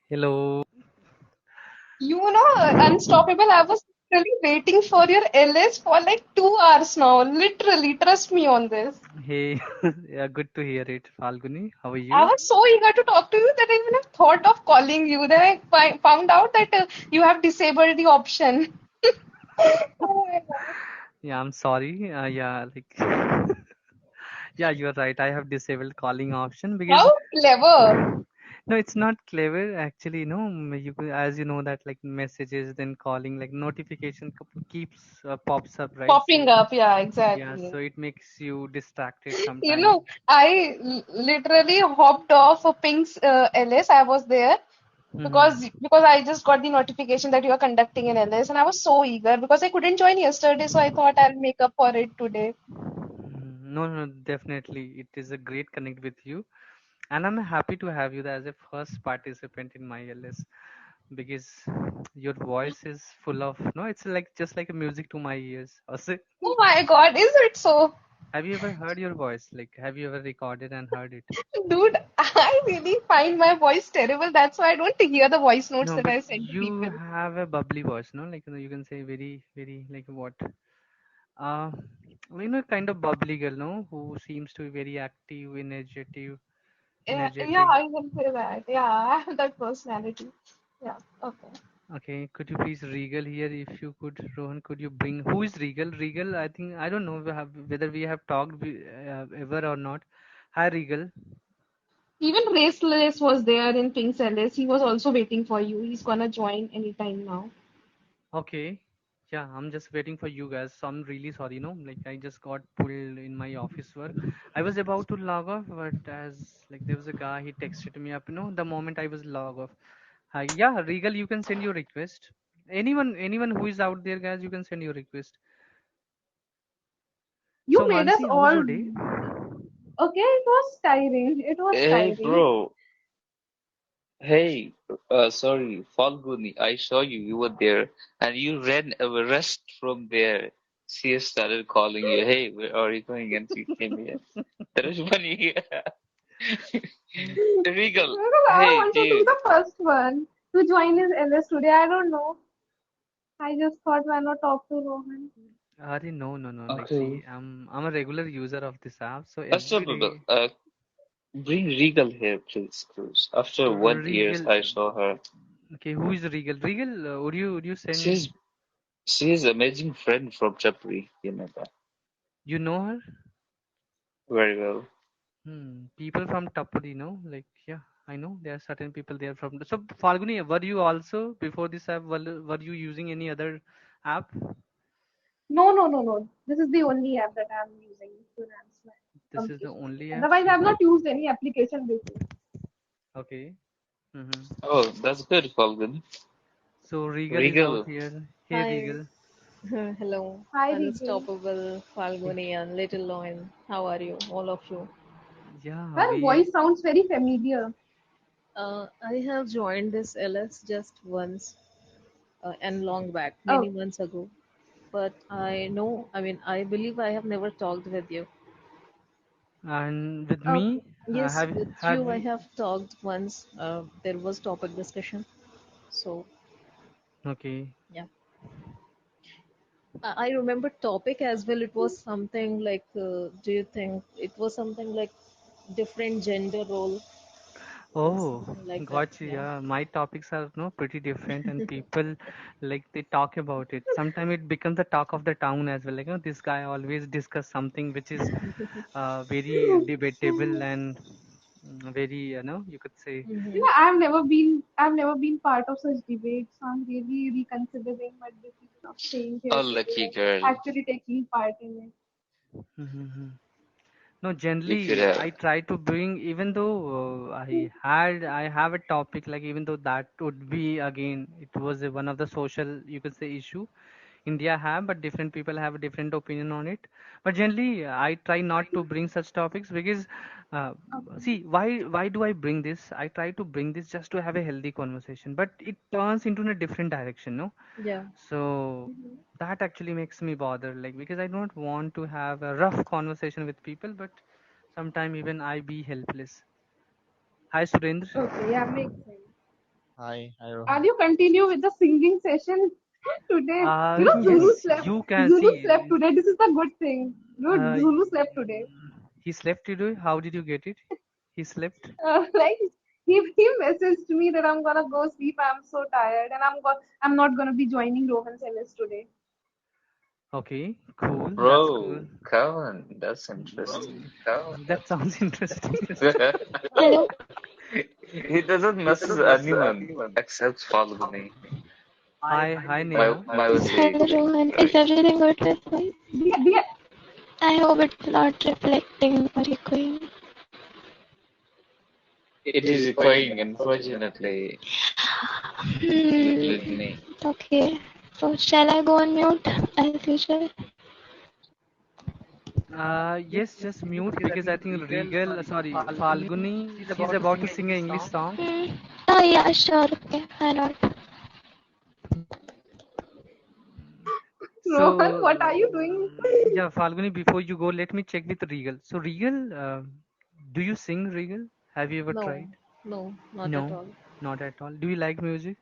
Hello. Unstoppable. I was really waiting for your LS for like 2 hours now. Literally, trust me on this. Hey, yeah, good to hear it, Falguni. How are I you? was so eager to talk to you that I even have thought of calling you. Then I found out that you have disabled the option. Oh my God. Yeah, I'm sorry. Yeah, like, yeah, you're right. I have disabled calling option because How clever. no, it's not clever actually. No, as you know that like messages, then calling, like notification keeps pops up, right? Popping So up. Yeah, yeah, exactly. so it makes you distracted You sometime. know, I literally hopped off a Pink's LS. I was there Mm-hmm. because I just got the notification that you are conducting an LS, and I was so eager because I couldn't join yesterday, so I thought I'll make up for it today. No, no, definitely. It is a great connect with you. And I'm happy to have you as a first participant in my LS because your voice is full of no, it's like just like a music to my ears. Also, Oh my God, is it so? have you ever heard your voice? Like, have you ever recorded and heard it? Dude, I really find my voice terrible. That's why I don't hear the voice notes No, that but I send to you people. have a bubbly voice, no? Like you can say very, very like what? Uh, kind of bubbly girl, no? Who seems to be very active, Yeah, energetic. I will say that. Yeah, I have that personality. Yeah, okay. Okay, could you please Regal here if you could, Rohan, could you bring who is Regal? Regal, I think I don't know whether we have talked ever or not. Hi Regal. Even Raceless was there in Pink's LS. He was also waiting for you. He's gonna join anytime now. Okay. Yeah, I'm just waiting for you guys. So I'm really sorry, like I just got pulled in my office work. I was about to log off, but as like there was a guy, he texted me up, the moment I was log off. Hi, yeah, Regal, you can send your request. Anyone who is out there, guys, you can send your request. You So made us Mansi, how was all. your day? Okay, it was tiring. It was Hey, tiring. bro. Hey, sorry, Falguni. I saw you. You were there, and you ran rest from there. She started calling you. Hey, where are you going? And she came here. That was funny. Regal. Because I Hey, wanted to be dude. the first one to join his LS today. I don't know. I just thought why not talk to Rohan. No, no, no. Like, Okay. see, I'm a regular user of this app, so every Unstoppable. day, Bring Regal here, please, please. After 1 years, Regal. I saw her. Okay, who is Regal? Regal, would you send? She's she's amazing friend from Chapri. You know that You know her? very well. People from Tapudi, like yeah, I know there are certain people there from. So Falguni, were you also before this app? Were you using any other app? No, no, no, no. This is the only app that I'm using to enhance my This is the communication. only app. Otherwise, I've not used any application before. Okay. Mm-hmm. Oh, that's good, Falguni. So Regal is out Regal. here. Hey Hi, Regal. hello, Hi, Regal. Unstoppable, Falguni, and Little Loin. How are you, all of you? Yeah, Her we. voice sounds very familiar. I have joined this LS just once and long back, many Oh, months ago. But I believe I have never talked with you. And with okay. me, Yes, with have you I you? have talked once. There was topic discussion. So, Okay. yeah. I remember topic as well. It was something like, do you think it was something like different gender role or Oh, something like that? got you. Yeah. Yeah, my topics are no pretty different, and people like they talk about it. Sometimes it becomes the talk of the town as well. Like, this guy always discuss something which is very debatable and very, you could say. Mm-hmm. Yeah, I've never been part of such debates. So I'm really reconsidering my decision of staying here A today lucky and girl. actually taking part in it. Mhm. No, You could generally have. I try to bring, even though I have a topic, like even though that would be again, it was one of the social, you could say, issue India have, but different people have a different opinion on it. But generally, I try not to bring such topics because, uh, Okay. see, why do I bring this? I try to bring this just to have a healthy conversation, but it turns into a different direction, no? Yeah. So Mhm. that actually makes me bother, like because I don't want to have a rough conversation with people, but sometimes even I be helpless. Hi, Surendra. Okay, yeah, makes sense. Hi, Are Rohan. you continue with the singing session today? Zulu Yes, slept. you can Zulu slept see. today. This is the good thing. Good. Uh, Zulu slept today. he slept today. How did you get it? He slept. Like he messaged me that I'm gonna go sleep. I'm so tired, and I'm not gonna be joining Rohan's MS today. Okay, cool. That's cool. Bro, come on, that's interesting. Mm, that sounds interesting. Hello. He doesn't message anyone except Falguni. Hi, hi, My Neha. my was Hello, saying, Rohan. Is right? everything good with you? The I hope it's not reflecting or echoing. It is requiring, unfortunately, Hmm. with me. Okay. So, shall I go on mute as usual? Yes, just mute because I think Regal, sorry, Falguni, she's about to sing an English song. Hmm. Oh, yeah, sure. Okay. Why not? Rohan, So, what are you doing? yeah, Falguni, before you go, let me check with Regal. So, Regal, do you sing, Regal? Have you ever No, tried? no, not at No, all. not at all. Do you like music?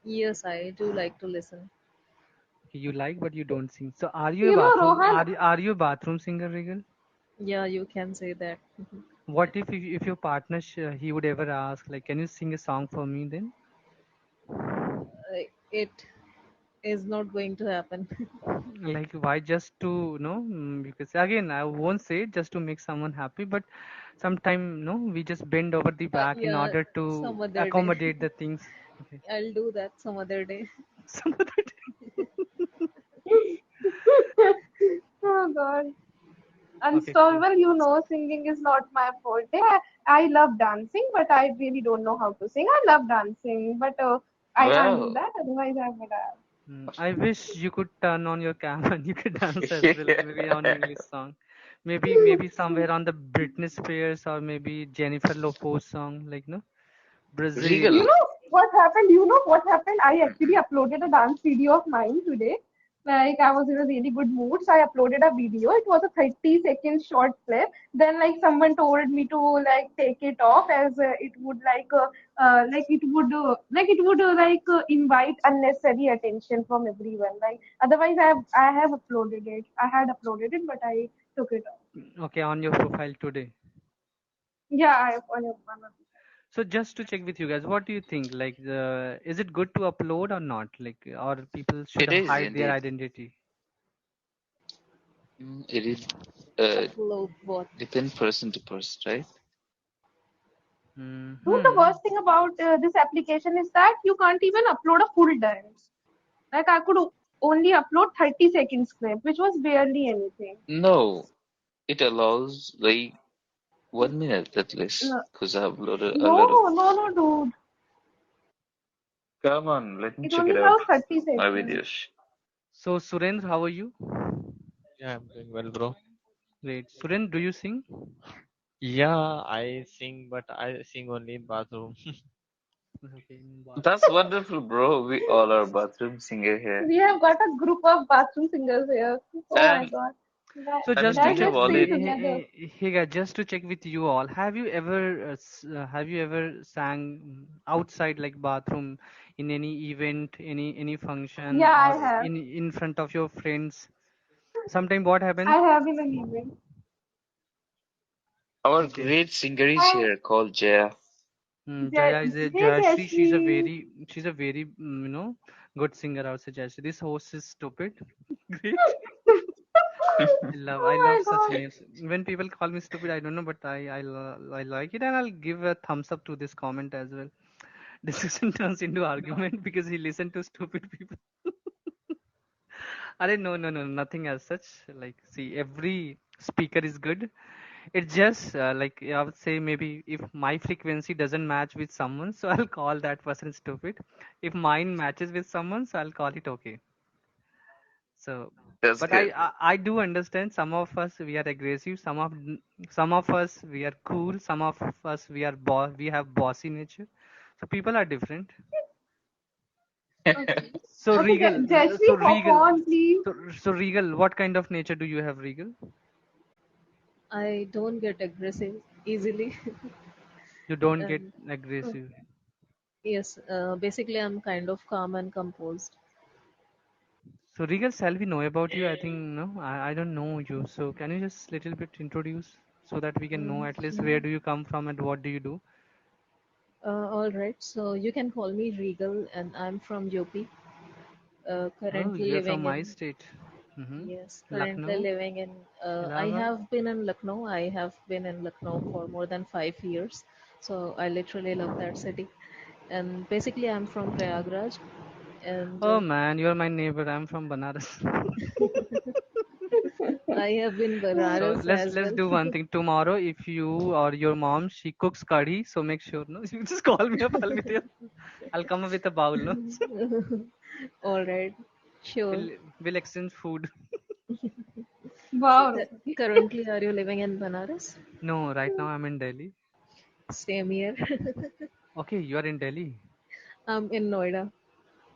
Yes, I do like to listen. You like, but you don't sing. So, are you a You know, bathroom? Rohan, Are you a bathroom singer, Regal? Yeah, you can say that. What if your partner he would ever ask like, can you sing a song for me then? It is not going to happen. Like why just to because again I won't say it just to make someone happy, but sometime no we just bend over the back in Yeah, order to some other day. accommodate the things. Okay. I'll do that some other day. Some other day. oh God, Okay, cool. unstoppable. You know, singing is not my forte. I love dancing, but I really don't know how to sing. I love dancing, but I can't do Well, that. Otherwise, I would have. I wish you could turn on your camera and you could dance as well, maybe on English song. Maybe somewhere on the Britney Spears or maybe Jennifer Lopez song, like no Brazil. You Regal. know what happened? You know what happened? I actually uploaded a dance video of mine today. Like I was in a really good mood, so I uploaded a video. It was a 30-second short clip. Then like someone told me to like take it off as it would invite unnecessary attention from everyone. Like otherwise, I have uploaded it. I had uploaded it, but I took it off. Okay, on your profile today. Yeah, I have on your. So just to check with you guys, what do you think? Like, is it good to upload or not? Like, or people should It is hide their indeed. identity? It is uh Upload what? depend person to person, right? The Hmm. worst thing about this application is that you can't even upload a full dance. Like I could only upload 30 seconds clip, which was barely anything. No, it allows like 1 minute at least, No, because I uploaded a lot of. no, no, no, dude. Come on, let me It check it only out. allows 30 My seconds. videos. So Surendra, how are you? Yeah, I'm doing well, bro. Great. Surendra, do you sing? Yeah, I sing, but I sing only in bathroom. Okay, in That's bathroom. wonderful, bro. We all are bathroom singer here. We have got a group of bathroom singers here. Oh my And God. So I mean, just to we Guys, have check, let's sing already. together. hey guys, just to check with you all, have you ever sang outside like bathroom in any event, any function, Yeah, I or have. in front of your friends? Sometime what I happens? have in an event. Our Okay. great singer is I, here called Jaya. Jaya is a hey, Jayashree. Jesse. She's a very good singer. I would say Jayashree. This host is stupid. Great. I love Oh my such God. names. When people call me stupid, I don't know, but I like it, and I'll give a thumbs up to this comment as well. Discussion turns into argument because he listened to stupid people. I didn't no, nothing as such. Like, see, every speaker is good. It's just like I would say maybe if my frequency doesn't match with someone, so I'll call that person stupid. If mine matches with someone, so I'll call it okay. So, That's but good. I do understand some of us we are aggressive, some of us we are cool, some of us we have bossy nature. So people are different. Okay. So Okay, Regal, Jesse, hop on, please. so Regal, what kind of nature do you have, Regal? I don't get aggressive easily. You don't get And aggressive. yes, basically I'm kind of calm and composed. So Regal, shall we know about you? I think no, I don't know you. So can you just little bit introduce so that we can know at least where Mhm. do you come from and what do you do? All right, so you can call me Regal, and I'm from UP. Oh, Currently you're from living my in, state. Mm-hmm. yes, currently Lucknow, living in, I Allahabad. have been in Lucknow. I have been in Lucknow for more than 5 years. So I literally love that city. And basically, I'm from Prayagraj. And Oh man, you're my neighbor. I'm from Banaras. I have been So Banaras let's as let's well. do one thing. Tomorrow, if you or your mom she cooks curry, so make sure no, you just call me up. I'll be there. I'll come up with a bowl. No, so All right, sure. we'll exchange food. So Wow, Rohit. currently, are you living in Banaras? No, right now I'm in Delhi. Same here. Okay, you are in Delhi. I'm in Noida.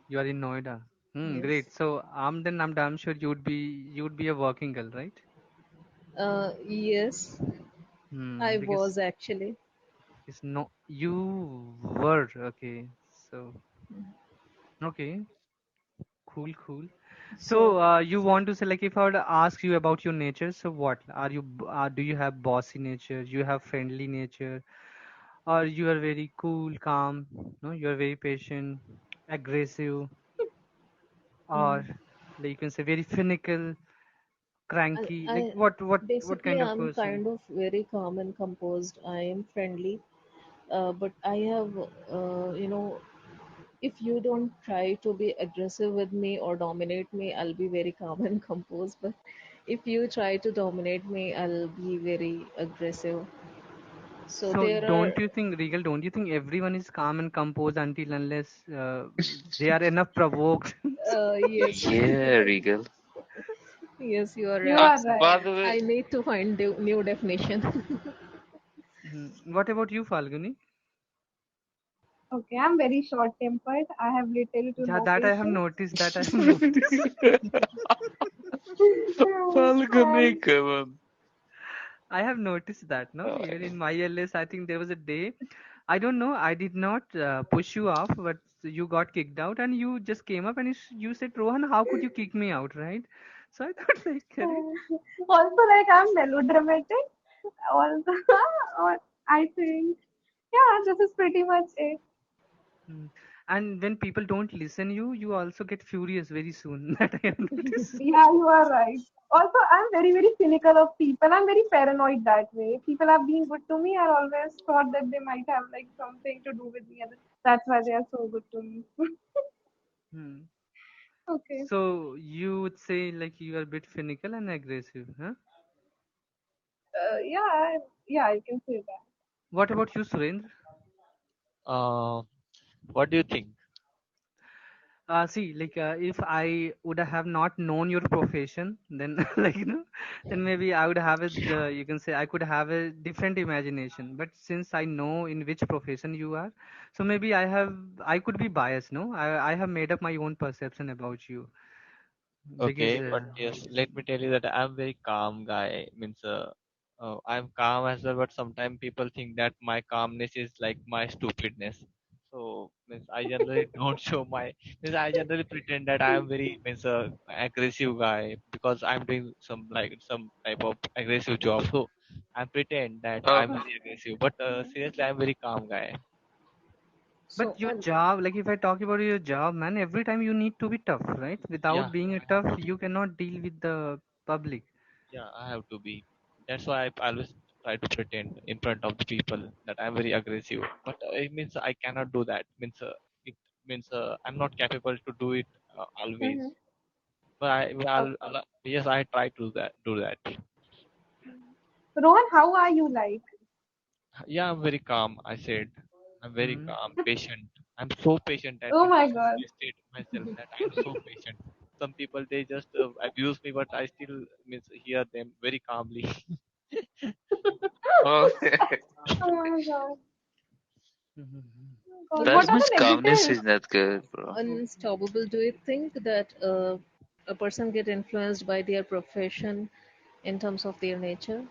You are in Noida. Hmm, Yes. great. So I'm damn sure you would be a working girl, right? Yes, Hmm, I because was actually. it's no you were okay. So okay, cool, cool. So So, you want to say like if I were to ask you about your nature, so what are you? Do you have bossy nature? You have friendly nature, or you are very cool, calm? No, you are very patient, aggressive, or like you can say very finical, cranky. Like I what basically kind of I'm person? kind of very calm and composed. I am friendly, but I have, if you don't try to be aggressive with me or dominate me, I'll be very calm and composed. But if you try to dominate me, I'll be very aggressive. So So there are, don't you think, Regal, don't you think everyone is calm and composed until unless they are enough provoked? yes, Yeah, Regal. yes, you are You Uh, right. are So by right. the way, I need to find new definition. What about you, Falguni? Okay, I'm very short-tempered. I have little to Yeah, no that I have patience. noticed. That I have noticed. Falguni, And come on. I have noticed that. No, Uh, even in my LS, I think there was a day. I don't know. I did not push you off, but you got kicked out, and you just came up and you said, "Rohan, how could you kick me out?" Right? So I thought, like, "Arey, also, like, I'm melodramatic. Also, or I think, yeah, this is pretty much it. hmm." And when people don't listen you also get furious very soon. That I have noticed. Yeah, you are right. Also, I'm very, very cynical of people. I'm very paranoid that way. People have been good to me. I always thought that they might have like something to do with me, and that's why they are so good to me. Hmm. Okay. So you would say like you are a bit finical and aggressive, huh? Yeah, yeah, you can say that. What about you, Surendra? Uh, what do you think? See, like if I would have not known your profession, then like then maybe I would have a you can say I could have a different imagination. But since I know in which profession you are, so maybe I could be biased. No, I have made up my own perception about you because Okay, but yes, let me tell you that I'm very calm guy. Means I'm calm as well, but sometimes people think that my calmness is like my stupidness. So means I generally don't show my means I generally pretend that I am very means aggressive guy because I'm doing some type of aggressive job. So I pretend that uh, I'm very aggressive, but seriously I'm very calm guy. but So, your job, like if I talk about your job, man, every time you need to be tough, right? Yeah, Without being a I have tough, to be. you cannot deal with the public. Yeah, I have to be. That's why I always try to pretend in front of the people that I'm very aggressive. But it means I cannot do that. It means I'm not capable to do it always. Mm-hmm. But Okay. yes, I try to that do that. Rohan, how are you like? Yeah, I'm very calm. I said I'm very Hmm. calm, patient. I'm so patient that Oh means my I God. state myself that I'm so patient. Some people they just abuse me, but I still means hear them very calmly. okay. Oh my God. Mhm. Oh my God. but What That are much the calmness negatives? is not good, bro. unstoppable, do you think that a person get influenced by their profession in terms of their nature?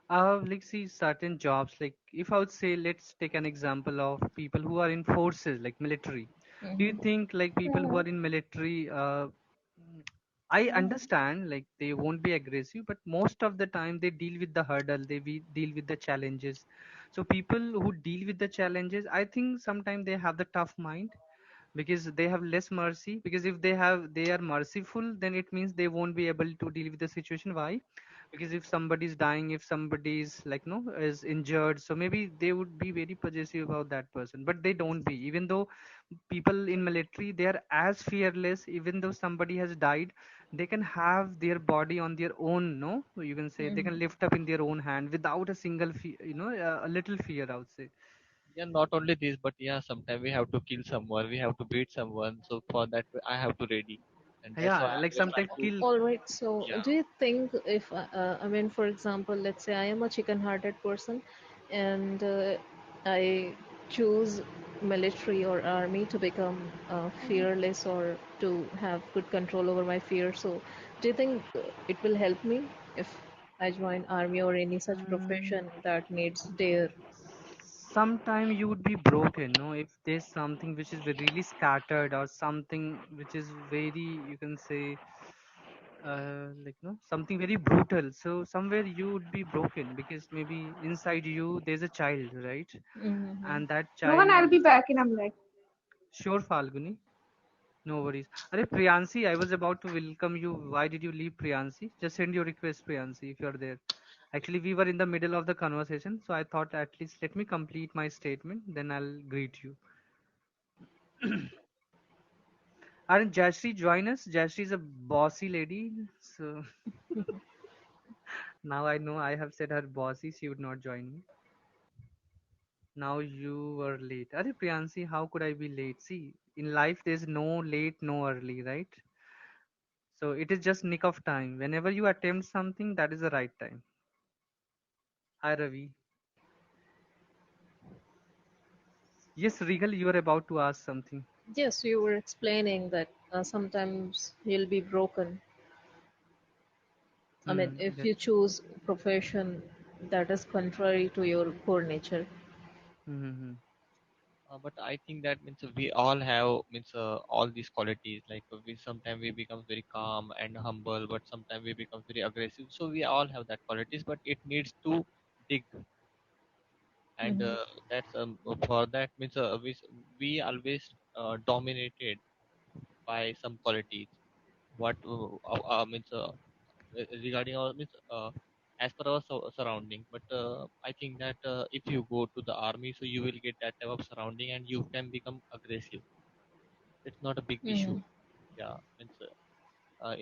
Like see certain jobs, like if I would say, let's take an example of people who are in forces like military. Do you Mm-hmm. think like people who are in military, I understand like they won't be aggressive, but most of the time they deal with the hurdle, deal with the challenges. So people who deal with the challenges, I think sometimes they have the tough mind because they have less mercy. Because if they are merciful, then it means they won't be able to deal with the situation. Why? Because if somebody is dying, if somebody is like no is injured, so maybe they would be very possessive about that person, but they don't be. Even though people in military, they are as fearless. Even though somebody has died, they can have their body on their own, no, you can say they can Mm-hmm. lift up in their own hand without a single a little fear, I would say. Yeah, not only this, but yeah, sometimes we have to kill someone, we have to beat someone. So for that, I have to ready, and that's why Yeah, I like will try sometimes to. kill. All right. So, Yeah, do you think if I mean, for example, let's say I am a chicken-hearted person, and I choose military or army to become fearless or to have good control over my fear. So, do you think it will help me if I join army or any such Mm, profession that needs dare? sometime you would be broken, no, if there's something which is really scattered or something which is very, you can say, like no something very brutal, so somewhere you would be broken because maybe inside you there's a child, right? Mm-hmm. And that Rohan, child. I'll be back in a minute. Sure, Falguni, no worries. Are Priyansi, I was about to welcome you. Why did you leave, Priyansi? Just send your request, Priyansi, if you're there. Actually, we were in the middle of the conversation, so I thought at least let me complete my statement, then I'll greet you. Aren't Jashri join us? Jashri is a bossy lady, so now I know I have said her bossy, she would not join me. Now you were late. Are Priyansi, how could I be late? See, in life there's no late, no early, right? So it is just nick of time. Whenever you attempt something, that is the right time. Hi Ravi. Yes, Regal, you are about to ask something. Yes, you were explaining that sometimes you'll be broken. I mean, if That, you choose profession that is contrary to your core nature. mm-hmm. but I think that means we all have means all these qualities. Like we sometimes we become very calm and humble, but sometimes we become very aggressive. So we all have that qualities, but it needs to dig, and Hmm. that's for that means we always dominated by some qualities. What means regarding our means as per our surrounding. But I think that if you go to the army, so you will get that type of surrounding and you can become aggressive. It's not a big issue. Hmm. Yeah, means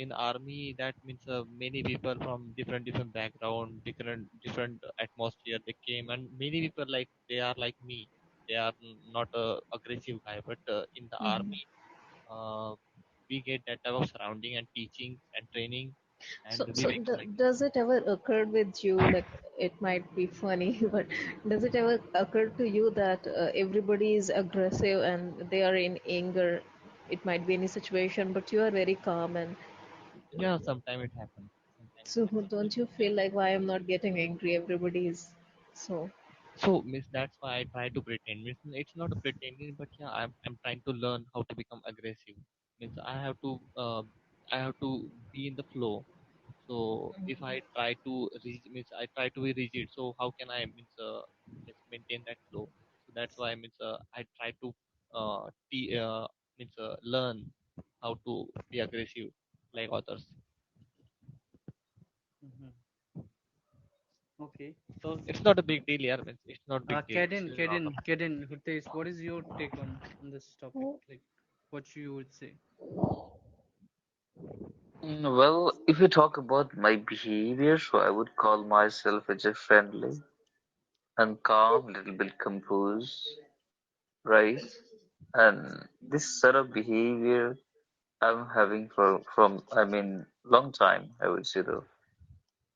in army that means many people from different background, different atmosphere they came, and many people like they are like me. They are not a aggressive guy, but in the Hmm. army uh, we get that type of surrounding and teaching and training, and So, we so become like does it ever occur with you, like it might be funny, but does it ever occur to you that everybody is aggressive and they are in anger? It might be any situation, but you are very calm, and yeah. Sometimes it happens. Sometimes it so happens. But don't you yeah. feel like why I'm not getting angry? Everybody is so. So miss that's why I try to pretend. Means it's not a pretending, but yeah, I'm trying to learn how to become aggressive. Means I have to be in the flow. So if I try to means I try to be rigid. So how can I means just maintain that flow? So that's why means I try to means learn how to be aggressive like others. Mm-hmm. Okay. So, It's not a big deal, yeah. Means it's not big deal. It's normal. Kedin, Hitesh, what is your take on this topic? Like, what you would say? Well, if you talk about my behavior, so I would call myself as a friendly and calm, little bit composed, right? And this sort of behavior I'm having from I mean long time, I would say though.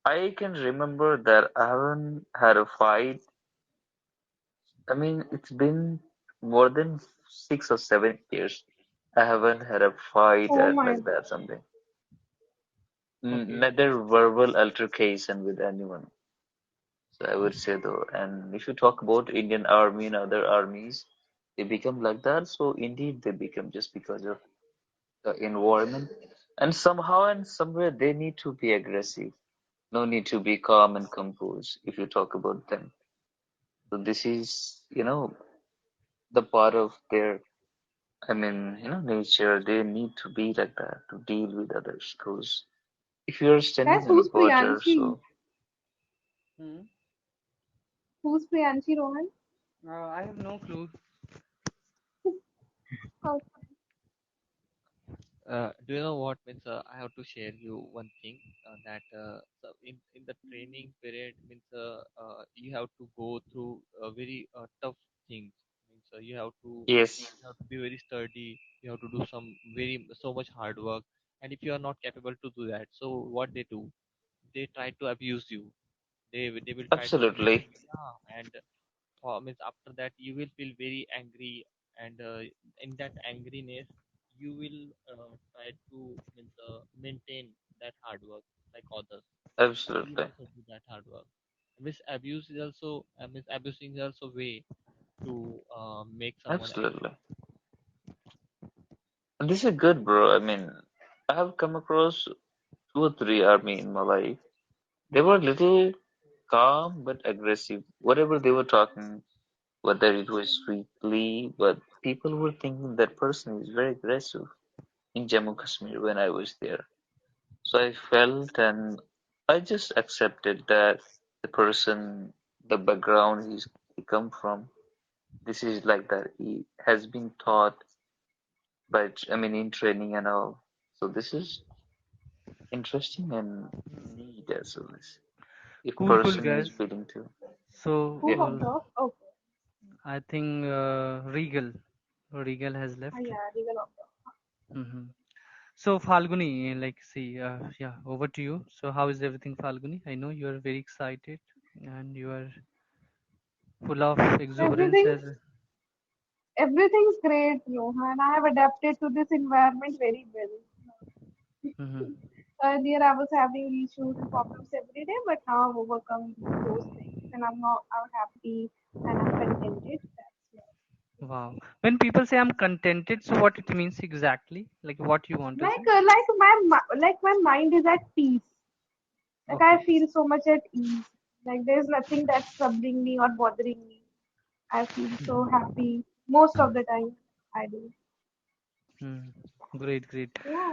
I can remember that I haven't had a fight. I mean, it's been more than 6 or 7 years. I haven't had a fight Oh at my. like that something. Okay. Neither verbal altercation with anyone. So I would say though, and if you talk about Indian army and other armies, they become like that. So indeed, they become just because of the environment, and somehow and somewhere they need to be aggressive. No need to be calm and composed if you talk about them. So this is, the part of their, nature. They need to be like that to deal with others. Because if you're Guys, standing on a who's border, Priyanshi? so Hmm. Who's Priyanshi Rohan? I have no clue. Oh, Do you know what means? I have to share you one thing that so in the training period means you have to go through very tough things. Means yes, you have to be very sturdy. You have to do some very so much hard work. And if you are not capable to do that, so what they do, they try to abuse you. They will try to abuse absolutely, you. Yeah, and means after that you will feel very angry, and in that angriness you will try to means maintain that hard work like others. You will absolutely, also do that hard work. Miss abuse is also miss abusing is also way to make someone absolutely. angry. And this is good, bro. I mean, I have come across two or three army in my life. They were little calm but aggressive. Whatever they were talking, whether it was sweetly, but people were thinking that person is very aggressive in Jammu Kashmir when I was there. So I felt and I just accepted that the person, the background he come from, this is like that. He has been taught by, in training and all. So this is interesting and neat as well as if Cool, cool, person guys. is willing to. So, Yeah, who hopped off? Okay. I think Regal has Ah, left. yeah, Regal hopped off. Hmm. So, Falguni, like, see, yeah, over to you. So, how is everything, Falguni? I know you are very excited and you are full of exuberance Everything's as. everything's great, Johan. I have adapted to this environment very well. Hmm. Earlier, I was having issues and problems every day, but now I've overcome those things, and I'm happy and I'm contented. That's it. Wow. When people say I'm contented, so what it means exactly? Like, what you want to say? Like my mind is at peace. Like I Okay. feel so much at ease. Like there's nothing that's troubling me or bothering me. I feel so happy most of the time. I do. Hmm. Great, great. Yeah.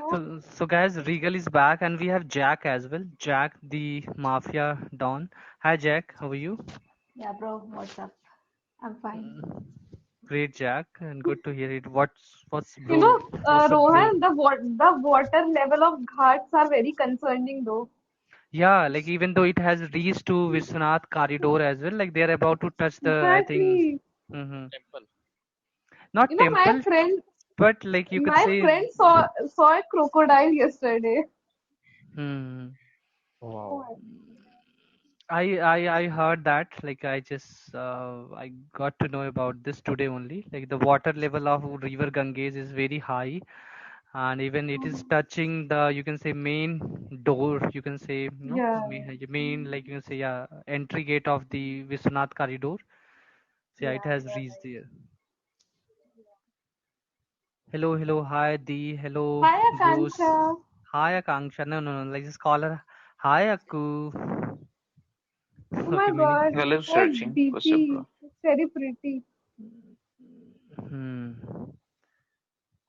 So guys, Regal is back, and we have Jack as well. Jack, the Mafia Don. Hi, Jack. How are you? Yeah, bro, what's up? I'm fine. Mm, great, Jack, and good to hear it. What's You bro? know, What's up, bro? Rohan, the water level of ghats are very concerning though. Yeah, like even though it has reached to Vishwanath corridor as well, like they're about to touch the, I think, Exactly. hmm, Temple. not You know, temple, but like you could my say, friend saw a crocodile yesterday. hmm. Oh Wow. my I heard that. Like I just I got to know about this today only. Like the water level of River Ganges is very high, and even it is God. touching the, you can say, main door. You can say, Yeah. main, like you can say, yeah, entry gate of the Vishwanath corridor. So yeah, Yeah, it has you're reached right. there. Hello, hello, hi Dee, hello Hi, Bruce, Akanksha. hi Akanksha. No, no, no. Like just call her. Hi Aku. Oh Okay, my meaning. God, hello, her searching. What's up, DP. bro? It's very pretty. Hmm.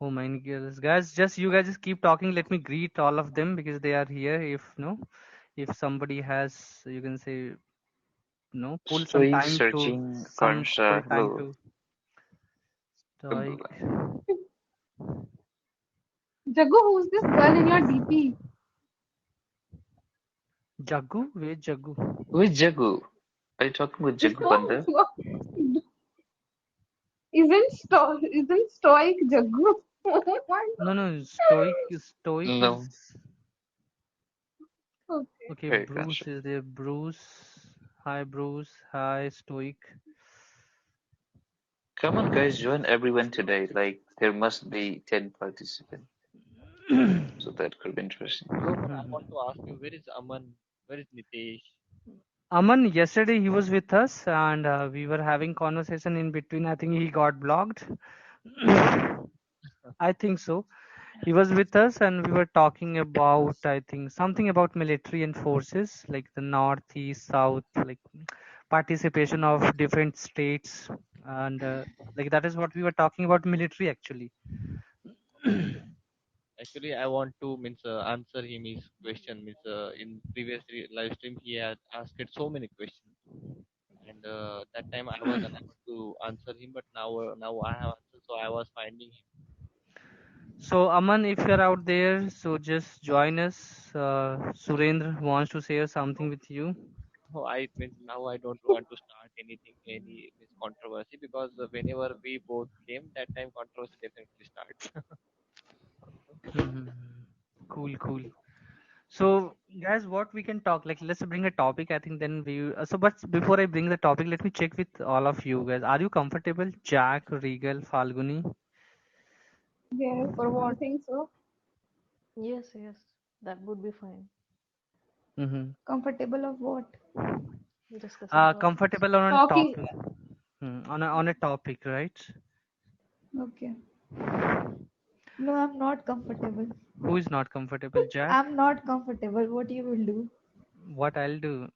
Oh my goodness, guys, just you guys just keep talking. Let me greet all of them because they are here. If no, if somebody has, you can say, no, pull some Stoic time to searching, some pull Karnsha. time Hello. to Good like Jagu, who's this girl in your DP? Jaggu. Wait, Jaggu. Who is Jagu? Are you talking with Jagu Bandar? Isn't stoic Jagu? Oh my No, no, stoic. Stoic No. is God. Okay. okay. Hey, Bruce Karnsha. is there. Bruce. Hi, Bruce. Hi, stoic. Come on, guys, join everyone today. Like, there must be 10 participants, so that could be interesting. Bro, but I want to ask you, where is Aman? Where is Nitesh? Aman, yesterday he was with us and we were having conversation in between. I think he got blocked. I think so. He was with us and we were talking about, I think, something about military and forces, like the north, east, south, like participation of different states, and like that is what we were talking about military actually. Actually, I want to means answer him his question. Means in previous live stream he had asked so many questions, and that time I was unable to answer him. But now I have answered, so I was finding him. So Aman, if you're out there, so just join us. Surendra wants to share something with you. No, I means now I don't want to start anything, any means controversy, because whenever we both came, that time controversy definitely starts. Mhm. Cool, cool. So, guys, what we can talk, like, let's bring a topic. I think then but before I bring the topic, let me check with all of you guys. Are you comfortable? Jack, Regal, Falguni? Yes, For I what? think so. Yes, yes, that would be fine. Mm-hmm. Comfortable of what? Discussing topics. Comfortable on a Talking. topic, on a topic, right? Okay. No, I'm not comfortable. Who is not comfortable? Jack? I'm not comfortable. What you will do What I'll do?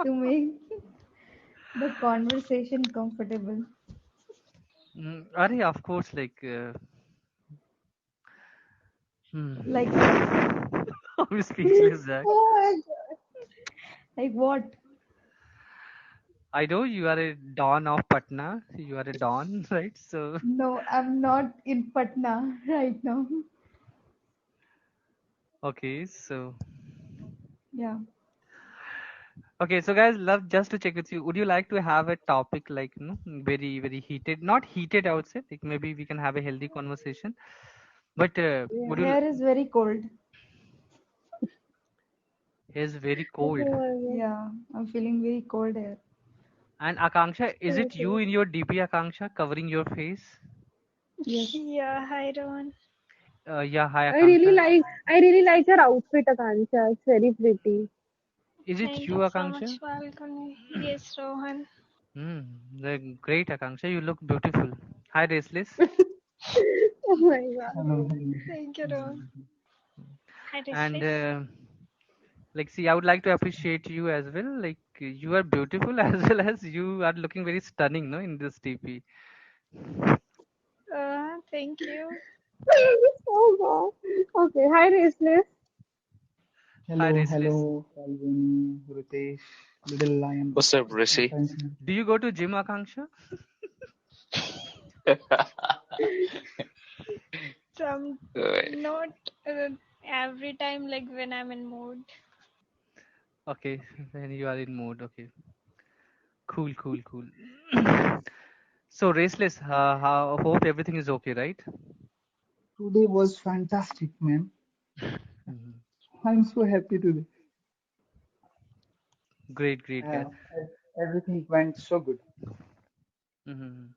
to make the conversation comfortable? Of course, like, Like what? I'm speechless, Jack. Oh my God. Like what? I know you are a don of Patna. You are a don, right? So, No, I'm not in Patna right now. okay, so. Yeah. Okay, so guys, love just to check with you. Would you like to have a topic like, very, very heated? Not heated, I would say. Like maybe we can have a healthy conversation. But Yeah. would you? Here is very cold. Is very cold. Oh Yeah, I'm feeling very cold here. And Akanksha, is my it you God. in your DP, Akanksha, covering your face? Yes. Yeah, hi Ron. Yeah, hi I really Akanksha. like I really like your outfit, Akansha. It's very pretty. Is it Thank you, you so Akanksha? much, Balcony. Yes, Rohan. Hmm, great, Akanksha. You look beautiful. Hi, Raceless. Oh my God. Hello, hello. Thank you, Ron. Hi, And Restless. like, see, I would like to appreciate you as well. Like, you are beautiful as well as you are looking very stunning, no, in this TP. Thank you. Oh God. Okay. Hi, Raceless. Hi, Hello, Raceless. hello, Falguni, Ritesh, Little Lion, What's up, Rishi? Akansha. Do you go to gym, Akanksha? Some Alright. not uh, every time, like when I'm in mood. Okay, when you are in mood. Okay, cool, cool, cool. So, Raceless, hope everything is okay, right? Today was fantastic, man. Mhm. I'm so happy today. Great, great, guys. Uh, Everything went so good. Mhm.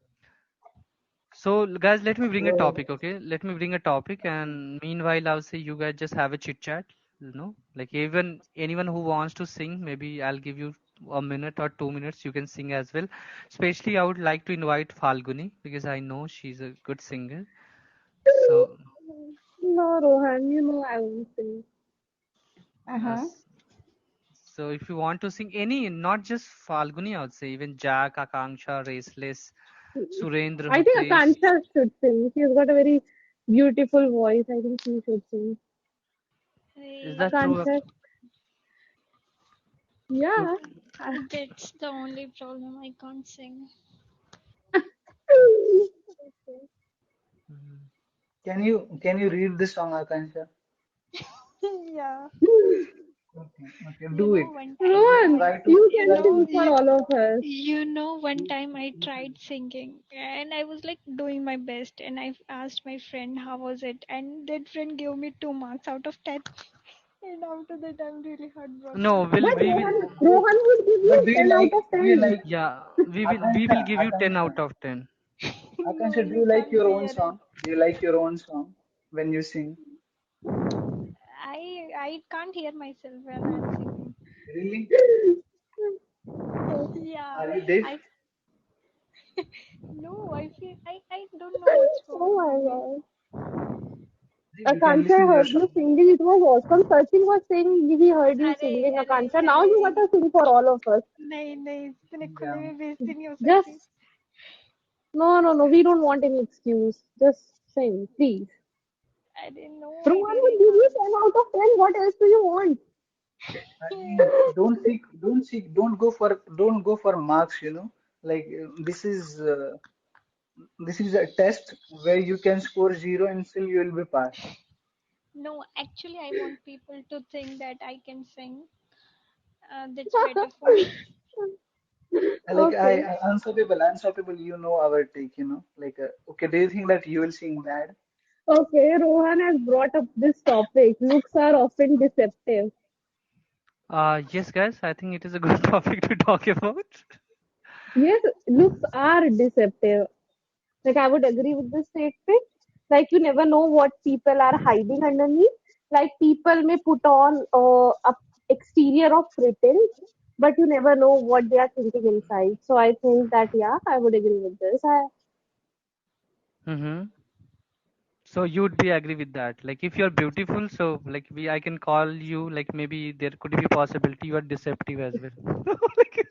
So, guys, let me bring a So, topic, okay? Let me bring a topic, and meanwhile, I'll say you guys just have a chit chat, like even anyone who wants to sing, maybe I'll give you a minute or 2 minutes, you can sing as well. Especially, I would like to invite Falguni because I know she's a good singer. So, No, Rohan. You know I won't sing. uh, Uh-huh. s- so if you want to sing any, not just Falguni, I would say even Jack, Akanksha, Raceless, Surendra, I think Hitesh. Akansha should sing. She's got a very beautiful voice. I think she should sing. Is I, that true? Akansha. Would, Yeah. that's the only problem. I can't sing. Mhm. can you read the song, Akansha? Yeah. Okay, okay, You do know, it. one time Rohan, I, Try to you you can try to. know, sing for you, all of us. you know, one time I tried singing and I was like doing my best and I asked my friend how was it and that friend gave me 2 marks out of 10 and after that I'm really no, heartbroken. will But we will. Rohan would give But you 10 out of do you 10. like Yeah, we will Akansha? give you 10 out of 10. No, Akansha, do you you like can't your own hear it. song? Do you like your own song when you sing? I can't hear myself when I'm singing. Really? Yeah, Are you deaf? I no, I don't know what's Oh wrong my with me. god. We can Akansha, I listen your heard you song. singing. It was awesome. Sachin was saying he heard you अरे singing, अरे Akansha. Now अरे you got to sing for all of us. नहीं नहीं इतने खुले Yeah. में बेइज्जती नहीं हो सकती. Just, no, no, no. We don't want any excuse. Just sing, please. अरे no, I Rohan really will give you can't. 10 out of 10. What else do you want? I mean, don't go for marks, you know. Like this is a test where you can score zero and still you will be passed. No, actually, I want people to think that I can sing. That's better for me. Okay. Unstoppable. You know our take, you know. Like, okay, do you think that you will sing bad? Okay, Rohan has brought up this topic. Looks are often deceptive. Yes, guys, I think it is a good topic to talk about. Yes, looks are deceptive. Like I would agree with this statement. Like you never know what people are hiding underneath. Like people may put on a exterior of pretense, but you never know what they are thinking inside. So I think that yeah, I would agree with this. Mm-hmm. So you'd be agree with that. Like if you're beautiful, so like I can call you like maybe there could be possibility you are deceptive as well. Like,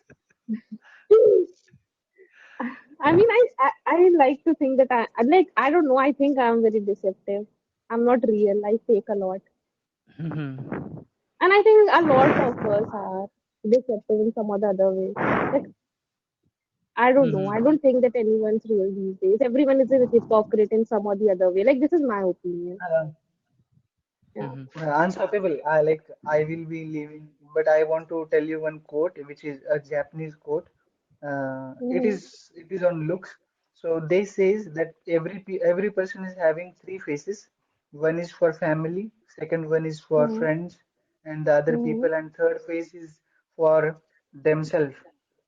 I mean, I like to think that like I don't know. I think I'm very deceptive. I'm not real. I fake a lot, mm-hmm. and I think a lot of us are deceptive in some or the other way. Like I don't know. I Mm-hmm. don't think that anyone's real these days. Everyone is a hypocrite in some or the other way. Like this is my opinion. Uh, Yeah. Mm-hmm. Unstoppable. I will be leaving, but I want to tell you one quote, which is a Japanese quote. Mm-hmm. It is on looks. So they says that every person is having three faces. One is for family, second one is for Mm-hmm. friends, and the other Mm-hmm. people, and third face is for themselves.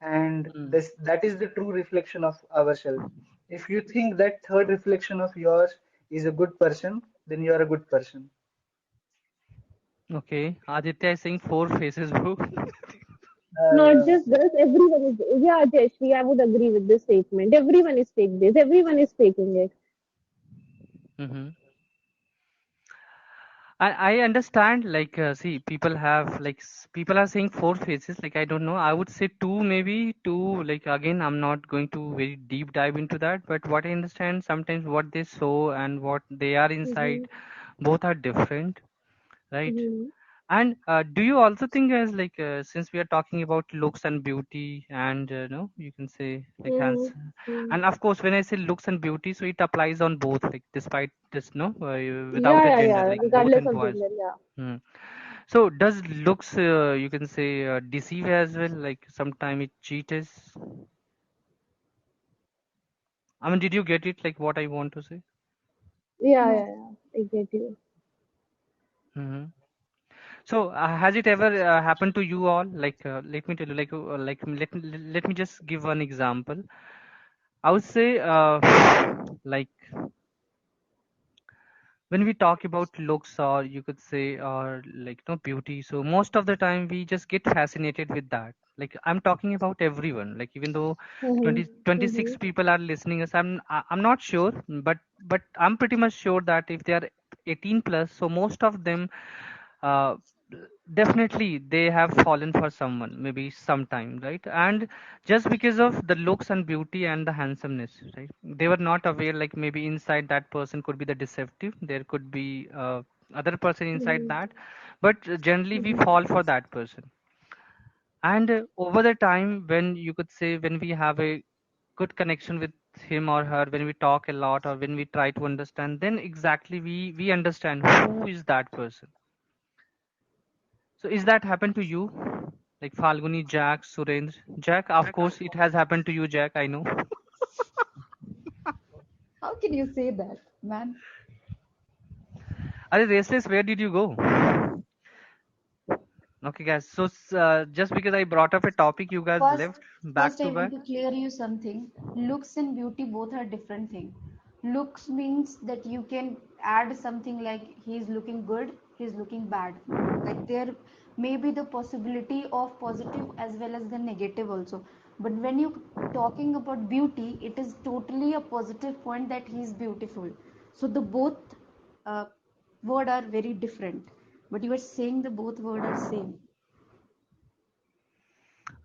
And this that is the true reflection of ourselves. If you think that third reflection of yours is a good person, then you are a good person. Okay. Aditya is saying four faces, bro. Not Uh, just this. Everyone is. Yeah, Jayashri, I would agree with this statement. Everyone is fake this. Everyone is faking it. Mm-hmm. I understand like see people have like people are saying four faces like I don't know I would say two maybe two like again I'm not going to very deep dive into that but what I understand sometimes what they show and what they are Mm-hmm. inside both are different, right? Mm-hmm. And do you also think as like since we are talking about looks and beauty and no you can say like hands Mm-hmm. and of course when I say looks and beauty so it applies on both like despite this no without Yeah, a yeah, gender yeah. like both Regardless in of boys. gender, yeah. Hmm. So does looks you can say deceive as well like sometime it cheats. I mean did you get it like what I want to say? Yeah, No. yeah, yeah. I get you. Hmm. So has it ever happened to you all? Like let me tell you, let me just give one example. I would say like when we talk about looks or you could say or like no beauty. So most of the time we just get fascinated with that. Like I'm talking about everyone. Like even though Mm-hmm. 20 twenty Mm-hmm. six people are listening us, I'm not sure, but I'm pretty much sure that if they are 18 plus, so most of them uh, definitely they have fallen for someone maybe sometime, right? And just because of the looks and beauty and the handsomeness, right? They were not aware like maybe inside that person could be the deceptive, there could be other person inside Mm-hmm. that, but generally we Mm-hmm. fall for that person. And over the time when you could say when we have a good connection with him or her, when we talk a lot or when we try to understand, then exactly we understand who is that person. So is that happened to you? Like Falguni, Jack, Surendra? Jack, of course it has happened to you, Jack, I know. How can you say that, man? Are restless, where did you go? Okay, guys. So just because I brought up a topic, you guys left First back I to want back. to clear you something. Looks and beauty both are different thing. Looks means that you can add something like he's looking good, he's looking bad. Like there maybe the possibility of positive as well as the negative also. But when you talking about beauty, it is totally a positive point that he is beautiful. So the both uh, word are very different, but you are saying the both word are same.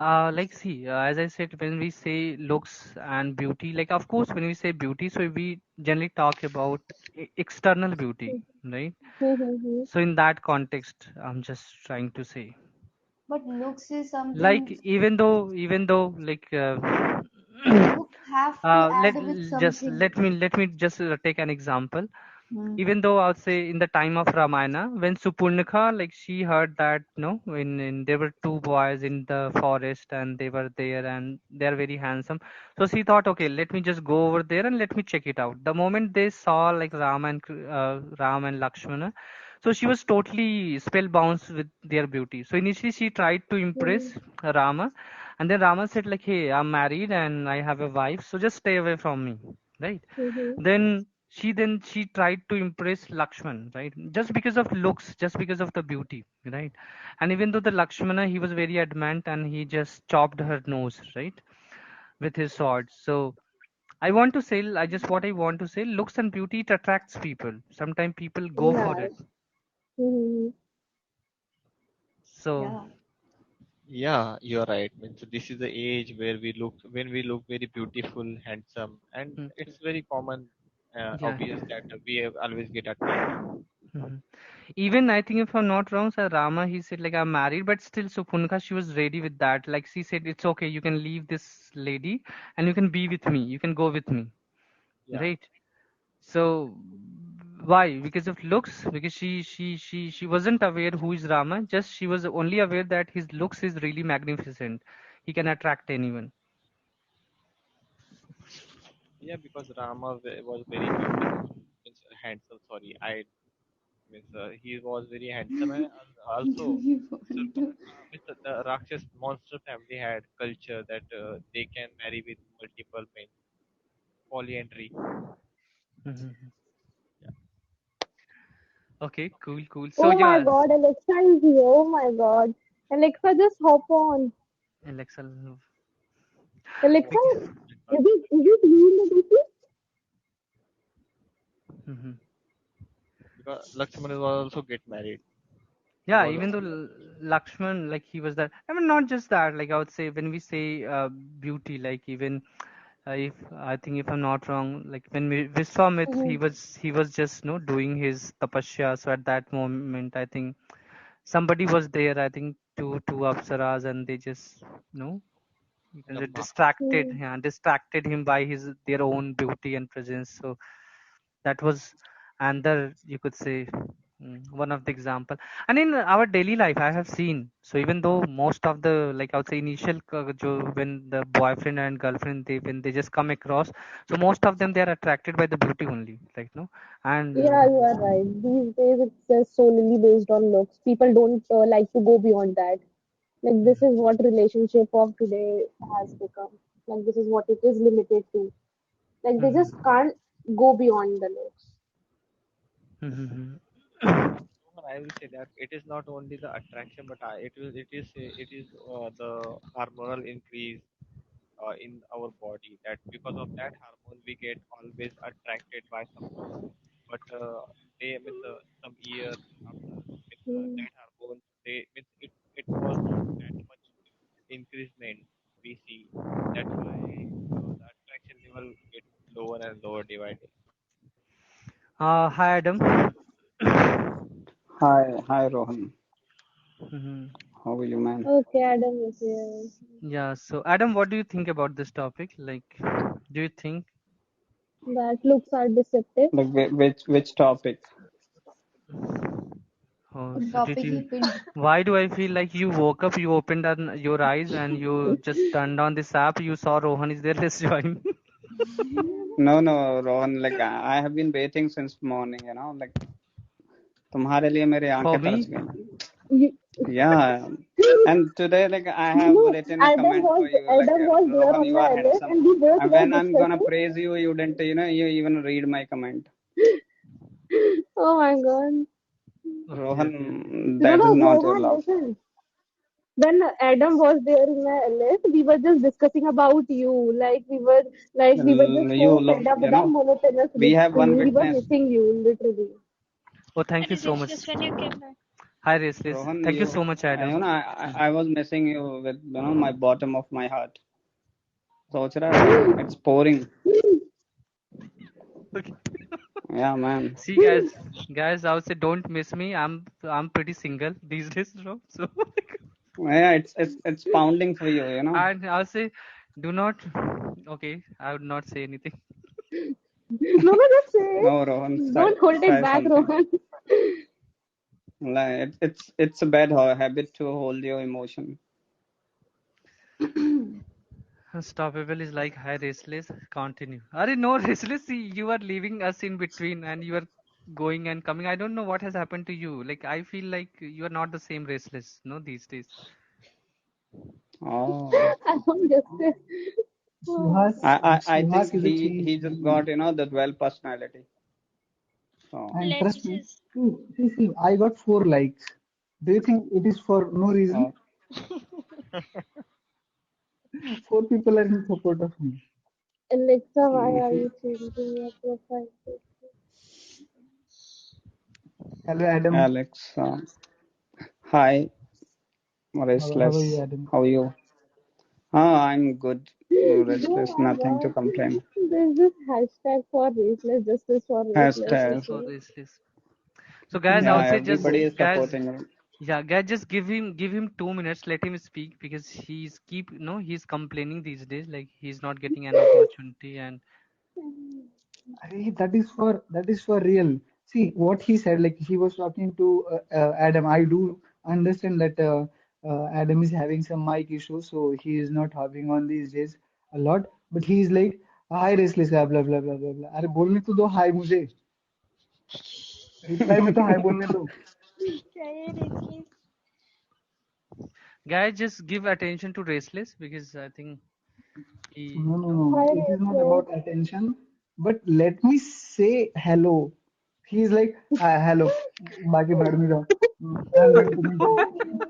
Like, see, as I said, when we say looks and beauty, like, of course, when we say beauty, so we generally talk about external beauty, right? Mm-hmm. So, in that context, I'm just trying to say, But looks is like, something. even though, like, Look have to add with something. let me just take an example. Hmm. Even though I'll say in the time of Ramayana, when Supurnika, like she heard that no, in there were two boys in the forest and they were there and they're very handsome. So she thought, okay, let me just go over there and let me check it out. The moment they saw like Ram and Lakshmana, so she was totally spellbound with their beauty. So initially she tried to impress Rama, and then Rama said like, hey, I'm married and I have a wife, so just stay away from me, right? Mm-hmm. Then she tried to impress Lakshman, right? Just because of looks, just because of the beauty, right? And even though the Lakshmana, he was very adamant and he just chopped her nose, right, with his sword. So I want to say, I just what I want to say, looks and beauty, it attracts people. Sometimes people go for it. Right. Mm-hmm. So Yeah. Yeah, you're right. Means this is the age where we look very beautiful, handsome, and mm, it's very common, yeah, obvious yeah. that always get attracted. Mhm. Even I think if I'm not wrong, Sir Rama, he said like I'm married, but still Supunka, she was ready with that. Like she said, it's okay, you can leave this lady and you can be with me, you can go with me, Yeah, right? So why? Because of looks? Because she wasn't aware who is Rama. Just she was only aware that his looks is really magnificent. He can attract anyone. yeah, because Rama was very beautiful, means handsome. Sorry, I means he was very handsome, and Do also you want to? means the Rakshas monster family had culture that they can marry with multiple men, polyandry. Mhm. Okay, cool, cool. So Oh my yeah, God, Alexa is here. Oh my God. Alexa, just hop on. Alexa. Alexa, Oh, bec- my God. is it you in the Mhm. Because Lakshmana was also get married. He Yeah, was even though also Lakshman, like he was that. I mean, not just that. Like I would say, when we say beauty, like even if I think if I'm not wrong, like when Vishwamitra, PC? he was just doing his tapasya. So at that moment, I think somebody was there. I think two apsaras, and they just you can say Brahma. distracted, yeah, distracted him by his their own beauty and presence. So that was another, you could say, one of the example. And in our daily life I have seen, so even though most of the, like I would say, initial when the boyfriend and girlfriend, when they just come across, so most of them, they are attracted by the beauty only, like no. And Yeah, you are right. These days it's just solely based on looks. People don't like to go beyond that. Like this is what relationship of today has become. Like this is what it is limited to. Like they just can't go beyond the looks. Rohan, I will say that it is not only the attraction, but it is the hormonal increase in our body. That because of that hormone we get always attracted by someone. But they means some years after means, Hmm. that hormone they means it was not that much increasement we see. That's why the attraction level get lower and lower day by day. hi Adam. Hi, Rohan. Mhm. How are you, man? Okay, Adam is here. Yeah, so Adam, what do you think about this topic? Like, do you think That looks are deceptive. Like which topic? Oh, The so did topic he you? pinned. Why do I feel like you woke up, you opened your eyes, and you just turned on this app? You saw Rohan is there. Let's join. No, Rohan. Like I have been waiting since morning. Like तुम्हारे लिए मेरी For आंखें तरस me? गई. You, Yeah. And today, like I you have know, written a comment for you. Like Adam was there Rohan, on you the are alert, handsome. and we both And were when I'm gonna discussing. praise you, you didn't. You even read my comment. Oh my God. Okay, okay. Rohan, No, that no, is not your Rohan, love. listen. When Adam was there in my LS, we were just discussing about you. Like we were just You so look, fed up with our monotonous we have one routine. We were witness. missing you, literally. Oh, thank you Where is so much. Restless when you came back? Hi, Restless. Rohan, Thank you so much, Adam. I was missing you with my bottom of my heart. सोच रहा है, it's pouring. Okay. Yeah, man. See, guys, I would say don't miss me. I'm pretty single these days, bro. So, Yeah, it's pounding for you, and I'll say, do not. Okay, I would not say anything. No, no, just say No, Rohan, it. Don't hold it say back, something. Rohan. Like it's a bad habit to hold your emotion. Unstoppable is like hi, Restless. Continue. Are no, Restless. See, you are leaving us in between, and you are going and coming. I don't know what has happened to you. Like I feel like you are not the same Restless. No, these days. Oh, I don't just say. Suhas, I Suhas think is a he changed just being. got the dual personality. So And Let's trust me, just. see, I got 4 likes. Do you think it is for no reason? oh, 4 people are in support of me. Alexa, why mm, are you changing your profile pic? Hello, Adam. Alex, hi, How are you, restless. Adam? How are you? I'm good. Oh Restless, my nothing to god. complain. There's this hashtag for raceless, justice for raceless, Justice Hashtag. for okay? Restless. So, guys, I Yeah, would say just everybody is guys. supporting him. Yeah, guys, just give him 2 minutes. Let him speak because he's complaining these days like he's not getting an opportunity and Arey, that is for real. See what he said. Like he was talking to Adam. I do understand that Adam is having some mic issues, so he is not hopping on these days a lot. But he is like, "Hi, restless guy, blah blah blah blah blah." अरे बोलने तो दो hi मुझे. Reply में तो hi बोलने दो. क्या है Restless? guys just give attention to Restless because I think he No, no, no. Hi, It is not raceless. about attention. But let me say hello. He is like, hello. बाकी भाड़ में जाओ. I'm going to meet you. Oh,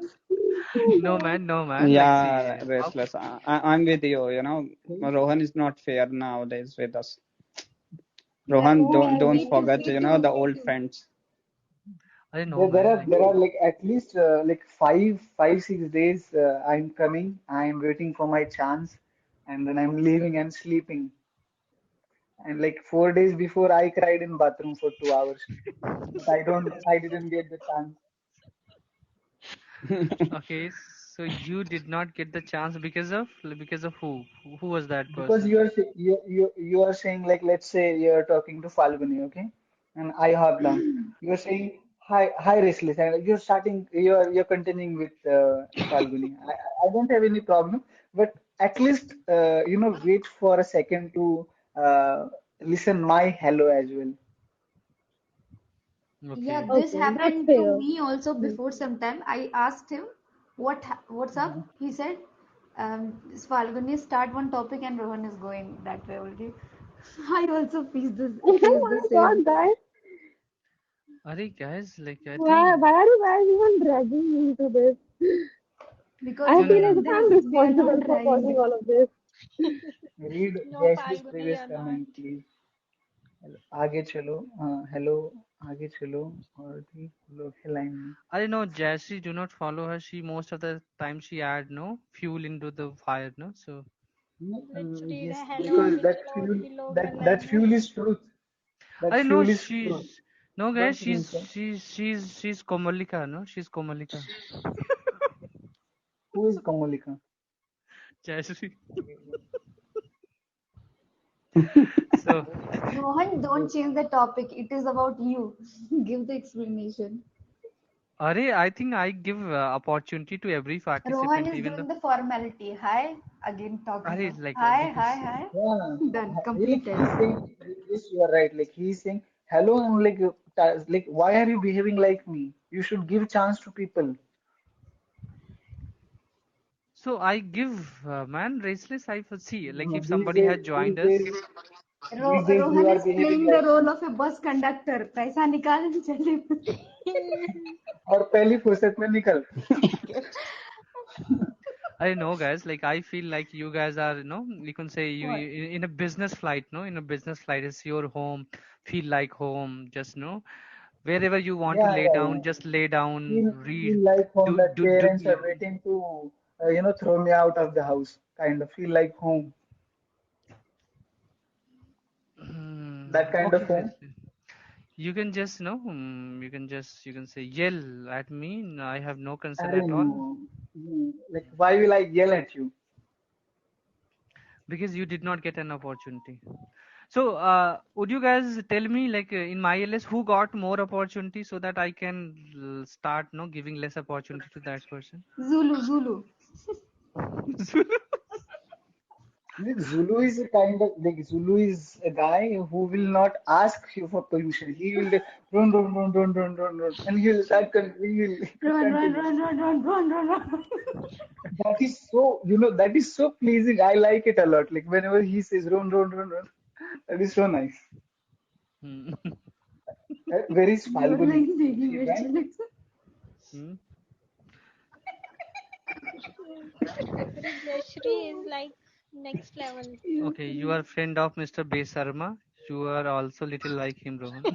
oh no man like Yeah, see how restless. I'm with you. Okay? Rohan is not fair nowadays with us. Yeah, Rohan, Rohan, don't me too, forget, me too, the me old too. friends. I know There man are like there are like at least like 6 days I'm coming. I'm waiting for my chance, and then I'm leaving and sleeping. And like 4 days before, I cried in bathroom for 2 hours, but I didn't get the chance okay so you did not get the chance because of who was that because person you are saying like let's say you're talking to Falguni, okay, and I hop down. You're saying hi restless, and you're continuing with Falguni. I don't have any problem, but at least wait for a second to listen my hello as well. Yeah, okay this okay, that's happened to fair. me also Hmm. before some time. I asked him, what's up? He said, Falguni start one topic and Rohan is going that way only. I also face Oh the my same. god, guys. Are guys like I Why, think why are you guys even dragging me into this? Because I no no feel no as no if I'm we are responsible not for causing trying. all of this. Read No, Jayashree's Falguni, previous you're not. comment, please. आगे चलो hello आगे चलो और भी लोग हैं line में. I know Jassy do not follow her. She most of the time she add no fuel into the fire, no. So No, Let's read yes, hello because आगे चलो और भी लोग हैं that लाइन में. fuel is truth. That I know fuel is truth. she's no guys. Don't you think so? She's Komalika, no. She's Komalika. Who is Kamalika? Jassy. So Rohan, don't Yes. change the topic. It is about you. Give the explanation. Are I think I give opportunity to every Rohan participant, is even though doing the formality. Hi, again are talking. like Hi, hi, because hi. Yeah. Done. Like Completed. he's saying, yes, you are right. Like he's saying, hello, and like, why are you behaving like me? You should give chance to people. so I give man raceless. I see like No, if somebody has he is joined there. us. These days you Rohan are is behaving playing the like role him. of a bus conductor. पैसा निकाल चले. और पहली फुर्सत में निकल. I know, guys. Like, I feel like you guys are, you can say you What? in a business flight, no? In a business flight, it's your home. Feel like home. Just wherever you want to Yeah, lay yeah, down, yeah. just lay down, Feel read, like home do that do do. parents are waiting to throw me out of the house. Kind of feel like home. That kind Okay, of guys. home. You can just, you can say yell at me. No, I have no concern Arey at all no. Like why will I yell at you? because you did not get an opportunity. So, would you guys tell me, like, in my LS, who got more opportunity so that I can start, giving less opportunity to that person? Zulu. Like Zulu is a kind of like Zulu is a guy who will not ask you for permission. He will run, run, run, run, run, run, run, and he'll start. He will Run, run, continue. run, run, run, run, run, run. That is so, that is so pleasing. I like it a lot. Like whenever he says run, run, run, run, that is so nice. Hmm. Where is You are like Falguni? Is Ziggy she back? Mirchi. Hmm. But Jashri is like next level. Okay, you are friend of Mr. Besarma. You are also little like him, Rohan.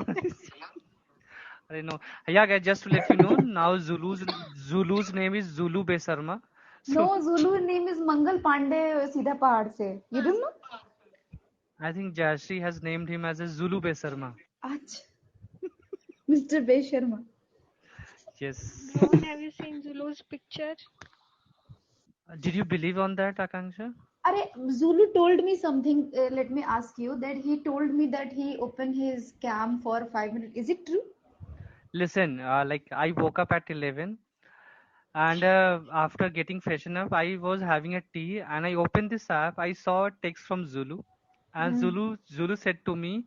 I know. Yeah, guys, just to let you know, now Zulu's name is Zulu Besarma. So No, Zulu name is Mangal Pandey, सीधा पहाड़ से. You don't know? I think Jashi has named him as a Zulu Besarma. Ach, Mr. Besharma. Yes. Ron, have you seen Zulu's picture? Did you believe on that, Akanksha? Are Zulu told me something. Let me ask you that he told me that he opened his cam for 5 minutes. Is it true? Listen, like I woke up at 11 and after getting freshen up, I was having a tea and I opened this app. I saw a text from Zulu and Hmm. Zulu said to me,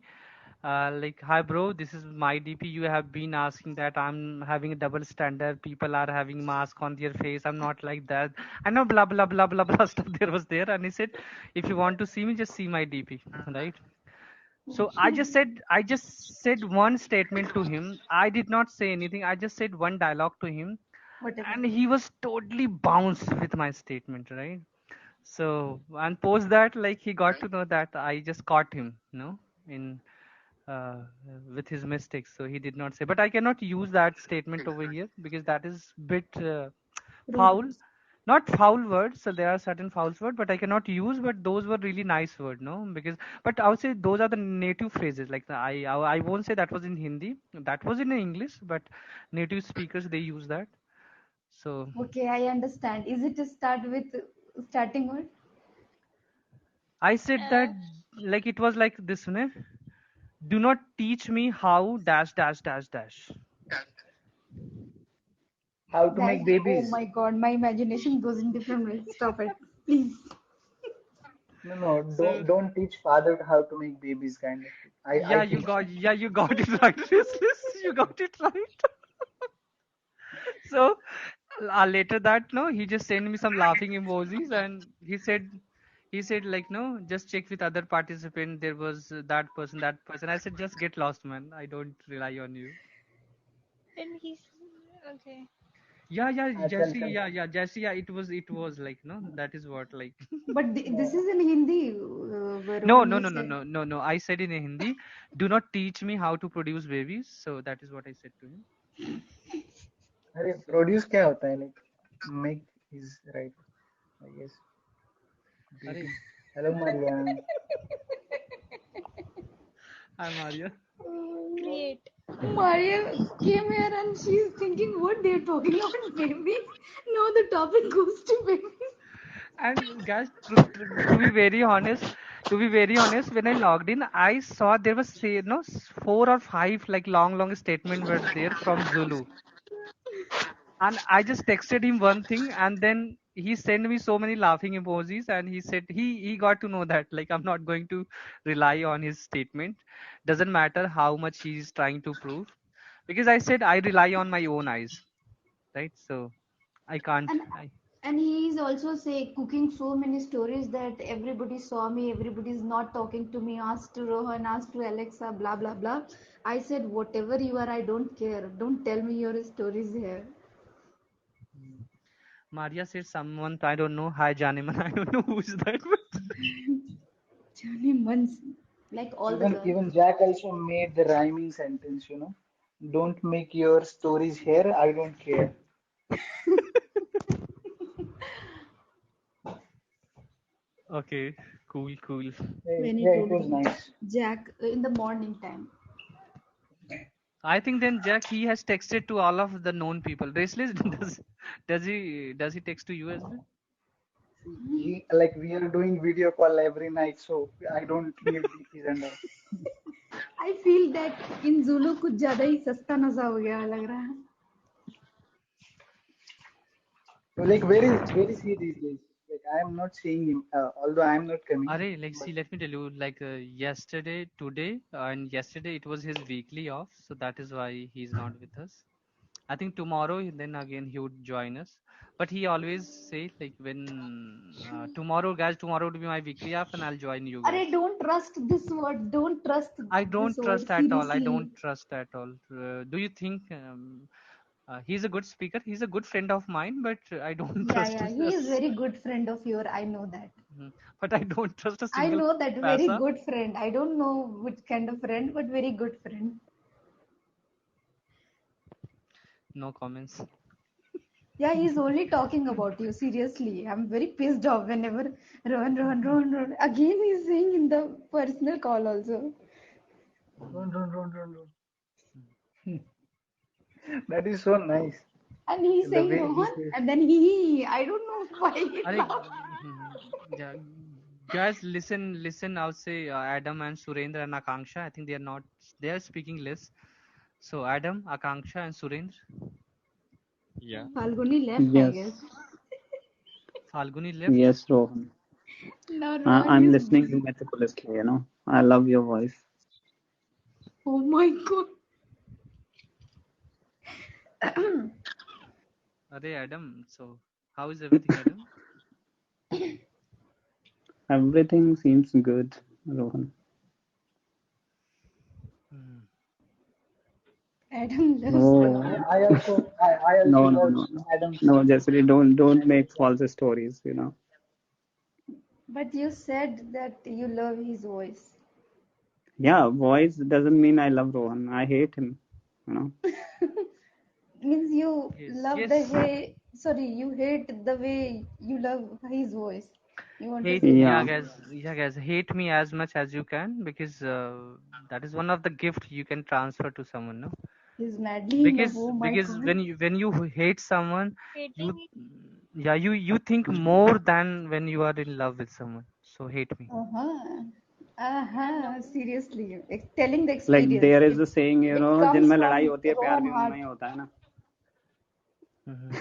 like, hi bro, this is my DP. You have been asking that I'm having a double standard. People are having mask on their face. I'm not like that. I know blah blah blah blah blah stuff there was there. And he said, if you want to see me, just see my DP, right? So I just said one statement to him. I did not say anything. I just said one dialogue to him, Whatever. and he was totally bounced with my statement, right? So and post that, like he got to know that I just caught him, in uh, with his mistakes. So he did not say, but I cannot use that statement over here because that is bit Rude. foul. Not foul words, so there are certain foul words, but I cannot use. But those were really nice words, no? Because, but I would say those are the native phrases. Like I won't say that was in Hindi. That was in English, but native speakers they use that. So Okay, I understand. Is it to start with starting word? I said that Uh, like it was like this, ne? Do not teach me how dash dash dash dash. How to That, make oh babies? my God, my imagination goes in different ways. Stop it, please. No, no, So don't teach father how to make babies. Kind of. I think so. yeah, you got it right, Restless. You got it right. So later that no, he just sent me some laughing emojis and he said like no, just check with other participant. There was that person, that person. I said just get lost, man. I don't rely on you. and he's okay. Yeah, Chal, Jesse. chal. Yeah, Jesse. Yeah, it was like no. That is what like. But this No. is in Hindi, No, Rohan, no, you no, no, said. no, no, no. I said in Hindi, do not teach me how to produce babies. So that is what I said to him. अरे So, produce क्या होता है? Like make is right. I guess. Arey, Baby. Hello, Maria. I'm Arya. Create. Maria came here and she's thinking what they're talking about babies. Now the topic goes to babies. And guys, to be very honest, when I logged in, I saw there was say no 4 or 5 like long statement were there from Zulu, and I just texted him one thing, and then he sent me so many laughing emojis, and he said he got to know that like I'm not going to rely on his statement. Doesn't matter how much he's trying to prove, because I said I rely on my own eyes, right? So I can't. And And he is also say cooking so many stories that everybody saw me, everybody is not talking to me. Ask to Rohan, ask to Alexa, blah blah blah. I said, whatever you are, I don't care. Don't tell me your stories here. Maria said someone, I don't know, hi Janiman, I don't know who's that. But Johnny Muns, like all the girls. Even Jack also made the rhyming sentence, Don't make your stories here, I don't care. okay, cool, cool. When he Yeah, it told was me, nice. Jack, in the morning time. I think then Jack he has texted to all of the known people. Raceless does he text to you as well? Like we are doing video call every night, so I don't need DPs and all. I feel that in Zulu कुछ ज़्यादा ही सस्ता नशा हो गया लग रहा है. So like where is he these days? Like I am not seeing him, although I am not coming. Arey, like But see, let me tell you, like yesterday, today, and yesterday it was his weekly off, so that is why he's not with us. I think tomorrow then again he would join us. But he always say like when tomorrow guys, tomorrow would be my weekly off and I'll join you guys. अरे don't trust this word. Don't trust I this don't word trust at all. I seriously. don't trust at all. Do you think he's a good speaker? He's a good friend of mine, but I don't Yeah, trust yeah. He is us. very good friend of your. I know that. But I don't trust a I single know that very paisa. good friend. I don't know which kind of friend, but very good friend. No comments. Yeah, he's only talking about you. Seriously, I'm very pissed off whenever Rohan. Again, he's saying in the personal call also. run. That is so nice. And he's The saying way he Rohan, says. and then he. I don't know why he Arey, laughed. yeah, guys, listen. I'll say Adam and Surendra and Akanksha. I think they are speaking less. So Adam, Akanksha, and Surendra. Yeah. Falguni left, I guess. Yes, Falguni left. yes, Rohan. Now Rohan I'm is. listening you meticulously, I love your voice. Oh my god. Arey Adam. So how is everything, Adam? Everything seems good, Rohan. Hmm. Adam loves But No, Rohan. I also no, no, love no, no. Adam's No, speaking. Jasri, don't make false stories. But you said that you love his voice. Yeah, voice doesn't mean I love Rohan. I hate him. Means you Yes, love the yes. hey. Sorry, you hate the way you love his voice. You want to Hate, say that? Yeah, yeah, guys. Hate me as much as you can because that is one of the gift you can transfer to someone, no? He's madly in love. Because Oh my because god. when you hate someone, you Hating yeah you think more than when you are in love with someone. So hate me. Uh-huh. I Uh-huh. know. Seriously. Telling the like experience. there is a saying, It comes जिनमें लड़ाई from होती है प्यार Rohan भी उनमें heart. ही होता है ना. Hmm.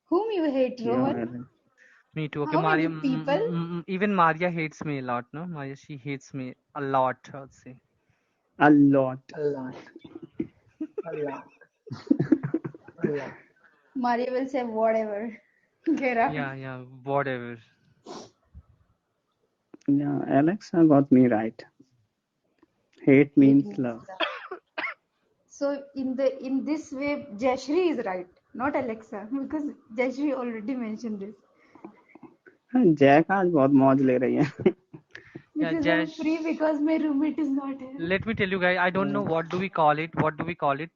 Whom you hate, Yeah, Rohan? Me too. Okay, How Maria. many people? Even Maria hates me a lot. No, Maria, she hates me a lot. I would say. a lot. A lot, a lot, a lot. Maria will say whatever. Get out. Yeah, yeah. Whatever. Yeah, Alexa got me right. Hate Hate means means love. love. So in this way, Jashri is right, not Alexa, because Jashri already mentioned this. Jack आज बहुत मौज ले रही है. Yeah, Because I'm Jash. free because my roommate is not here. Let me tell you guys, I don't know what do we call it,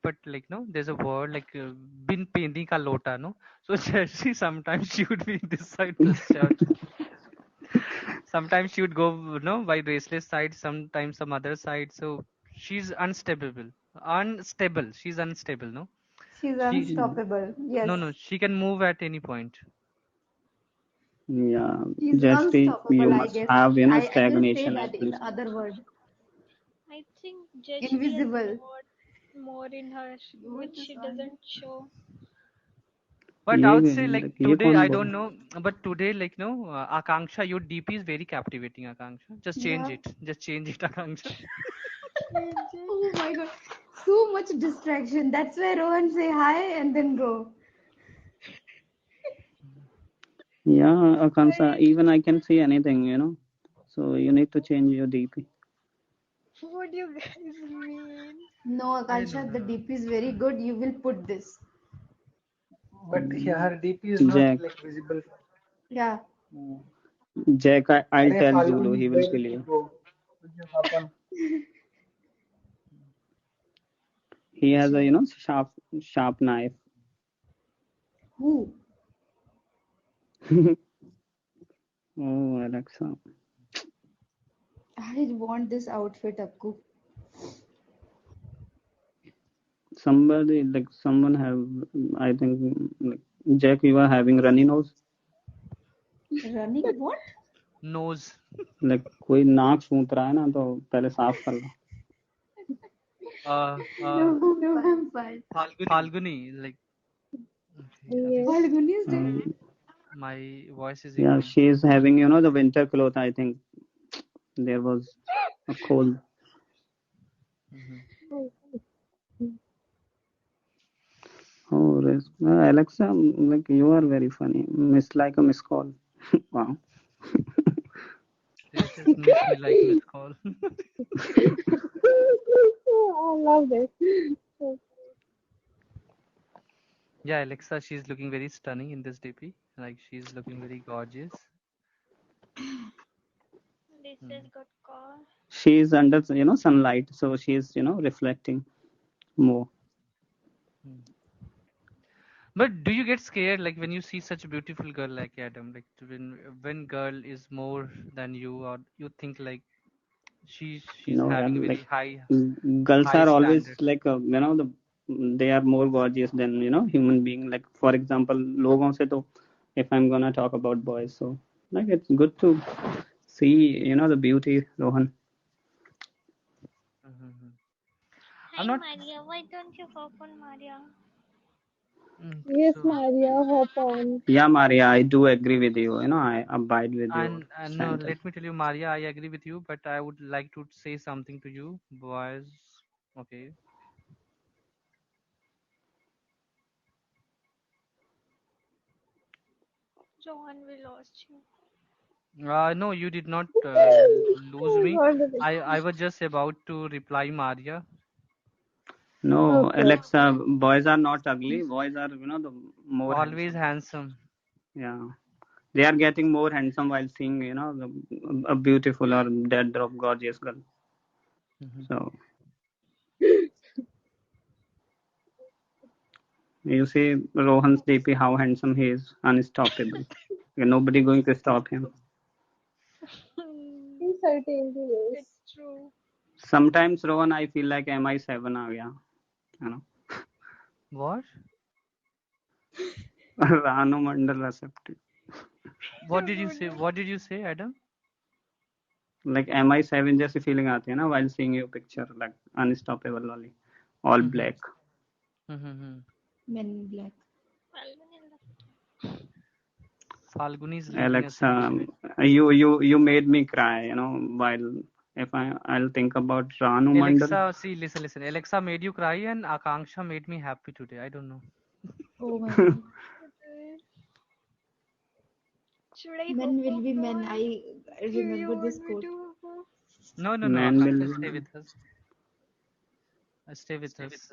but like no, there's a word like bin pendi ka lota, no. So Chelsea sometimes she would be this side this shirt. Sometimes she would go by raceless side, sometimes some other side. So she's unstable. She's unstable, no. She's She unstoppable. Yes, no, she can move at any point. Yeah, she's Jasri, you unstoppable, I must guess. have I will say stagnation that at in least. other word. I think Jayashree has Invisible. more in her which she doesn't show. But I ये would say like ये today, कौन I don't बोला? know, but today like no, Akanksha, your DP is very captivating, Akanksha. Just change Yeah. it. Just change it, Akanksha. Oh my god. So much distraction. That's why Rohan say hi and then go. Yeah, Akansa, I, even I can see anything, you know. So you need to change your DP. what do you guys mean? No, I know. Akansha, the DP is very good. You will put this. But yeah, her DP is not Jack, like visible. Yeah. Hmm. Jack, I'll Arey tell Zulu. Falguni, He will where kill did you you. go? Could you hop on? He has a, sharp knife. Who? Oh, Alexa. I want this outfit, Akku. Somebody, like, someone have, I think, like, Jack, you are having runny nose. Running what? Nose. Like, कोई नाक सूंघ रहा है ना तो पहले साफ कर लो. Uh, uh, No, no, I'm fine. Falguni. Like, okay, Yes. Falguni is there. my voice is Yeah, echoing. she is having, the winter cloth. I think there was a cold. Hmm. Oh, Alexa, like you are very funny. Miss like a miss call. Wow. Yes, yes, miss me like miss call. I love this. Yeah, Alexa, she's looking very stunning in this DP. Like she's looking very gorgeous. This Hmm. has got call. She is under, sunlight, so she is, reflecting more. Hmm. But do you get scared like when you see such a beautiful girl like Adam? Like when girl is more than you, or you think like she's No, having a and like very high girls high are always standard. like, they are more gorgeous than, human being. Like, for example, लोगों से तो, if I'm gonna talk about boys, so like it's good to see, the beauty, Rohan. Mm-hmm. I'm Hi not. Maria, why don't you hop on Maria? Yes, So Maria, hop on. Yeah, Maria, I do agree with you. I abide with your and no, sentence. let me tell you, Maria, I agree with you, but I would like to say something to you, boys. Okay. John, we lost you. No, you did not lose Oh, me. God. I was just about to reply Maria. No, Okay. Alexa, boys are not ugly. Boys are, the more Always handsome. handsome. Yeah. They are getting more handsome while seeing, a beautiful or dead drop gorgeous girl. Hmm. So you see Rohan's DP, how handsome he is, unstoppable. Nobody going to stop him. In certain ways. It's true. Sometimes Rohan, I feel like MI7 आ गया, you know. What? Ranu Mandal receptive. What did you say? What did you say, Adam? Like MI7 जैसी feeling आती है ना while seeing your picture, like unstoppable वाली, all Mm-hmm. black. Mm-hmm. Men in Black. Falguni is leaving us Alexa, anyway. you made me cry, while if I'll think about Ranu Mandal. Alexa, see, listen. Alexa made you cry, and Akanksha made me happy today. I don't know. Oh my god. Okay. Should I Men hop will off, be men. Rohan? I Do you remember this want me quote. to hop off? No. Man Akanksha, will stay with us. Stay with us.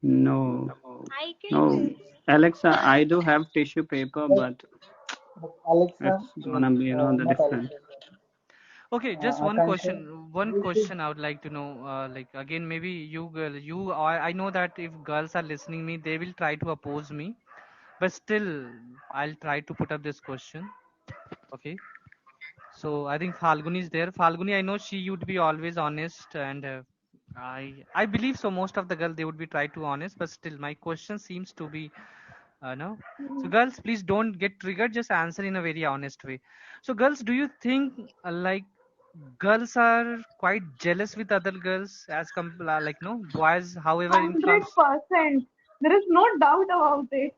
no, I can no. stay. Alexa, I do have tissue paper, But, but but Alexa, it's gonna be, the not different. Alexa, sorry. Okay, just one Akansha, question. One you should. question I would like to know. Like again, maybe you girl, I know that if girls are listening me, they will try to oppose me. But still, I'll try to put up this question. Okay. So I think Falguni is there. Falguni, I know she would be always honest, and I believe so. Most of the girls they would be try to honest, but still, my question seems to be no. So girls, please don't get triggered. Just answer in a very honest way. So girls, do you think like girls are quite jealous with other girls as like no boys? However, in comes 100%. There is no doubt about it.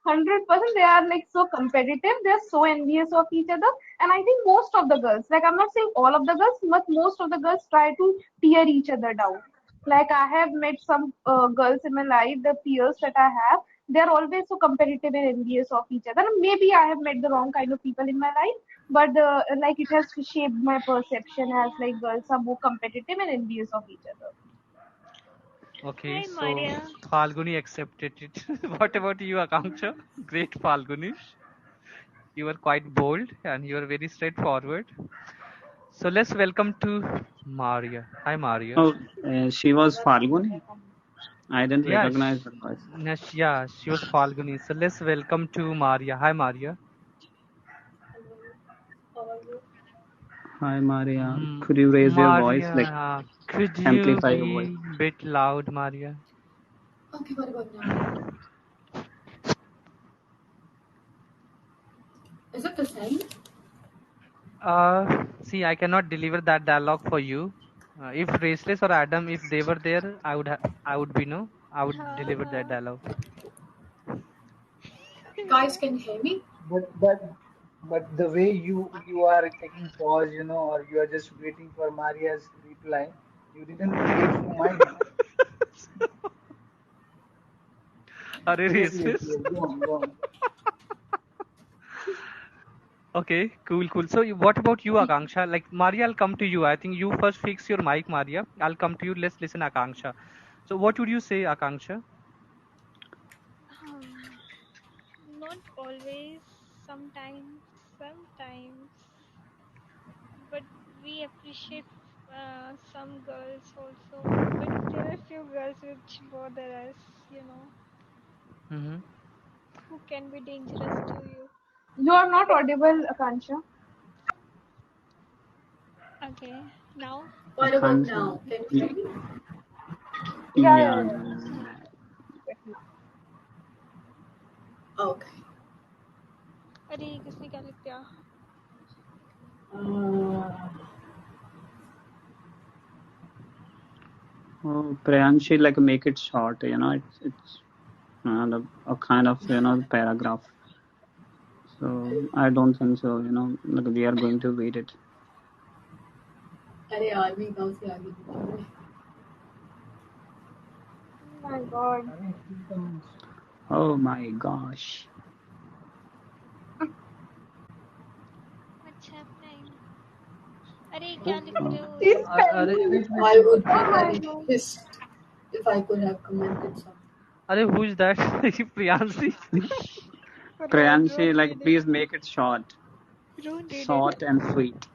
100%. They are like so competitive. They are so envious of each other. And I think most of the girls, like I'm not saying all of the girls, but most of the girls try to tear each other down. Like I have met some girls in my life, the peers that I have. They are always so competitive and envious of each other. Maybe I have met the wrong kind of people in my life, but like it has shaped my perception as like girls are more competitive and envious of each other. Okay, Hi, so Maria. Falguni accepted it. What about you, Akanksha? Great Falguni. You were quite bold and you were very straightforward. So let's welcome to Maria. Hi, Maria. Oh, she was Falguni. I didn't Yeah, recognize her voice. yeah, she was Falguni. So let's welcome to Maria. Hi, Maria. Hi, Maria. Mm, Could you raise your voice, like Maria, could you amplify your voice? be bit loud, Maria? Okay, what about now? Is it the same? See, I cannot deliver that dialogue for you. If Raceless or Adam, if they were there, I would be no, I would deliver that Uh-huh. dialogue. Guys, can you hear me? But but the way you are taking pause, or you are just waiting for Maria's reply, you didn't wait for mine. Are you Yes, yes, Raceless? yes. Go on, go on. Okay, cool, cool. So, what about you, Akanksha? Like, Maria, I'll come to you. I think you first fix your mic, Maria. I'll come to you. Let's listen, Akanksha. So, what would you say, Akanksha? Um, Not always, sometimes, sometimes, but we appreciate some girls also. But there are few girls which bother us, you know, Mm-hmm. who can be dangerous to you. You are not audible, Akansha. Okay, now What about Akanksha. now? Can you hear me? Yeah, yeah, Yeah. yeah. Okay. अरे किसने क्या लिख दिया Uh, Oh, Priyanshi, like make it short. It's a kind of paragraph. So I don't think so. Like we are going to read it. अरे यार मैं गाँव से आगे निकल गई. Oh my God. I mean, few comments. Oh my gosh. What's happening अरे क्या Who, लिख who, रहे हो He's wait, spelling. wait, wait, I wait. would be Oh my very God. pissed if I could have commented something. Who is that? Priyanshi? Ron Priyanshi, like read it please make it short, Ron read it short and sweet.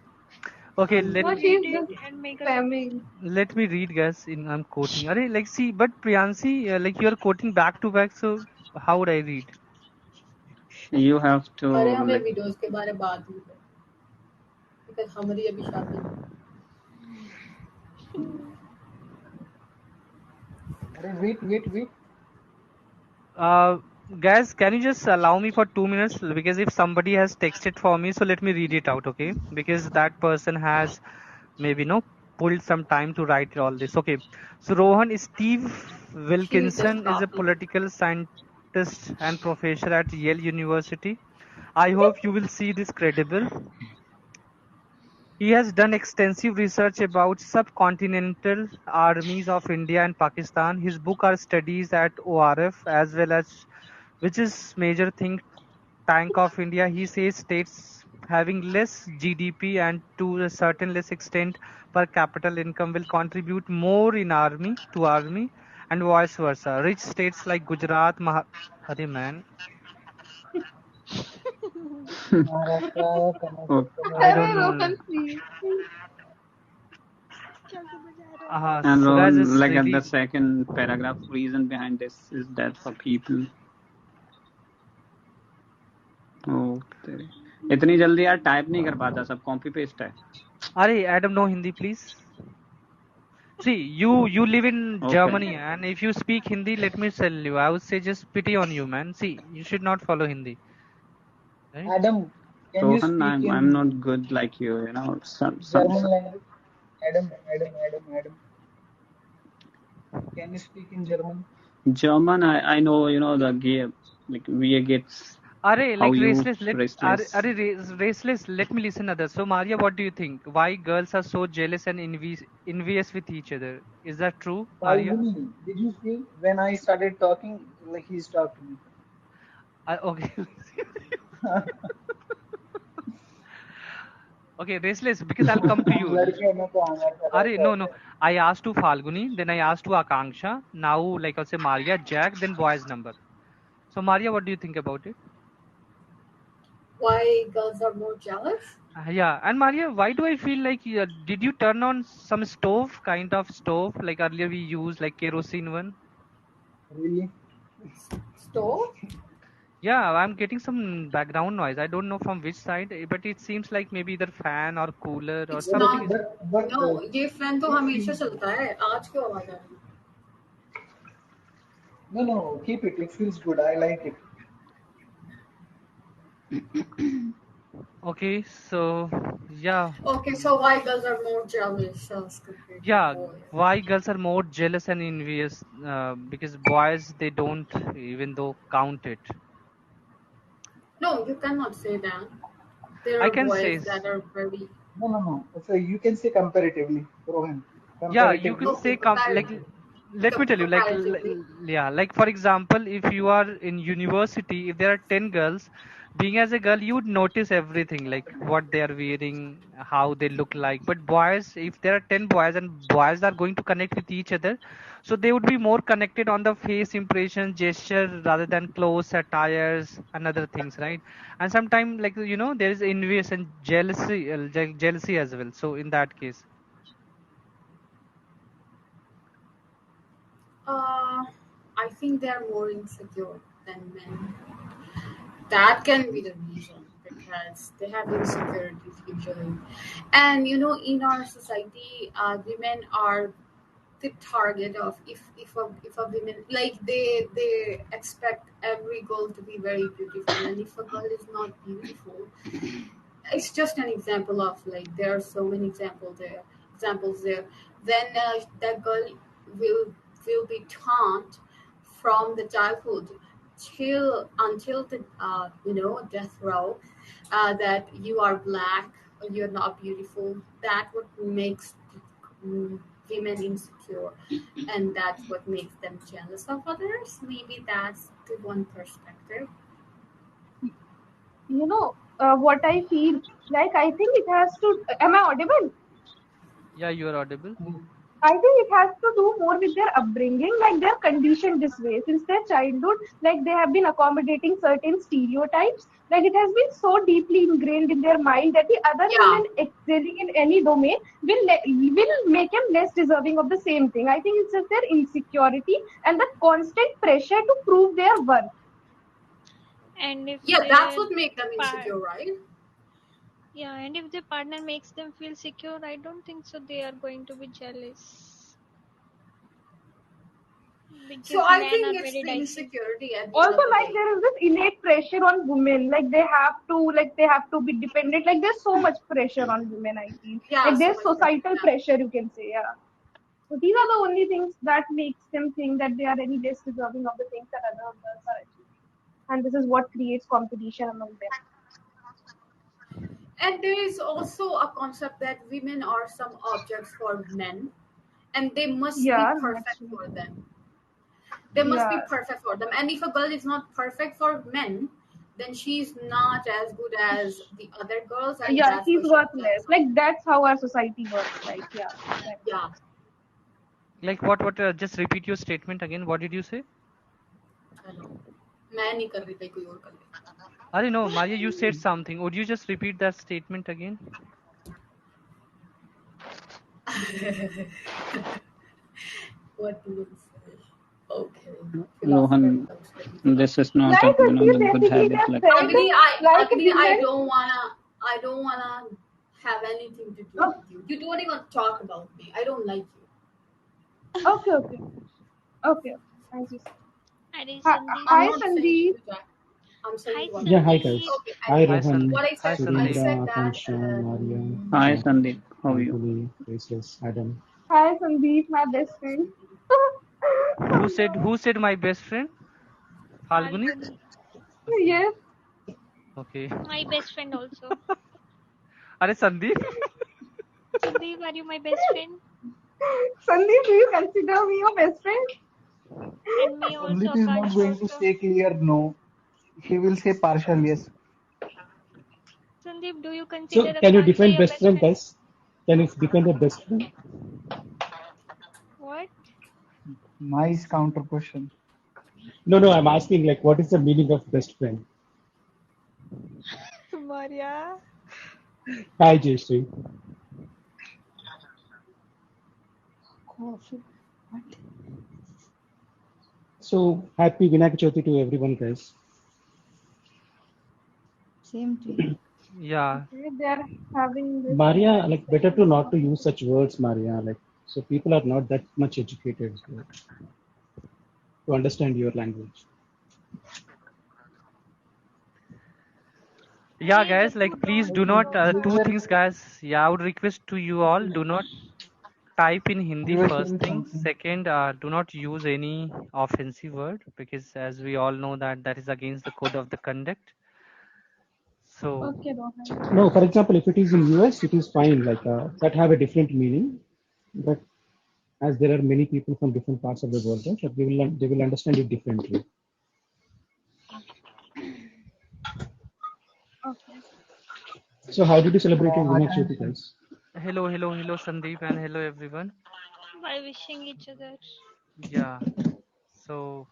Okay, You No, read she's it just and make a spamming. let me read, guys. I'm quoting. Like, see, but Priyanshi, like you are quoting back to back. So how would I read? You have to अरे हमें like videos के बारे में बात नहीं करनी because हमारी अभी शादी नहीं. Wait, wait, wait. Uh, Guys, can you just allow me for 2 minutes? Because if somebody has texted for me, so let me read it out, okay? Because that person has maybe no pulled some time to write all this. Okay. So Rohan Steve She's just Wilkinson is a copying. political scientist and professor at Yale University. I hope you will see this credible. He has done extensive research about subcontinental armies of India and Pakistan. His book are studies at ORF as well as which is major think tank of India. He says states having less GDP and to a certain less extent per capita income will contribute more in army and vice versa. Rich states like Gujarat, Arey man, Maharashtra, oh, I Karnataka. don't Arey, know. Rohan, please. क्या समझ आ रहा है and So guys, Rohan, it's like at the really second paragraph, reason behind this is that for people. Oh, तेरे इतनी जल्दी यार type नहीं कर पाता सब कॉपी पेस्ट है. Arey Adam, no Hindi, please. See, you live in Okay. Germany, and if you speak Hindi, let me tell you, I would say just pity on you, man. See, you should not follow Hindi, right? Adam, can you Rohan, speak I'm in not good like you. German language? Adam, can you speak in German? German. I know the gear like wie geht's. Are how like you raceless. restless. Raceless. Let me listen others. So Maria, what do you think? Why girls are so jealous and envious with each other? Is that true, Maria? Falguni, did you see when I started talking, like he stopped me? Okay. Okay, raceless. Because I'll come to you. लड़के में तो आना था No, रहता no. है. I asked to Falguni, then I asked to Akanksha. Now, like I'll say Maria, Jack, then boy's number. So Maria, what do you think about it? Why girls are more jealous? Yeah, and Maria, why do I feel like did you turn on some stove, kind of stove, like earlier we used like kerosene one? Really? Stove? Yeah, I'm getting some background noise. I don't know from which side, but it seems like maybe either fan or cooler or It's Yeah, something not. is. but No, ये fan तो it हमेशा feels good. चलता है. आज क्यों आवाज आ रही है? No, no, keep it. It feels good. I like it. Okay, so yeah, Okay, so why girls are more jealous as compared to yeah. boys? Why girls are more jealous and envious? Because boys they don't even though count it. No, you cannot say that. There I are can boys say. that are very No, no, no. So you can say comparatively, Rohan. Yeah, you could Comparatively. okay. say like let me tell you like Comparatively, yeah, like for example, if you are in university, if there are 10 girls, being as a girl you would notice everything like what they are wearing, how they look like. But boys, if there are 10 boys and boys are going to connect with each other, so they would be more connected on the face impression gesture rather than clothes attires and other things, right? And sometimes like there is envious and jealousy jealousy as well, so in that case. uh, I think they are more insecure than men. That can be the reason because they have insecurities usually. And in our society, women are the target of if a woman like they expect every girl to be very beautiful, and if a girl is not beautiful, it's just an example of like there are so many examples there, then that girl will will be taught from the childhood till until the death row, that you are black or you're not beautiful. That what makes mm, women insecure, and that's what makes them jealous of others. Maybe that's the one perspective. What I feel like, I think it has to. Am I audible? Yeah, you are audible. I think it has to do more with their upbringing, like they're conditioned this way since their childhood. Like they have been accommodating certain stereotypes. Like it has been so deeply ingrained in their mind that the other Yeah. women excelling in any domain will make them less deserving of the same thing. I think it's just their insecurity and the constant pressure to prove their worth. And if Yeah, that's their what makes them part, insecure, right? yeah, and if their partner makes them feel secure, I don't think so they are going to be jealous So because I men are think it's very the dicey. insecurity at the end Also, of the like day. there is this innate pressure on women, like they have to be dependent. Like there's so much pressure on women, I feel. Yeah, Like so there's much pressure. societal Yeah. pressure, you can say. Yeah. So these are the only things that makes them think that they are any less deserving of the things that other girls are achieving. And this is what creates competition among them. And there is also a concept that women are some objects for men, and they must be Yeah, that's perfect true. for them. They must be Yeah. perfect for them. And if a girl is not perfect for men, then she's not as good as the other girls, and Yeah, that's she's why she's worthless. jealous of Like them. that's how our society works. Like, yeah, exactly. Yeah, Like what? Just repeat your statement again. What did you say? I know. मैं नहीं कर रही थी कोई और कर ले. I don't know, Maria. You said something. Would you just repeat that statement again? What do you say? Okay, philosopher Rohan, becomes very this is not a Like the good basically habit. they Like, said, Agni, I like Agni, women. I don't wanna have anything to do with you. You don't even talk about me. I don't like you. Okay, okay, okay. I just. Hi, Hi, Sandeep. I'm hi not saying Sandeep. you, Jack. I'm Hi, saying one Yeah, thing. hi Sandeep. guys. Okay, Hi anyway, Hi, Rohan, San. what I Hi, said, I Sandeep. said Surendra, that Akanksha, Maria, hi Jack, Sandeep, how are you? Falguni, Faceless, Adam. Hi Sandeep, my best friend. Who Oh said? no. Who said my best friend? Falguni. Falguni. Okay. Yes. Okay. My best friend also. Are Sandeep? Sandeep, are you my best friend? Sandeep, do you consider me your best friend? And me also, Sandeep is not Akansha going to also. say clear no. He will say partial yes. Sandeep, do you So consider can you Akansha define your best best friend, friend? guys? Can you define the best friend? What? Nice counter question. No, no, I'm asking like what is the meaning of best friend? Maria. Hi, Jayashree. Coffee. What? So happy Vinayak Chavithi to everyone, guys. Same to you. Yeah. Okay, they are having this Maria, Vinayak like better to celebration not of to use such education. words, Maria. Like so people are not that much educated to understand your language. Yeah, Hey, guys, like Jaggu, please don't do use not those two words. Viewer, things, guys. Yeah, I would request to you all, do not type in Hindi viewer, tell first me thing. something. Second, do not use any offensive word because as we all know that that is against the code of the conduct. So Okay, Rohan. No, for example, if it is in US, it is fine. Like that have a different meaning, but as there are many people from different parts of the world, right, that they will understand it differently. Okay. So how did you celebrate your Vinayak Chavithi, Attention. guys? hello, hello, hello, Sandeep, and hello everyone. By wishing each other. Yeah. So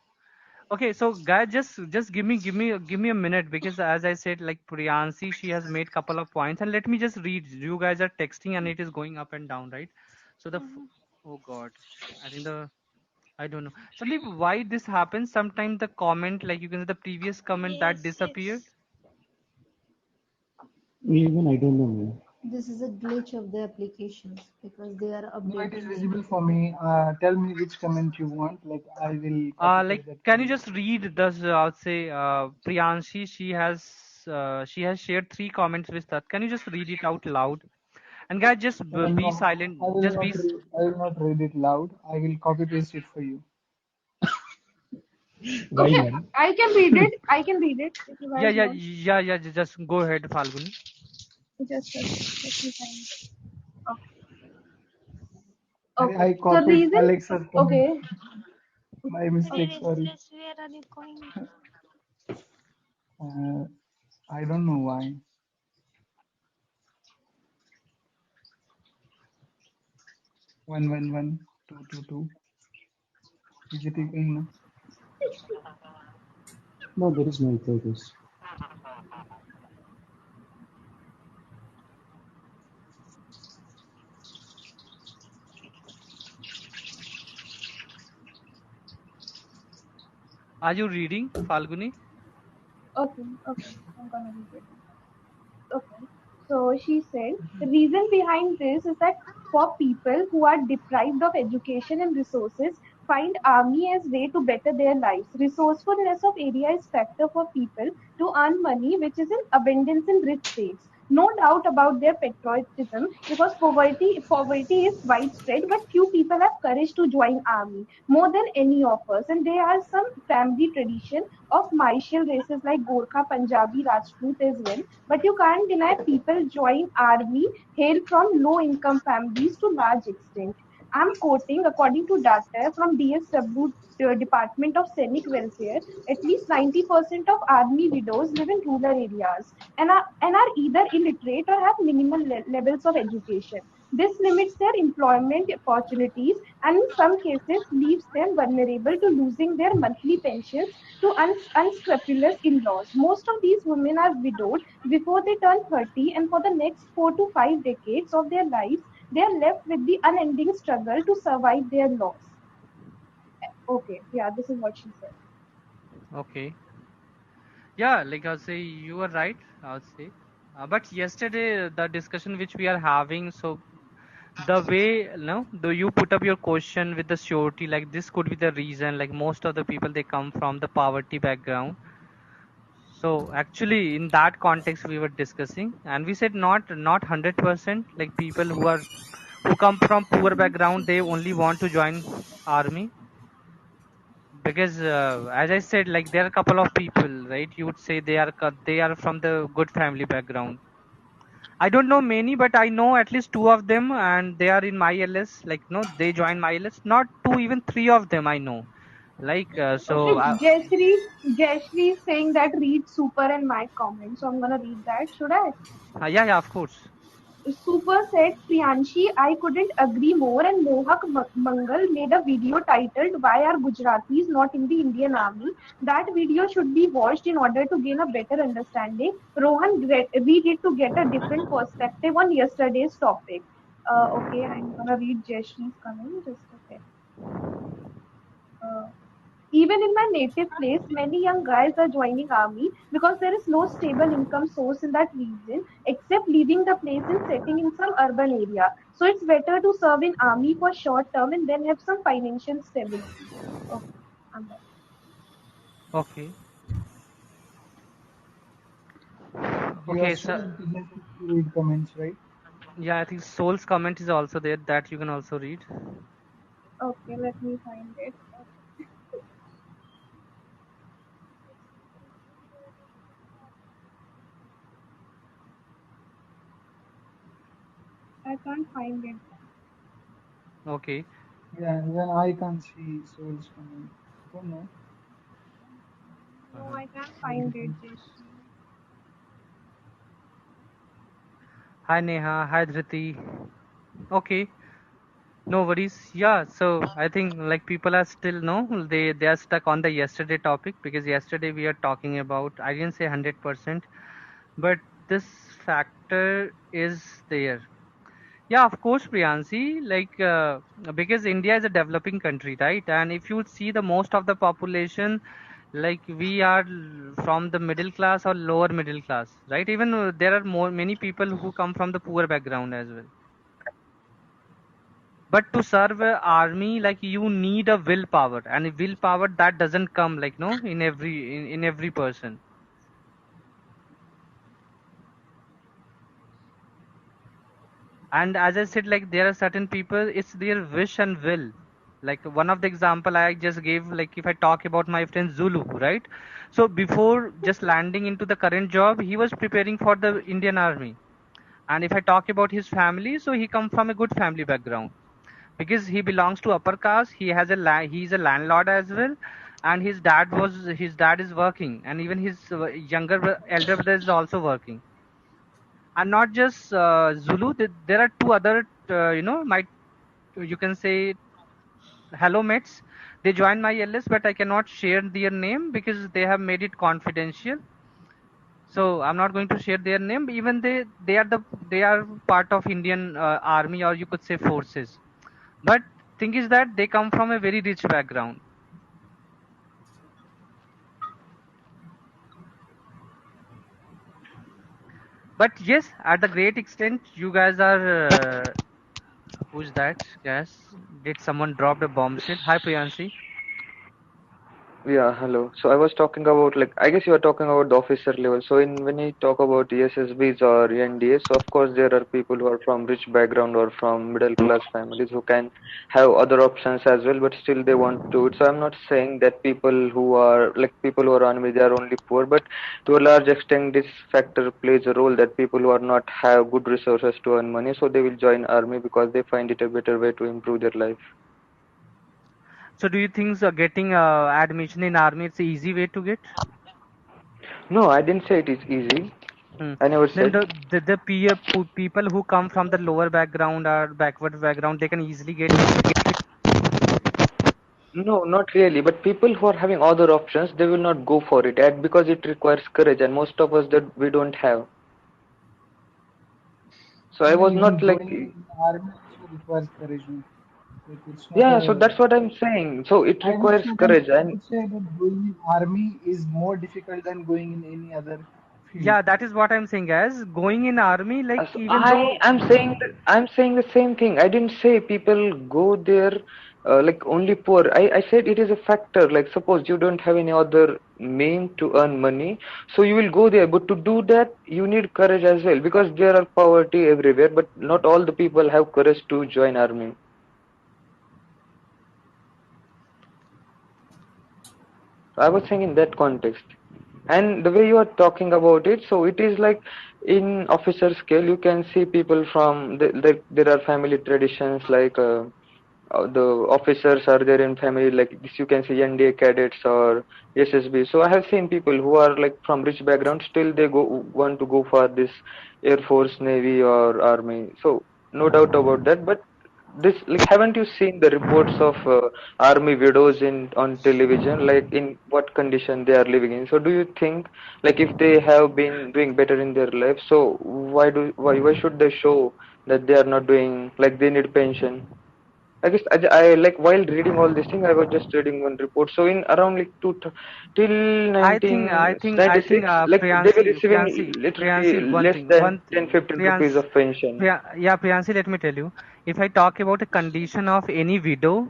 okay, so guys, just give me a minute because as I said, like Priyansi, she has made couple of points, and let me just read. You guys are texting and it is going up and down, right? So Mhm. oh God, I think I don't know. Sandeep, why this happens? Sometimes the comment, like you can see the previous comment that Yes, disappeared. yes. Even I don't know, man. This is a glitch of the applications because they are No, it is updating it. visible for me. Tell me which comment you want. Like I will copy Like paste that can you comment. just read this? I'll say Priyanshi, she has shared three comments with that. Can you just read it out loud? And guys, just be No, silent. Just be. I will not read it loud. I will copy paste it for you. Why, Okay, man? I can read it. I can read it if you Yeah, guys yeah, want. yeah, yeah. Just go ahead, Falguni. Just a second. Let me find it. Okay. I Okay. So copied reason. Alexa's comment. Okay. My Very mistake. Sorry. restless. Where are you going? Uh, I don't know why. 111 222. Is it again? No, there is no progress. Are you reading, Falguni? Okay. Okay. I'm gonna read it. Okay. So she said the reason behind this is that for people who are deprived of education and resources, find army as way to better their lives. Resourcefulness of area is factor for people to earn money, which is in abundance in rich states. No doubt about their patriotism because poverty is widespread, but few people have courage to join army more than any of us. And there are some family tradition of martial races like Gorkha, Punjabi, Rajput as well, but you can't deny people join army hail from low income families to large extent. I'm quoting according to data from DSW Department of Scenic Welfare, at least 90% of army widows live in rural areas and are either illiterate or have minimal levels of education. This limits their employment opportunities and in some cases leaves them vulnerable to losing their monthly pensions to unscrupulous in-laws. Most of these women are widowed before they turn 30, and for the next 4 to 5 decades of their lives, they are left with the unending struggle to survive their loss. Okay, yeah, this is what she said. Okay. Yeah, like I'll say you are right. I'll say. But yesterday the discussion which we are having, so the way no, do you put up your question with the surety, like this could be the reason. Like most of the people they come from the poverty background. So actually, in that context, we were discussing, and we said not 100%. Like people who come from poor background, they only want to join army. because as I said, like there are a couple of people, right? You would say they are from the good family background. I don't know many, but I know at least two of them, and they are in my LS. Like no, they joined my LS. Not two, even three of them I know. Like Okay, so, Jayashree is saying that read super in my comment, so I'm gonna read that. Should I? yeah, yeah, of course. Super said, Priyanshi, I couldn't agree more. And Mohak Mangal made a video titled Why Are Gujaratis Not in the Indian Army? That video should be watched in order to gain a better understanding. Rohan read it to get a different perspective on yesterday's topic. Okay, I'm gonna read Jayashree's comment. Just a sec. Uh, Even in my native place, many young guys are joining army because there is no stable income source in that region except leaving the place and setting in some urban area. So it's better to serve in army for short term and then have some financial stability. Okay, I'm done. Okay, You are okay. so So intelligent to read comments, right? yeah, I think Soul's comment is also there that you can also read. Okay, let me find it. I can't find it. Okay. Yeah, even I can't see Soul's comment. Don't know. No, Uh-huh. I can't What find it, difference? Jayashree. Hi Neha. Hi Dhriti. Okay. No worries. Yeah, so I think like people are still no, they are stuck on the yesterday topic because yesterday we are talking about I didn't say 100%, but this factor is there. Yeah, of course, Priyansi, like because India is a developing country, right? And if you see the most of the population, like we are from the middle class or lower middle class, right? Even there are more many people who come from the poor background as well. But to serve a army, like you need a willpower, and willpower that doesn't come like no in every person. And as I said, like there are certain people, it's their wish and will. Like one of the example I just gave, like if I talk about my friend Zulu, right? So before just landing into the current job, he was preparing for the Indian Army. And if I talk about his family, so he come from a good family background because he belongs to upper caste. He has he's a landlord as well, and his dad is working, and even his elder brother is also working. And not just Zulu, there are two other my you can say hello mates. They joined my LS, but I cannot share their name because they have made it confidential. So I'm not going to share their name. Even they are part of Indian army, or you could say forces. But thing is that they come from a very rich background. But yes, at the great extent, you guys are. Who's that? Yes, did someone drop a bombshell? Hi, Priyanshi. Yeah, hello. So I was talking about like I guess you are talking about the officer level. So in when you talk about ESSBs or NDAs, so of course there are people who are from rich background or from middle class families who can have other options as well, but still they want to. So I'm not saying that people who are army they are only poor, but to a large extent this factor plays a role that people who are not have good resources to earn money, so they will join army because they find it a better way to improve their life. So do you think getting admission in army it's a easy way to get? No, I didn't say it is easy. Hmm. I never Then said. people who come from the lower background or backward background, they can easily get in. No, not really. But people who are having other options, they will not go for it because it requires courage, and most of us that we don't have. So I No, was even not like, going in army also requires courage. No? Like it's not yeah. So a. that's what I'm saying. So it requires courage, I and would say that going in army is more difficult than going in any other field. Yeah, that is what I'm saying. As going in army, like as even though I'm saying the same thing. I didn't say people go there like only poor. I said it is a factor. Like suppose you don't have any other mean to earn money, so you will go there. But to do that, you need courage as well because there are poverty everywhere. But not all the people have courage to join army. I was saying in that context. And the way you are talking about it, so it is like in officer scale, you can see people from there are family traditions like the officers are there in family like this. You can see NDA cadets or SSB. So I have seen people who are like from rich background, still they go want to go for this Air Force, Navy, or Army. So no doubt about that. But this like haven't you seen the reports of army widows in on television, like in what condition they are living in? So do you think like if they have been doing better in their life, so why should they show that they are not doing, like they need pension? I guess I like while reading all this thing, I was just reading one report. So in around like till I think 1996, like they were receiving literally Priyansi, less than 10 15 rupees of pension. Priyansi, let me tell you, if I talk about the condition of any widow,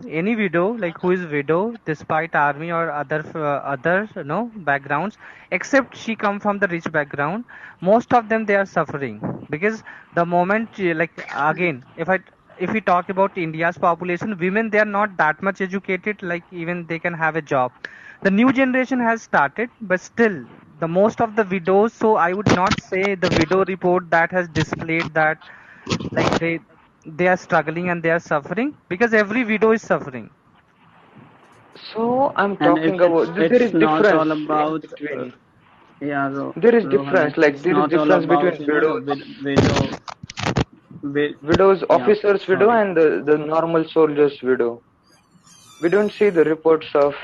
like who is widow, despite army or other backgrounds, except she come from the rich background, most of them they are suffering because the moment like again, if we talk about India's population, women they are not that much educated, like even they can have a job. The new generation has started, but still the most of the widows. So I would not say the widow report that has displayed that like they are struggling and they are suffering because every widow is suffering. So I'm And talking about there it's is not difference all in about between. yeah, There is Rohan, difference, like like it's there is not all difference about, between you know, the widows, widow, widows, yeah, officers' widow, sorry. and the normal soldier's widow. We don't see the reports of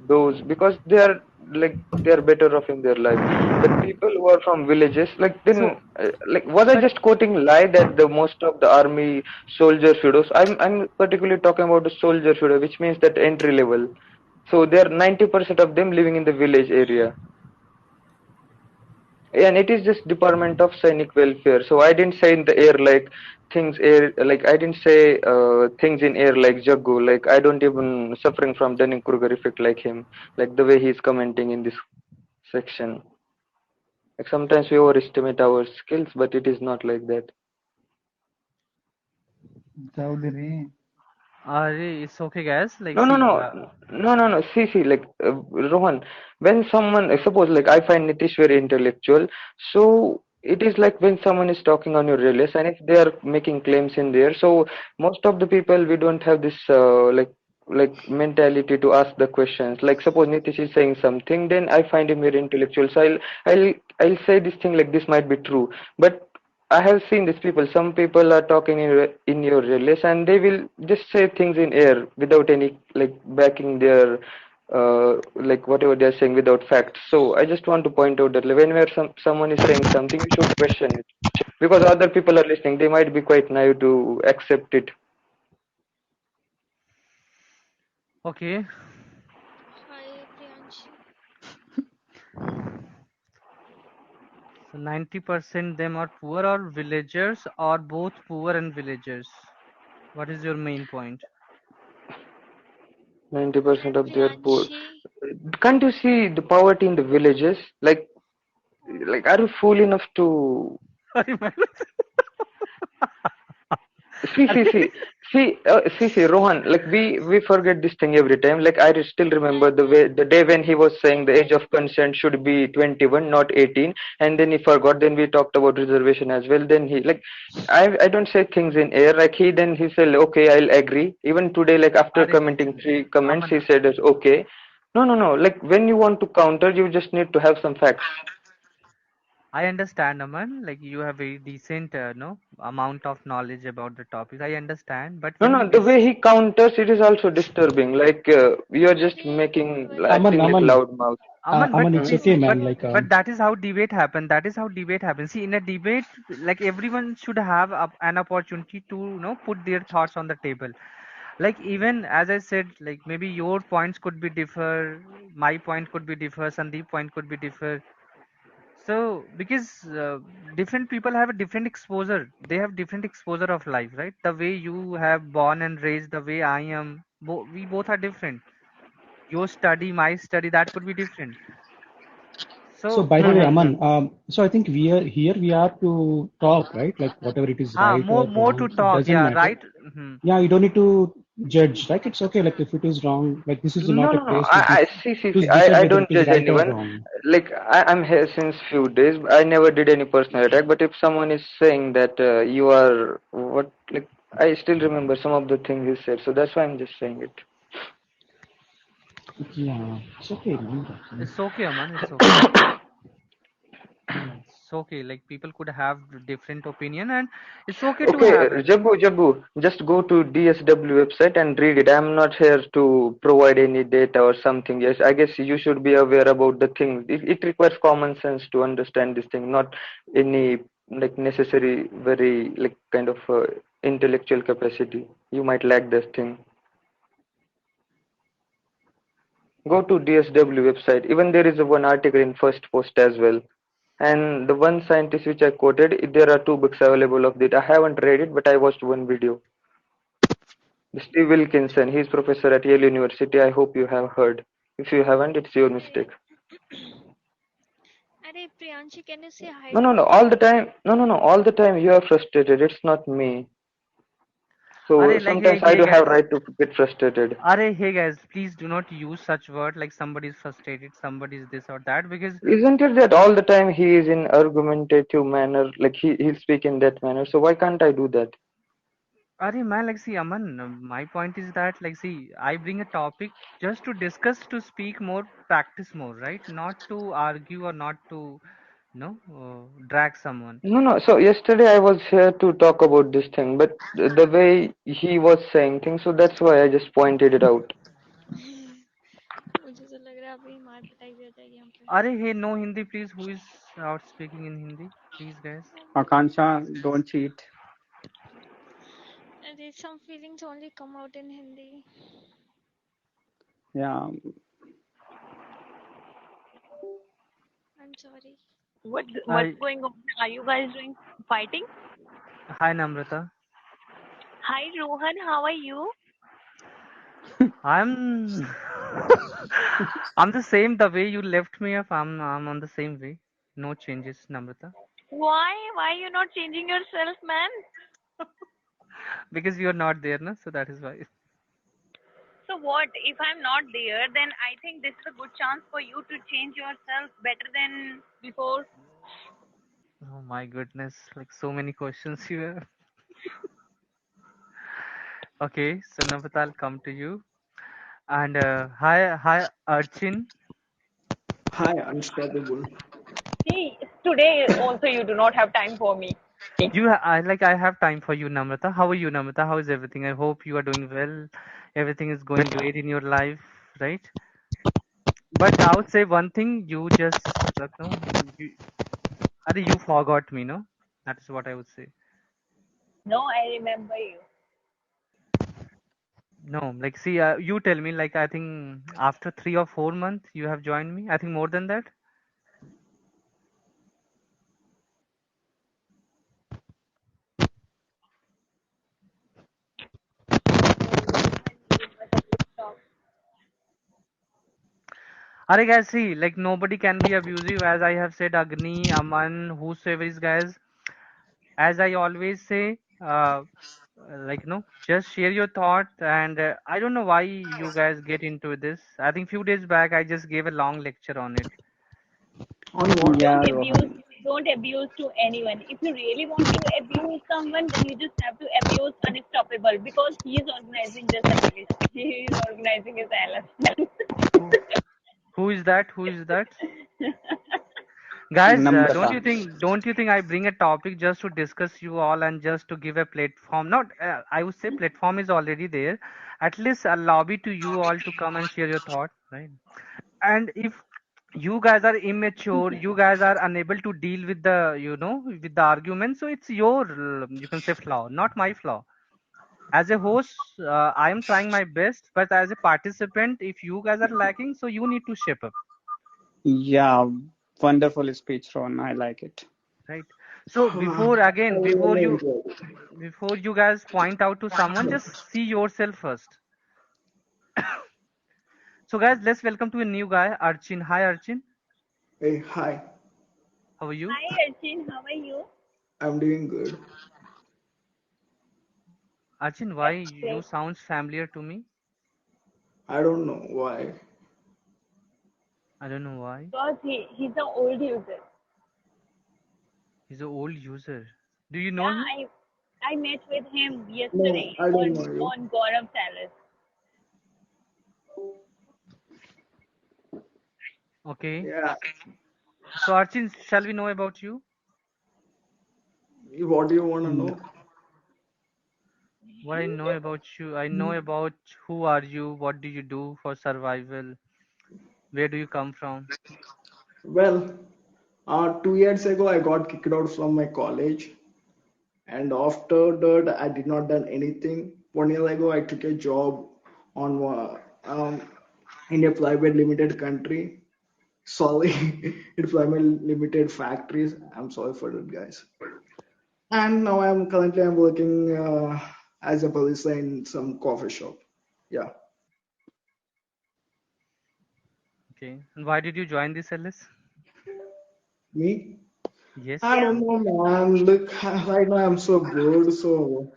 those because they are like they are better off in their life. But people who are from villages, like then, So, like was I but just quoting lie that the most of the army soldiers widows? I'm particularly talking about the soldiers widow, which means that entry level. So there are 90% of them living in the village area, and it is just Department of Sainik Welfare. So I didn't say in the air like things air, like I didn't say things in air like Jaggu. Like I don't even suffering from Dunning-Kruger effect like him, like the way he's commenting in this section. Like sometimes we overestimate our skills, but it is not like that. Chowdhury. it's okay, guys. Like, No, no, see, no, no, no, no. See, like Rohan, when someone, suppose, like I find Nitish very intellectual, so it is like when someone is talking on your release, and if they are making claims in there, so most of the people we don't have this like mentality to ask the questions. Like suppose Nitish is saying something, then I find him very intellectual, so I'll say this thing like this might be true, but I have seen these people. Some people are talking in your release, and they will just say things in air without any like backing their like whatever they are saying without facts. So I just want to point out that whenever someone is saying something, you should question it because other people are listening. They might be quite naive to accept it. okay, Hi, Priyanshi. so 90% them are poor or villagers or both poor and villagers. What is your main point? 90% Hi, of their poor. Priyanshi. Can't you see the poverty in the villages? Like, are you fool enough to Sorry, man. see, see, see, see, Rohan. Like we forget this thing every time. Like I still remember the way the day when he was saying the age of consent should be 21, not 18, and then he forgot. Then we talked about reservation as well. Then he like, I don't say things in air. Like he said, okay, I'll agree. Even today, like after Are commenting three comments, Aman, he said, okay. No, no, no. Like when you want to counter, you just need to have some facts. I understand, Aman. Like you have a decent, no amount of knowledge about the topic. I understand, but No, when no, we the way dis he counters it is also disturbing. Like you're just making Wait, Aman, acting like Aman, loud mouth. Aman, but Aman, it's see, okay, see, man. Like, but that is how debate happen. That is how debate happens. See, in a debate, like everyone should have an opportunity to, put their thoughts on the table. Like even as I said, like maybe your points could be differ, my point could be differ, Sandeep point could be differ. So because different people have a different exposure, they have different exposure of life, right? The way you have born and raised, the way I am, we both are different. Your study, my study, that could be different. so So by the what? way, Mm-hmm. Aman, so I think we are here, we are to talk, right? Like whatever it is right or More to wrong, it talk. doesn't Yeah, matter. right. Hmm. Yeah, you don't need to judge. Like it's okay. Like if it is wrong, like this is No, not a no, no. place I see, see, to see. decide I whether don't it is judge right or anyone. wrong. Like I'm here since few days. I never did any personal attack. But if someone is saying that you are what, like I still remember some of the things he said. So that's why I'm just saying it. Yeah, it's okay, man. It's okay, Aman. It's okay. It's okay. Like people could have different opinion, and it's okay to Okay, have it. Jabu, just go to DSW website and read it. I'm not here to provide any data or something. Yes, I guess you should be aware about the thing. It requires common sense to understand this thing, not any like necessary, very like kind of intellectual capacity. You might lack this thing. Go to DSW website. Even there is a one article in first post as well. And the one scientist which I quoted, there are two books available of it. I haven't read it, but I watched one video. Steve Wilkinson, he's professor at Yale University. I hope you have heard. If you haven't, it's your mistake. Arey Priyanshi, can you say hi No, to no, no. All the time. No, no, no. All the time you are frustrated. It's not me. So Are like hey sometimes I hey do have guys. right to get frustrated. Are hey guys, please do not use such word like somebody is frustrated, somebody is this or that because Isn't it that all the time he is in argumentative manner, like he'll speak in that manner? So why can't I do that? are man like see Aman, my point is that like see I bring a topic just to discuss, to speak more, practice more, right? Not to argue or not to drag someone. No, no. So yesterday I was here to talk about this thing, but the way he was saying things, so that's why I just pointed it out. मुझे तो लग रहा है अभी मार पिटाई भी हो जाएगी यहाँ पे Are hey, no Hindi please, who is out speaking in Hindi, please guys. Akansha, don't cheat. अरे some feelings only come out in Hindi. Yeah. I'm sorry. What's I going on? Are you guys doing fighting? Hi Namrata. Hi Rohan, how are you? I'm I'm the same the way you left me up. I'm on the same way. No changes, Namrata. Why are you not changing yourself, man? Because you're not there, na? So that is why. So what? If I'm not there, then I think this is a good chance for you to change yourself better than before. Oh my goodness, like so many questions here. Okay, so Namrata, I'll come to you. And hi Archin. Hi, Unstoppable. See, today also you do not have time for me. I have time for you, Namrata. How are you, Namrata? How is everything? I hope you are doing well. Everything is going great in your life, right? But I would say one thing, you just you forgot me, no? That is what I would say. No, I remember you. No, like see, you tell me, like I think after 3 or 4 months you have joined me. I think more than that. Alright guys, see, like nobody can be abusive as I have said, Agni, Aman, whosoever is guys. As I always say, like just share your thought and I don't know why you guys get into this. I think few days back I just gave a long lecture on it. On what? Yeah, Don't abuse Rohan. don't abuse to anyone. If you really want to abuse someone, then you just have to abuse Unstoppable because he is organizing this actually. He is organizing his LS. Who who is that? Who is that? Guys, Namrata. don't you think I bring a topic just to discuss you all and just to give a platform? Not I would say platform is already there. At least a lobby to you all to come and share your thought, right? And if you guys are immature, you guys are unable to deal with the with the argument, so it's your you can say flaw, not my flaw. As a host, I am trying my best, but as a participant, if you guys are lacking, so you need to shape up, Yeah, wonderful speech, Ron. I like it. right? So before I again, really enjoyed it. before you guys point out to someone, just see yourself first. So guys, let's welcome to a new guy, Archin. Hi Archin, Hey, hi. how are you? Hi Arjun, how are you? I'm doing good. Arjun, why That's you great. sounds familiar to me? I don't know why. I don't know why. Because he's an old user. He's an old user. Do you know Yeah, him? I met with him No, yesterday I don't know you. on Gaurav Terrace. Okay. Yeah. So Arjun, shall we know about you? What do you want to Mm, know? What I know about you, I know about who are you, what do you do for survival, where do you come from? Well, 2 years ago, I got kicked out from my college, and after that, I did not done anything. 1 year ago, I took a job on in a private limited country. Sorry, in private limited factories. I'm sorry for that, guys. And now I'm working as a barista in some coffee shop. Yeah, Okay. And why did you join this LS? me. I Yes. Yeah. don't know, man. Look, right now I'm so bored, so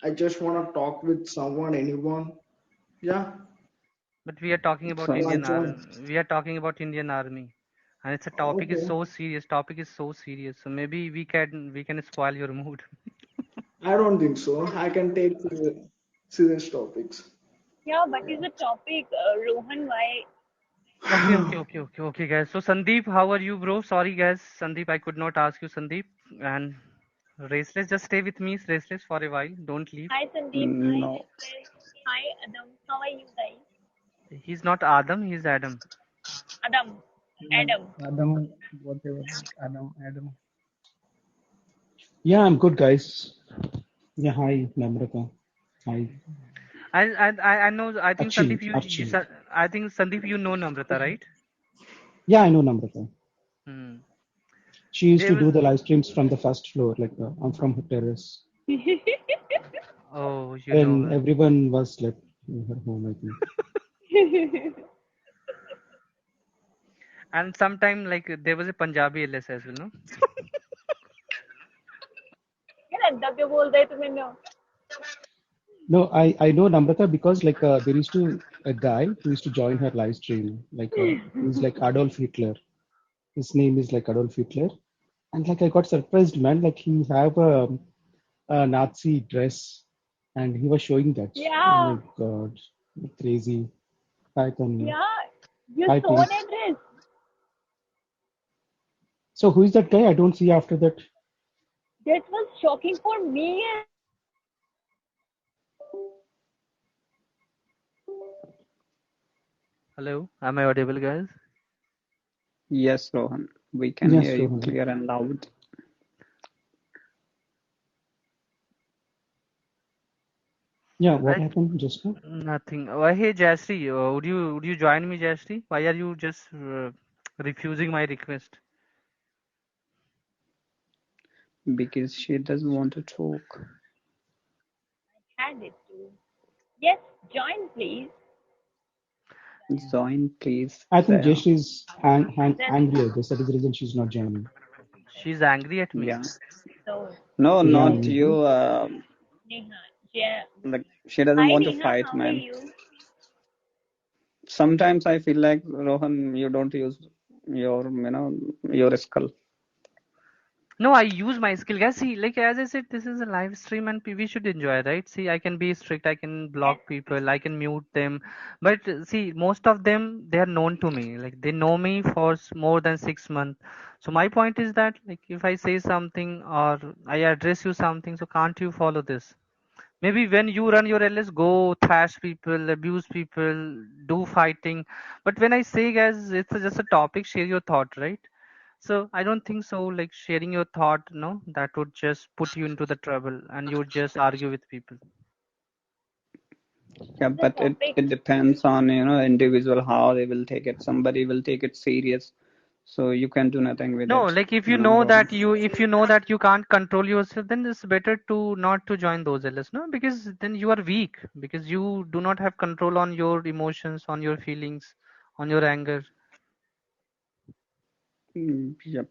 I just want to talk with someone, anyone. Yeah, But we are talking about so so I Indian joined. Army. We are talking about Indian Army. And it's a topic is Okay, so serious. Topic is so serious. So maybe we can spoil your mood. I don't think so. I can take serious topics. Yeah, what is Yeah. the topic, Rohan? Why? Okay, guys. So Sandeep, how are you, bro? Sorry, guys. Sandeep, I could not ask you, Sandeep. And Raceless, just stay with me, Raceless, for a while. Don't leave. Hi, Sandeep. Hi, no. Rakesh. Hi, Adam. How are you guys? He's not Adam, he's Adam. Adam. Adam. Adam, whatever. Adam. Yeah, I'm good, guys. Yeah, hi, Namrata. Hi, I know. I think Archie. Sandeep, Archie. I think Sandeep, you know Namrata, right? Yeah, I know Namrata. Hmm. She used There to was. do the live streams from the first floor. Like, I'm from her terrace. Oh, you know And her. everyone was like in her home, I think. And sometime like there was a Punjabi LS as well, no? यार ऐदा क्यों बोलदा है तू मैनू No, I know Namrata because like there used to a guy who used to join her live stream. Like he's like Adolf Hitler. His name is like Adolf Hitler. And like I got surprised, man. Like he have a Nazi dress, and he was showing that. Oh Yeah, my God, crazy! Hi, Tanya. yeah, you Hi, saw Pink. that dress. So who is that guy? I don't see after that. That was shocking for me. Hello, am I audible, guys? Yes, Rohan. We can hear Yes, you Rohan. clear and loud. Yeah, what I happened just now? nothing. Hey Jastri, would you join me, Jastri? Why are you just refusing my request? Because she doesn't want to talk. Had it too. Yes, join please. Join, please, I think Sarah. Jesh is That's angry, I guess. That is the reason she's not joining. She's angry at me. Yeah. so. No, Yeah, not So, maybe. you. Neha, yeah. Like she doesn't Hi, want to Neha. fight, How are man. you? Sometimes I feel like Rohan, you don't use your skull. No, I use my skill. Guys, see, like as I said, this is a live stream and we should enjoy, right? See, I can be strict, I can Yes. block people, I can mute them. But see, most of them, they are known to me. Like they know me for more than 6 months. So my point is that, like, if I say something or I address you something, so can't you follow this? Maybe when you run your LS, go thrash people, abuse people, do fighting. But when I say, guys, it's just a topic, share your thought, right? So I don't think so. Like sharing your thought, no, that would just put you into the trouble, and you would just argue with people. Yeah, The but it, topic. it depends on individual how they will take it. Somebody will take it serious, so you can do nothing with No, it. like Rohan. if you know that you can't control yourself, then it's better to not to join those LS, no, because then you are weak because you do not have control on your emotions, on your feelings, on your anger. Yep.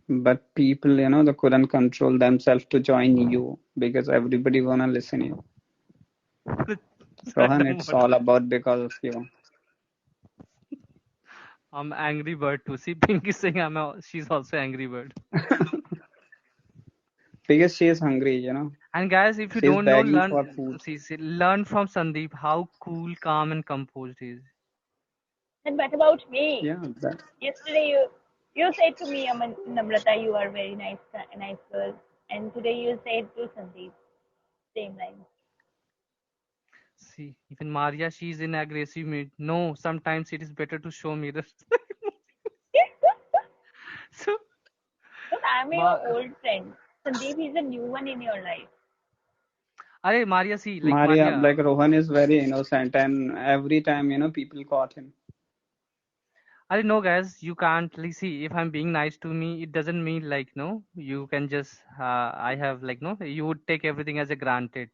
But people, they couldn't control themselves to join you because everybody wanna listen you. I Rohan, don't it's want. all about because of you. I'm angry bird too. See, Pink is saying she's also angry bird. Because she is hungry. And guys, if you She's don't know, begging for food. learn from Sandeep how cool, calm, and composed he is. And what about me? Yeah, that. Yesterday you said to me, Namrata, you are very nice girl, and today you said to Sandeep same line. See, even Maria, she's in aggressive mood. No, sometimes it is better to show mirrors. So, But I'm your Ma, old friend. Sandeep is a new one in your life. Arey Maria, see, like Maria, Maria. like Rohan is very innocent, and every time, people caught him. I know, guys, you can't like see if I'm being nice to me, it doesn't mean like no, you can just I have like no, you would take everything as a granted.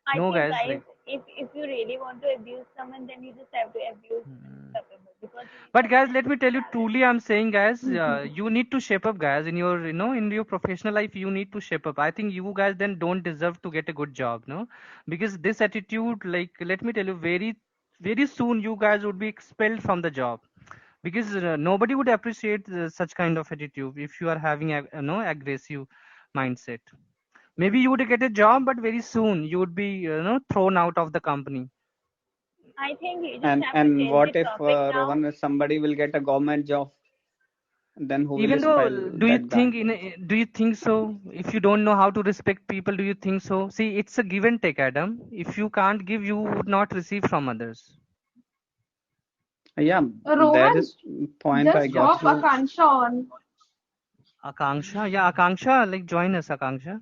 I No, think, guys, guys, like. if you really want to abuse someone, then you just have to abuse September because he is But very guys, nice let me tell you talent. truly, I'm saying, guys, you need to shape up, guys, in your in your professional life. You need to shape up. I think you guys then don't deserve to get a good job, no, because this attitude, like, let me tell you, very soon you guys would be expelled from the job because nobody would appreciate such kind of attitude if you are having a aggressive mindset. Maybe you would get a job, but very soon you would be thrown out of the company. I think you just have to And change the what if topic now. Rohan, if somebody will get a government job, then who will Even though, expel that guy? do you think so? If you don't know how to respect people, do you think so? See, it's a give and take, Adam. If you can't give, you would not receive from others. Yeah, that Rohan, is point I just Yeah. get hop to. Akansha on. Akanksha, yeah, Akanksha, like join us, Akanksha.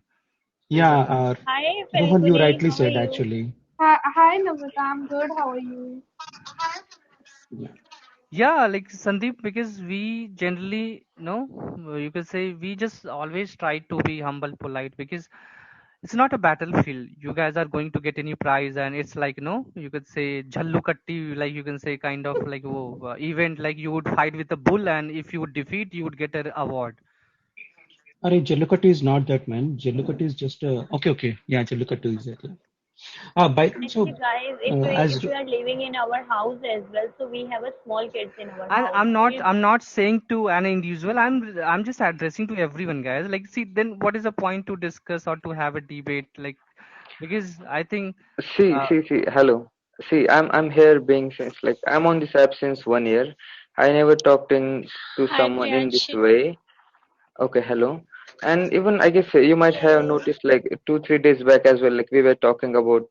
Yeah, Hi, Rohan, you Falguni. rightly How are said you? actually. Hi, Namrata. I'm good. How are you? Yeah. Yeah, like Sandeep, because we generally, you could say we just always try to be humble, polite, because it's not a battlefield. You guys are going to get any prize, and it's like, you could say Jhallu Katti, like you can say kind of like event, like you would fight with a bull, and if you would defeat, you would get an award. Jellukattu is not that, man. Jellukattu is just okay. Yeah, Jellukattu is that. Yeah. By so Actually, guys, as if you are living in our house as well, so we have a small kids in our And house. I'm So not you, I'm not saying to an individual. I'm just addressing to everyone, guys. Like, see, then what is the point to discuss or to have a debate? Like, because I think, uh, See. Hello. See, I'm here being since like I'm on this app since 1 year. I never talked in to Hi, someone in this Priyanshi. way. Okay, hello. And even I guess you might have noticed like 2 3 days back as well. Like we were talking about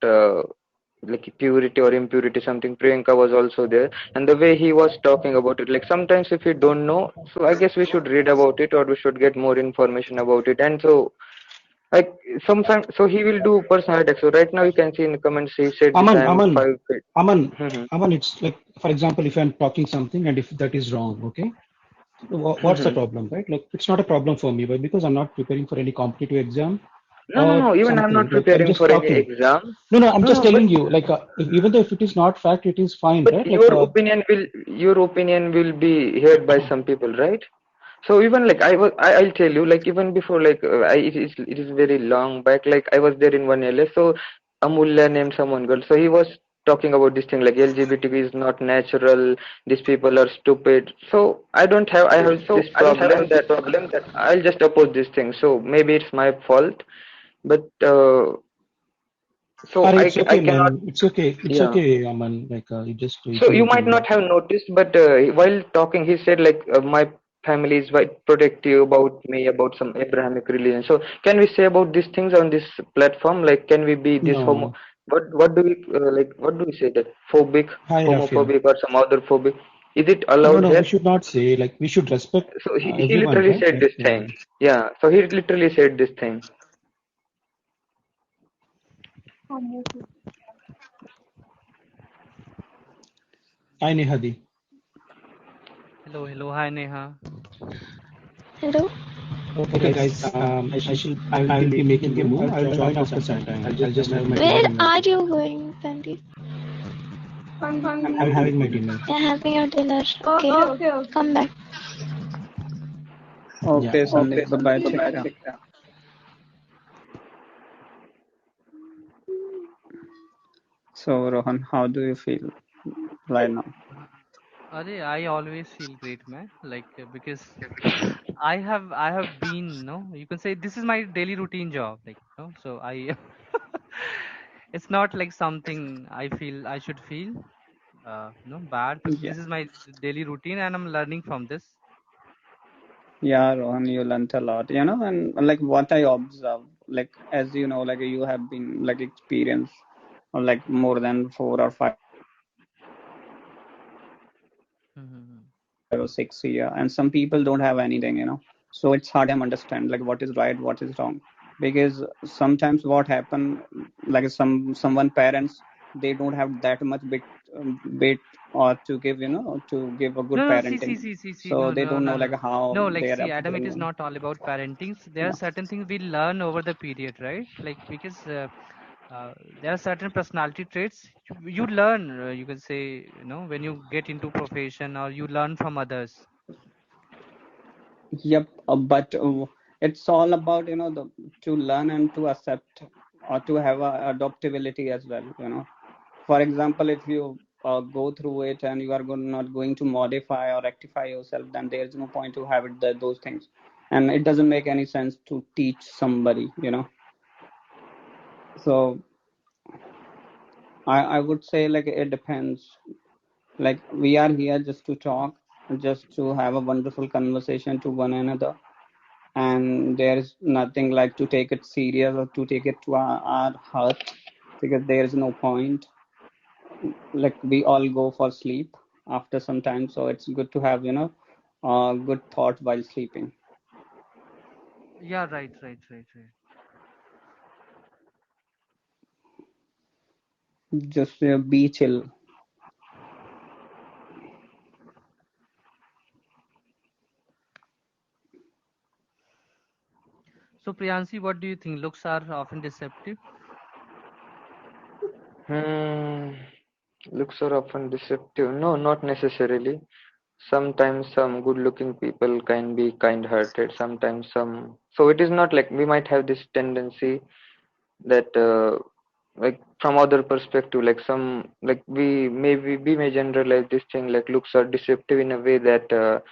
like purity or impurity, something. Priyanka was also there, and the way he was talking about it. Like sometimes if you don't know, so I guess we should read about it or we should get more information about it. And so like sometimes, so he will do personal attacks. So right now you can see in the comments he said this. I Aman, am Aman, 5 feet. Aman, Mhm, Aman, it's like, for example, if I'm talking something and if that is wrong, okay, what's the mhm. problem, right? Like, it's not a problem for me, but because I'm not preparing for any competitive exam No. or Even I'm something, not like I'm preparing just for any talking. exam. No, I'm just No, telling you, like, even though if it is not fact, it is fine, but right? Like, your opinion will be heard by some people, right? So even like I'll tell you like even before like it is very long back. Like I was there in one LS. So Amulya named someone girl. So he was talking about this thing like LGBTQ is not natural. These people are stupid. So I have this problem that I'll just oppose this thing. So maybe it's my fault, but so it's I okay, cannot. man. It's Yeah. okay, Aman. Like, you So don't you need might to. not have noticed, but while talking, he said like my family is quite protective about me about some Abrahamic religion. So can we say about these things on this platform? Like, can we be this homo? No. What do we like? What do we say that phobic, Hi, Rafia. homophobic, or some other phobic? Is it No, allowed no, we here? should not say, like, we should respect So he everyone, literally right? said Like, this thing. Yeah. So he literally said this thing. hi, Nehadi. hello, hi Neha. Hello. Okay, guys, I will be making a move. I'll join after some time. I'll just have my Where dinner and I'll are be back. you going, Sandeep? I'm having my dinner. Yeah, having your dinner. Oh, Okay. okay, okay. Come back. Yeah. Okay, Sandeep. Bye bye. Take care. So, Rohan, how do you feel right now? I always feel great, man. Because I have been, you can say this is my daily routine job, so I it's not like something I feel I should feel, bad, but Yeah. this is my daily routine, and I'm learning from this. Yeah, Rohan, you learnt a lot, and like what I observe, like as you know, like you have been like experienced like more than Mhm. 4 or 5 or 6 years, and some people don't have anything. So it's hard them understand like what is right, what is wrong, because sometimes what happen, like someone parents, they don't have that much bit or to give a good No, no, see, see, parenting, see, see, see. so No, they no, don't no, know no, like no. how No, they are see, Adam, it is upbringing. not all about parenting. There are Yeah. certain things we learn over the period, right? Because there are certain personality traits you learn. You can say, when you get into profession or you learn from others. Yep, but it's all about the to learn and to accept or to have a adaptability as well. For example, if you go through it and you are not going to modify or rectify yourself, then there is no point to have those things, and it doesn't make any sense to teach somebody. So I would say like it depends. Like we are here just to talk, just to have a wonderful conversation to one another, and there is nothing like to take it serious or to take it to our heart, because there is no point. Like we all go for sleep after some time, so it's good to have good thought while sleeping. Yeah, right, right, right, right. Just be chill. So, Priyansi, what do you think? Looks are often deceptive. Hmm. Looks are often deceptive. No, not necessarily. Sometimes some good-looking people can be kind-hearted. Sometimes some. So it is not like we might have this tendency that, like from other perspective, like some, like we may generalize this thing like looks are deceptive in a way that,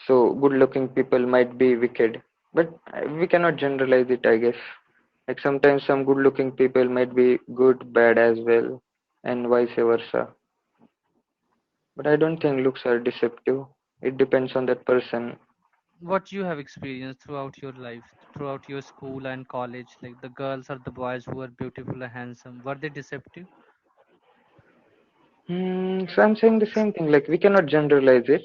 so good-looking people might be wicked. But we cannot generalize it, I guess. Like sometimes some good-looking people might be good, bad as well, and vice versa. But I don't think looks are deceptive. It depends on that person. What you have experienced throughout your life, throughout your school and college, like the girls or the boys who are beautiful and handsome, were they deceptive? So I'm saying the same thing. Like we cannot generalize it.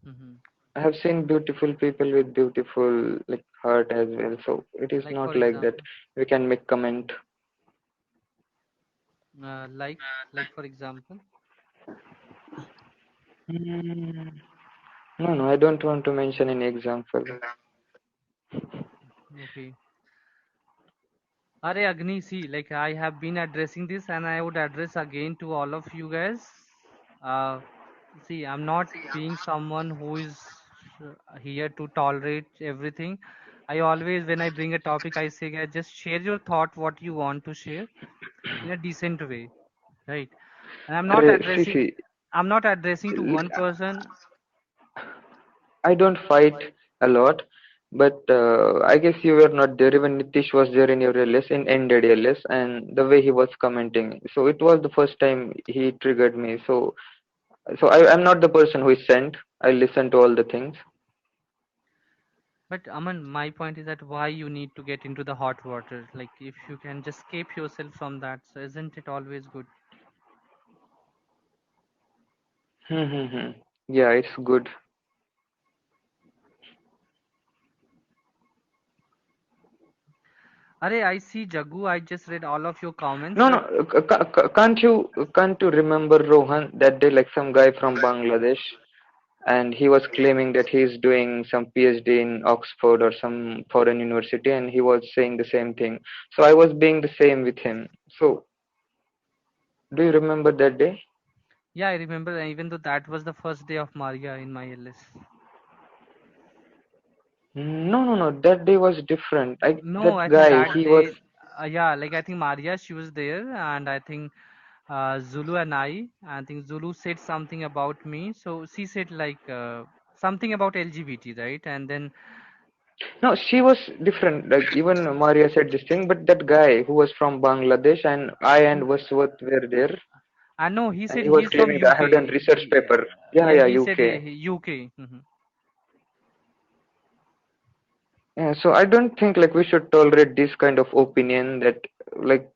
Hmm. I have seen beautiful people with beautiful like heart as well. So it is Like, not for like that example, we can make comment. uh, like, like for example. Hmm. No, no, I don't want to mention any example. Okay. Are Agni, see, like I have been addressing this and I would address again to all of you guys. Uh, See, I'm not being someone who is here to tolerate everything. I always, when I bring a topic, I say, guys, just share your thought, what you want to share in a decent way, right? And See, see, I'm not addressing to l- one person. I don't fight a lot, but I guess you were not there. Even Nitish was there in your LS, in ended LS, and the way he was commenting. So it was the first time he triggered me. So I'm not the person who is sent. I listen to all the things. But Aman, my point is that why you need to get into the hot water? Like, if you can just escape yourself from that, so isn't it always good? Hmm. Yeah, it's good. Arey, I see Jagu. I just read all of your comments, No, no, but can't you remember Rohan that day? Like some guy from Bangladesh, and he was claiming that he's doing some PhD in Oxford or some foreign university, and he was saying the same thing. So I was being the same with him. So do you remember that day? yeah, I remember. Even though that was the first day of Maria in my LS. No, no, no. That day was different. No, That I think guy, that he was. day, yeah, like I think Maria, she was there, and I think Zulu and I think Zulu said something about me. So she said like something about LGBT, right? And then No, she was different. Like even Maria said this thing, but that guy who was from Bangladesh and I and n- Vaswat were there, I know he and said he was he's from claiming that I have done UK. research paper. Yeah, Yeah, yeah, he said UK. UK. Yeah, so I don't think like we should tolerate this kind of opinion that like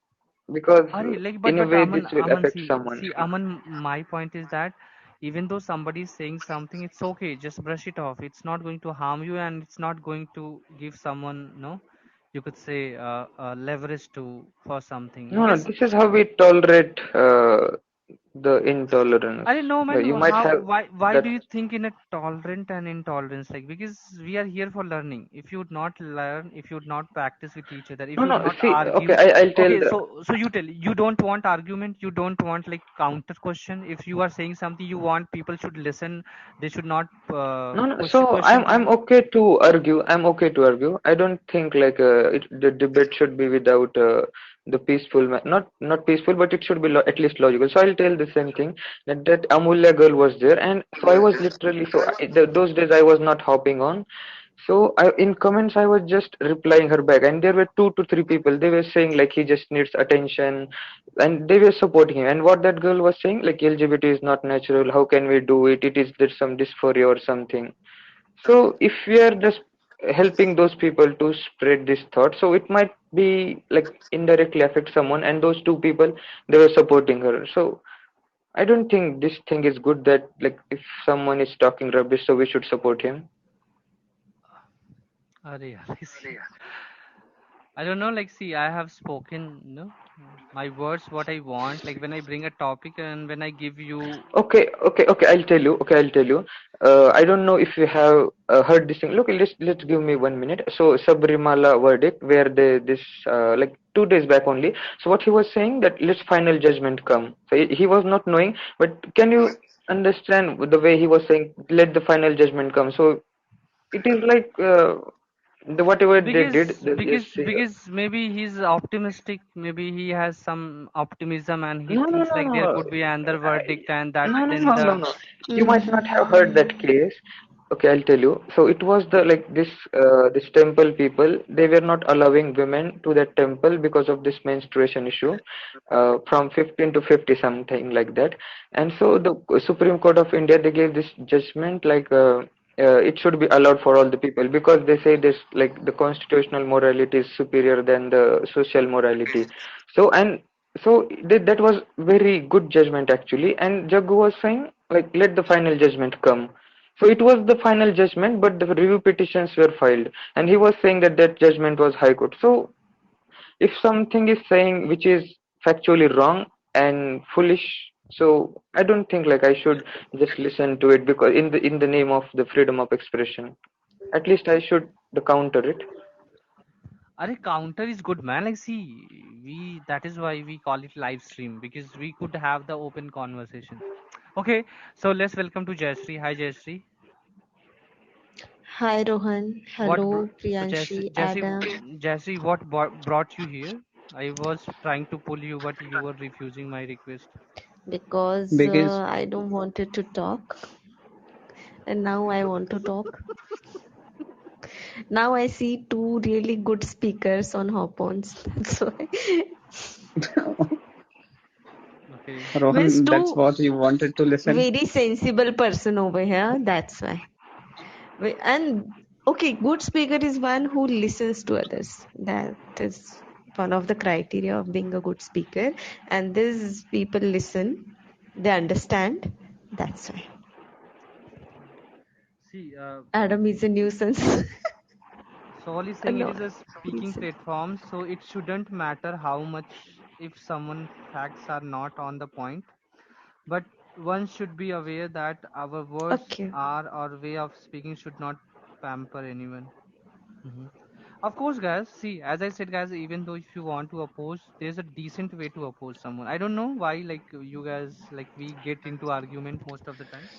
because Are like in a but way this will Aman, affect see someone. see Aman, my point is that even though somebody is saying something, it's okay. Just brush it off. It's not going to harm you, and it's not going to give someone no, you could say leverage to for something No, no, because this is how we tolerate the intolerance. I don't know, man. Like you might How? have Why that. do you think in a tolerant and intolerance? Like because we are here for learning. If you would not learn, if you would not practice with each other, if No, you would no. not See, okay, argue, I'll tell okay. the. So you tell you don't want argument. You don't want like counter question. If you are saying something, you want people should listen. They should not No, no. push So question to I'm you. okay to argue. I'm okay to argue. I don't think like the debate should be without the peaceful, not peaceful, but it should be at least logical. So I'll tell the same thing that Amulya girl was there, and so I was literally those days I was not hopping on. So in comments I was just replying her back, and there were 2 to 3 people. They were saying like he just needs attention, and they were supporting him. And what that girl was saying like LGBT is not natural. How can we do it? It is there's some dysphoria or something. So if we are just helping those people to spread this thought, so it might be like indirectly affect someone. And those 2 people they were supporting her. So I don't think this thing is good that like if someone is talking rubbish, so we should support him. Arey, see, I don't know. Like, see, I have spoken, my words, what I want. Like when I bring a topic and when I give you. Okay. I'll tell you. Okay, I'll tell you. I don't know if you have heard this thing. Look, let's give me 1 minute. So Sabrimala verdict, where this like 2 days back only. So what he was saying that let's final judgment come. So he was not knowing, but can you understand the way he was saying let the final judgment come? So it is like the whatever they did, let's see. Because maybe he's optimistic, maybe he has some optimism and he No, no, thinks no, like there no. could be another verdict and that No, no, then no, no, the no. You might not have heard that Mm-hmm. case. Okay, I'll tell you. So it was the like this temple people. They were not allowing women to that temple because of this menstruation issue, from 15 to 50 something like that. And so the Supreme Court of India they gave this judgment like it should be allowed for all the people because they say this like the constitutional morality is superior than the social morality. So and so that was very good judgment actually, and Jaggu was saying like let the final judgment come. So it was the final judgment, but the review petitions were filed, and he was saying that that judgment was High Court. So if something is saying which is factually wrong and foolish, so I don't think like I should just listen to it because in the name of the freedom of expression, at least I should the counter it. Are counter is good, man. Like, see, we that is why we call it live stream because we could have the open conversation. Okay, so let's welcome to Jayashree. Hi, Jayashree. Hi Rohan. Hello So Priyanshi, Adam. Jayashree, what brought you here? I was trying to pull you, but you were refusing my request. Because Because I don't wanted to talk, and now I want to talk. Now I see two really good speakers on Hop-ons. That's why. Okay. Means Rohan, that's two what you wanted to listen. very sensible person over here. That's why. And okay, good speaker is one who listens to others. That is one of the criteria of being a good speaker. And these people listen, they understand. That's why. See, Adam is a nuisance. so all is saying it No, is a speaking nuisance. platform, so it shouldn't matter how much if someone facts are not on the point, but one should be aware that our words Okay. are our way of speaking should not pamper anyone. hmm Of course, guys. See, as I said, guys, even though if you want to oppose, there's a decent way to oppose someone. I don't know why, like you guys, like we get into argument most of the time.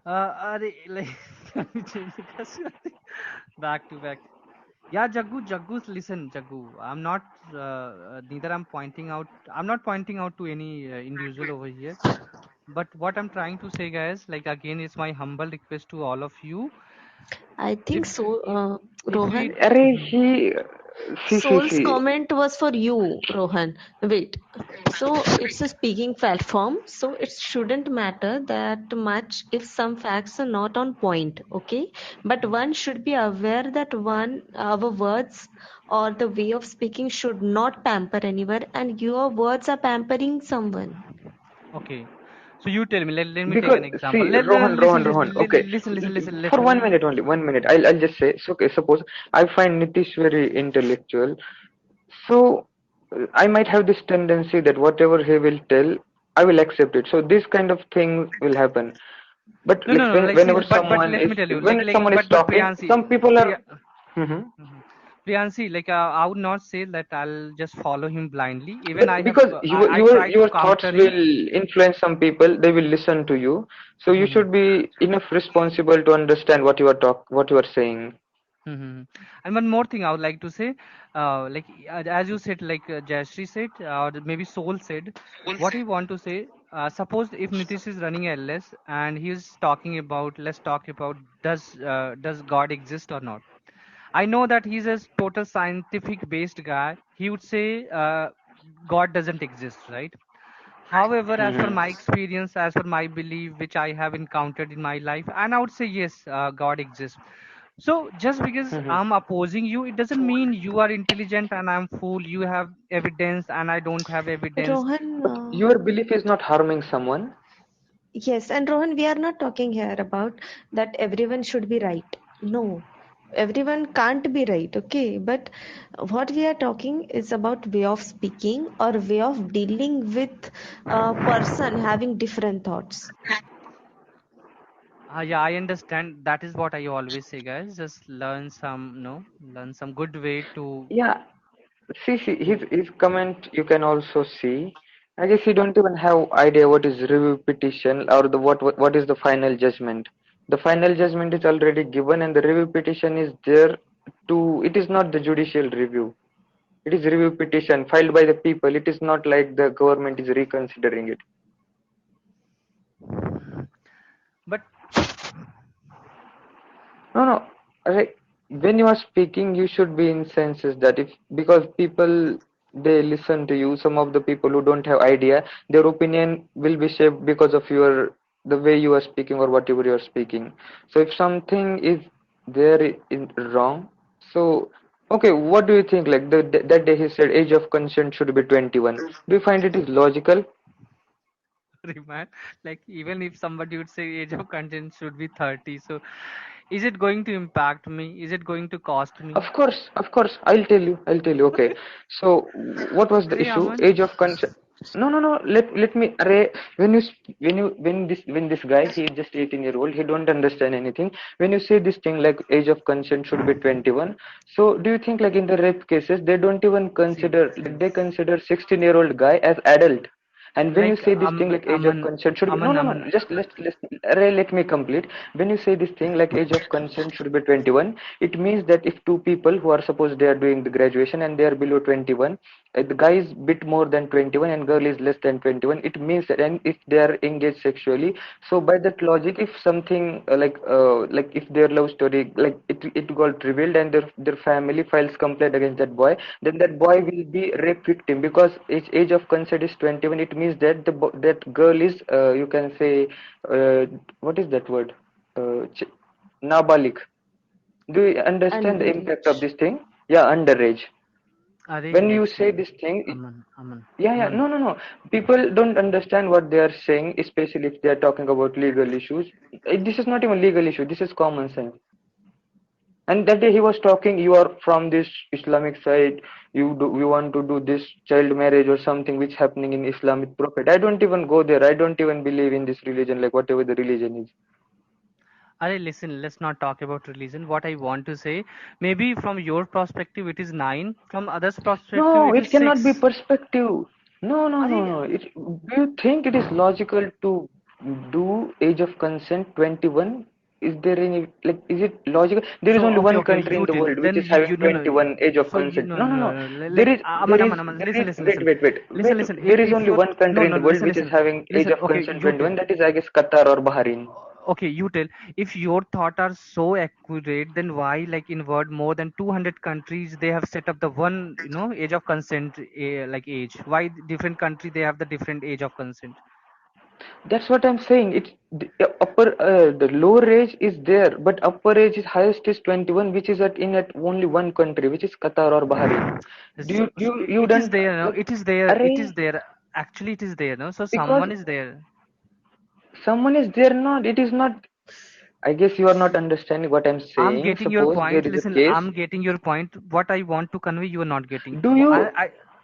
like, can we change the question? Back to back. Yeah, Jaggu, listen, Jaggu. Neither I'm not pointing out to any individual over here. But what I'm trying to say, guys, like again, it's my humble request to all of you. I think If so, if we, Rohan. Array, Mhm. Soul's comment was for you, Rohan. Wait. So it's a speaking platform, so it shouldn't matter that much if some facts are not on point, okay? But one should be aware that our words or the way of speaking should not pamper anyone, and your words are pampering someone. Okay, so you tell me. Let me take because an example. see, Rohan. Okay, Listen. for Let 1 minute only, 1 minute. I'll just say. So, okay, suppose I find Nitish very intellectual, so I might have this tendency that whatever he will tell, I will accept it. So this kind of things will happen. But no, like no, no. Like, see, whenever but someone let is me tell you. when someone is But talking, Priyansi, some people are. Priya, Mhm. mhm. Priyansi, like, I would not say that I'll just follow him blindly. Even But because I try to your thoughts counter him. will influence some people, they will listen to you. So you Mhm. should be enough responsible to understand what you are saying. Mm-hmm. And one more thing I would like to say, like, as you said, like, Jayashree said, or maybe Soul said, what he want to say. Suppose if Nitish is running LS and he is talking about, let's talk about, does God exist or not? I know that he's a total scientific based guy. He would say God doesn't exist, right? However, as per Mhm. my experience, as per my belief, which I have encountered in my life, and I would say yes, God exists. So just because Mhm. I'm opposing you, it doesn't mean you are intelligent and I'm fool. You have evidence and I don't have evidence. Rohan, But your belief is not harming someone. yes, and Rohan, we are not talking here about that everyone should be right. No, everyone can't be right, okay? But what we are talking is about way of speaking or way of dealing with a person having different thoughts. Yeah, I understand. That is what I always say, guys. Just learn some, no, learn some good way to. Yeah, see, Hmm. his comment you can also see. I guess he don't even have idea what is review petition or the what is the final judgment. The final judgment is already given, and the review petition is there to. It is not the judicial review. It is review petition filed by the people. It is not like the government is reconsidering it. But No, no. Like, when you are speaking, you should be in senses that if because people they listen to you. Some of the people who don't have idea, their opinion will be shaped because of your the way you are speaking or whatever you are speaking. So if something is there in wrong, so okay, what do you think? Like that day he said age of consent should be 21. Do you find it is logical? remind, like, even if somebody would say age of consent should be 30, so is it going to impact me? Is it going to cost me? Of course. I'll tell you. I'll tell you. Okay. So, what was the Arey issue? Aman. Age of consent. No, no, no. Let me. Array. When this guy he is just 18-year-old. He don't understand anything. When you say this thing like age of consent should be 21. So, do you think like in the rape cases they don't even consider like they consider 16-year-old guy as adult? And when you Like, say this thing like age of consent should be no, no, no, Aman. just let's Array, let me complete. When you say this thing like age of consent should be 21, it means that if two people who are supposed they are doing the graduation and they are below 21, the guy is bit more than 21 and girl is less than 21, it means that and if they are engaged sexually, so by that logic, if something like if their love story like it got revealed and their family files complaint against that boy, then that boy will be rape victim because age of consent is 21. It means that that girl is you can say uh, what is that word nabalik. Do you understand the impact of Underage. this thing? Yeah, underage. Arey, When you like, say see, this thing, Aman, yeah, Aman. no, no, no. People don't understand what they are saying, especially if they are talking about legal issues. This is not even legal issue. This is common sense. And that day he was talking, you are from this Islamic side, you want to do this child marriage or something which happening in Islamic prophet. I don't even go there. I don't even believe in this religion, like whatever the religion is. Arey, listen, let's not talk about religion. What I want to say, maybe from your perspective it is 9, from others' perspective No, it it is cannot be 6. perspective. No, no, no, Arey, no. Do you think it is logical to? do age of consent 21? Is there any, like, is it logical? There is So only okay, one okay, country in you the tell. world which Then is having you no no. 21 age of So you consent. no No, no no, no. no. Like Aman, Aman, Aman. There is, Listen, listen, listen, wait, listen, listen. there is If only you're one no country in no the world listen, which is listen, having age listen. of Okay, consent you tell. 21. That is, I guess, Qatar or Bahrain. Okay, you tell. If your thought are so accurate, then why, like in word, more than 200 countries they have set up the one, age of consent, like age. Why different country they have the different age of consent? That's what I'm saying. It's the lower age is there, but upper age is highest is 21, which is at only one country, which is Qatar or Bahrain. You It is don't there, no? like, It is there. It is array, there. Actually, it is there, no? So because someone is there. someone is there, not, it is not. I guess you are not understanding what I'm I'm saying. getting your Suppose there point. is a Listen, case. I'm getting your point. What I want to convey, you are not getting. Do you?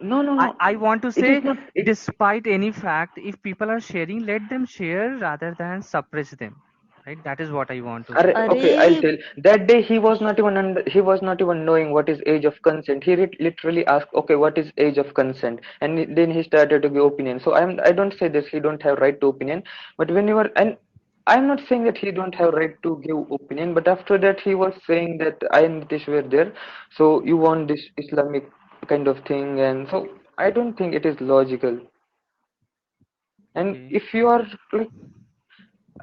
No, no, no. I want to It is say, not. It. despite any fact, if people are sharing, let them share rather than suppress them. Right? That is what I want to say. Okay, I'll Array, tell. That day he was not even knowing what is age of consent. He literally asked, okay, what is age of consent? And then he started to give opinion. So I don't say this. He don't have right to opinion. But when you are, and I'm not saying that he don't have right to give opinion. But after that, he was saying that I and Nitish were there. So you want this Islamic kind of thing, and so I don't think it is logical. And Okay. if you are like,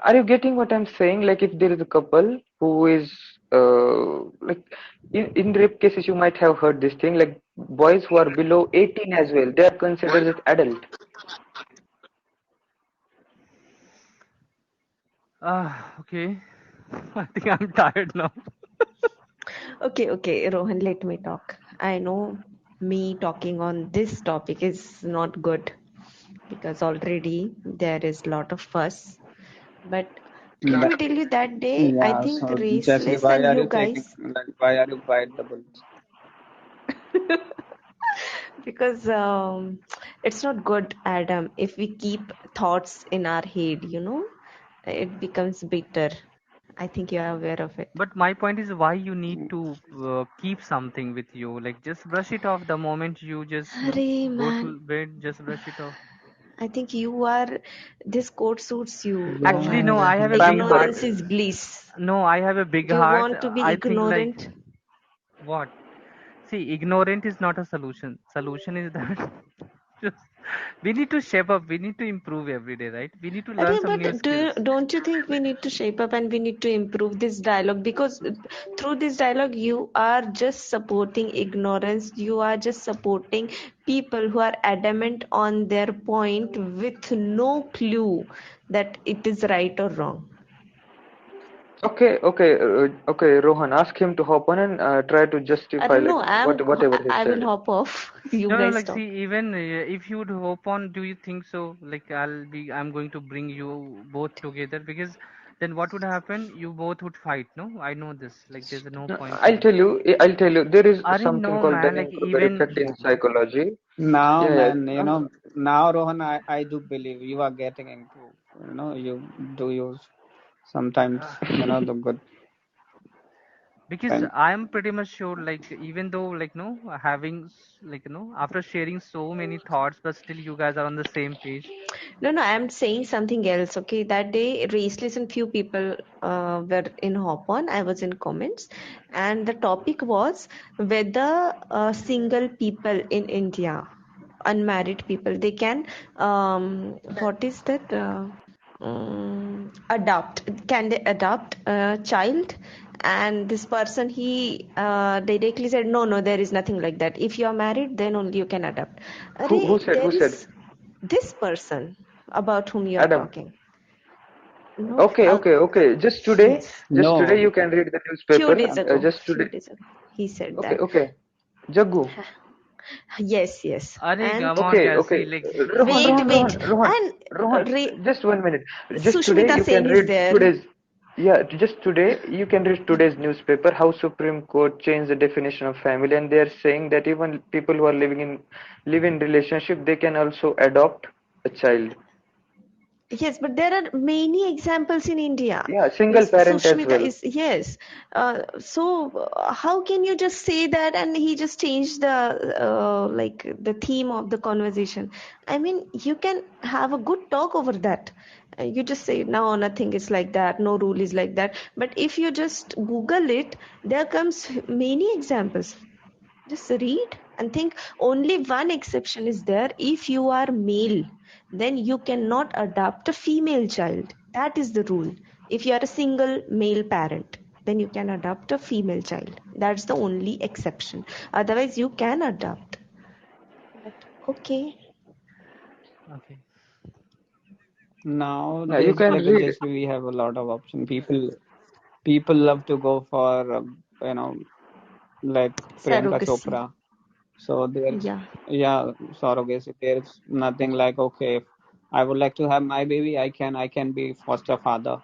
are you getting what I'm saying? Like, if there is a couple who is like, in rape cases, you might have heard this thing, like boys who are below 18 as well, they are considered as adult. Okay. I think I'm tired now. okay, Rohan, let me talk. I know me talking on this topic is not good because already there is lot of fuss. But let me tell you that day, I Yeah, think so Jesse, Raceless why and are you you taking, guys, like, why are you bite the bullets? because it's not good, Adam, if we keep thoughts in our head, it becomes bitter. I think you are aware of it. But my point is why you need to keep something with you. Like just brush it off the moment you just, Arey, go man, to bed, just brush it off. I think you are, this coat suits you, Actually, Rohan. no, I have a big heart. Ignorance is bliss. No, I have a big Do you heart. want to be I think like ignorant? what? See, ignorant is not a solution. Solution is that just we need to shape up. We need to improve every day, right? We need to learn Arey, some new but skills. don't you think we need to shape up and we need to improve this dialogue? Because through this dialogue, you are just supporting ignorance. You are just supporting people who are adamant on their point with no clue that it is right or wrong. Okay, Rohan, ask him to hop on and try to I justify don't like know. whatever he I will said. hop off. You No, no, guys like talk. see, even if you'd hope on, do you think so? Like I'm going to bring you both together because then what would happen? You both would fight. No, I know this. Like there's no No, point I'll in. tell you. I'll tell you. There is Are something no called man. Like Dunning-Kruger even effect in psychology. Now, Yeah, yeah. man, now, Rohan, I do believe you are getting into, you do use sometimes, the good because thing. I'm pretty much sure. Like even though like no having like after sharing so many thoughts, but still you guys are on the same page. No, I'm saying something else. Okay, that day, Raceless and few people were in Hop On. I was in comments, and the topic was whether single people in India, unmarried people, they can what is that? Adopt. Can they adopt a child? And this person, he directly said, no, there is nothing like that. If you are married, then only you can adopt. Who Arey, said? there Who said? is this person about whom you are Adam. talking. No, Okay. yes, Just today No, you can read the few newspaper. days ago, Just few today. days ago, he said Okay, that. okay. Jaggu. Yes, Are and come on, guys. See, like wait, and Rohan. Just 1 minute. Just today Sushmita you can Sen is read there. today's. Yeah, just today you can read today's newspaper how Supreme Court changed the definition of family, and they are saying that even people who are live in relationship, they can also adopt a child. Yes, but there are many examples in India. Yeah, single Means parent as Sushmita well. is, yes. How can you just say that and he just changed the the theme of the conversation? I mean, you can have a good talk over that. You just say no, nothing is like that, no rule is like that. But if you just Google it, there comes many examples. Just read and think. Only one exception is there. If you are male, then you cannot adopt a female child. That is the rule. If you are a single male parent, then you can adopt a female child. That's the only exception. Otherwise, you can adopt. But okay. Okay. Yeah, you Nowadays, can like read. just we have a lot of option. People love to go for you know, like Priyanka Surrogacy. Chopra. So there's, Yeah. yeah, surrogacy. There's nothing like, okay, if I would like to have my baby, I can be foster father.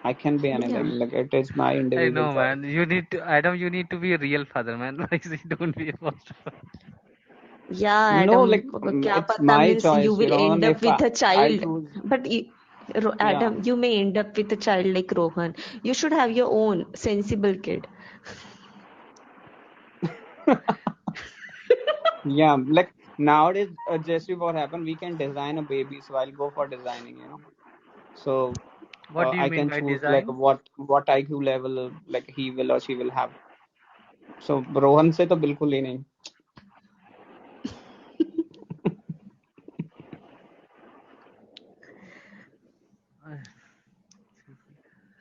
I can be Yeah. anything. Like it is my I individual know, man. choice. You need to, Adam. You need to be a real father, man. Like, don't be a foster father. Yeah, No, Adam, like kya it's pata my means you choice, will end Rohan. up If with a I child. choose, But yeah, Adam, you may end up with a child like Rohan. You should have your own sensible kid. yeah. Like nowadays, Jesse, what happened? We can design a baby, so I'll go for designing. So What do you I mean can by choose like design? what IQ level like he will or she will have. So Rohan से तो बिल्कुल ही नहीं.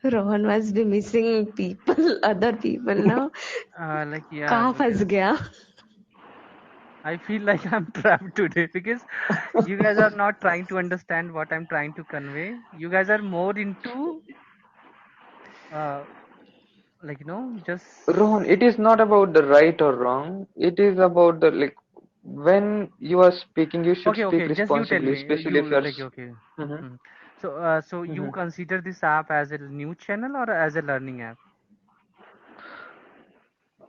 Rohan must be missing people, other people now. Like, yeah, कहाँ फंस because गया? I feel like I'm trapped today because you guys are not trying to understand what I'm trying to convey. You guys are more into, uh, like, just. Rohan, it is not about the right or wrong. It is about the like when you are speaking, you should Okay, speak okay. Just you tell responsibly, me. especially if You you're. like okay. Mhm, Hmm. So you mhm. consider this app as a new channel or as a learning app?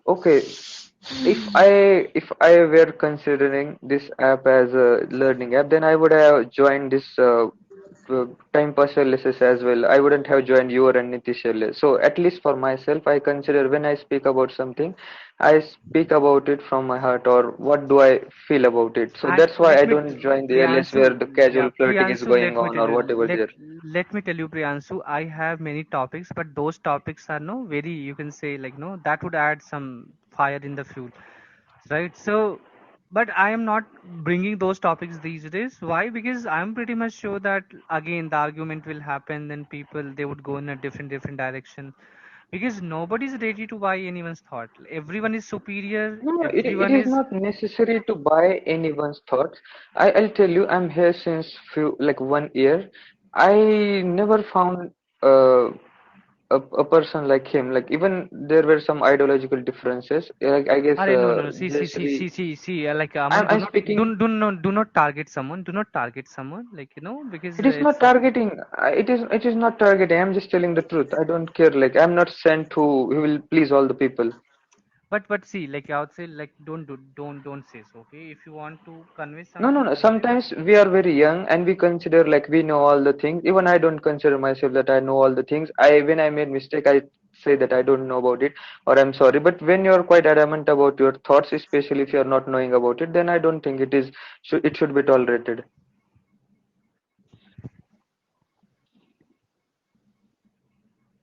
Okay, if I were considering this app as a learning app, then I would have joined this time pass LSS as well. I wouldn't have joined your and Nitish LS. So at least for myself, I consider when I speak about something, I speak about it from my heart or what do I feel about it. So And that's why I let me, don't join the LS Priyanshu, where the yeah, casual flirting is Priyanshu, going on or whatever there. let me tell you, Priyanshu, I have many topics, but those topics are no very, you can say like no, that would add some fire in the fuel, right? So, but I am not bringing those topics these days. Why? Because I'm pretty much sure that again the argument will happen, then people they would go in a different direction because nobody's ready to buy anyone's thought. Everyone is superior. No, it Everyone is is. not necessary to buy anyone's thoughts. I'll tell you, I'm here since few like 1 year. I never found uh, a person like him. Like even there were some ideological differences. Like I guess Arey, no, no, no. See, see, just see, we. see, see, see. Like, Aman, I'm speaking. do not target someone. Do not target someone. Like, because It is not it's. targeting. It is not targeting. I'm just telling the truth. I don't care. Like I'm not sent who will please all the people. But see, like I would say, like don't say so. Okay, if you want to convey No, no, something, no. convey that. Sometimes we are very young and we consider like we know all the things. Even I don't consider myself that I know all the things. When I made mistake, I say that I don't know about it or I'm sorry. But when you're quite adamant about your thoughts, especially if you're not knowing about it, then I don't think it should be tolerated.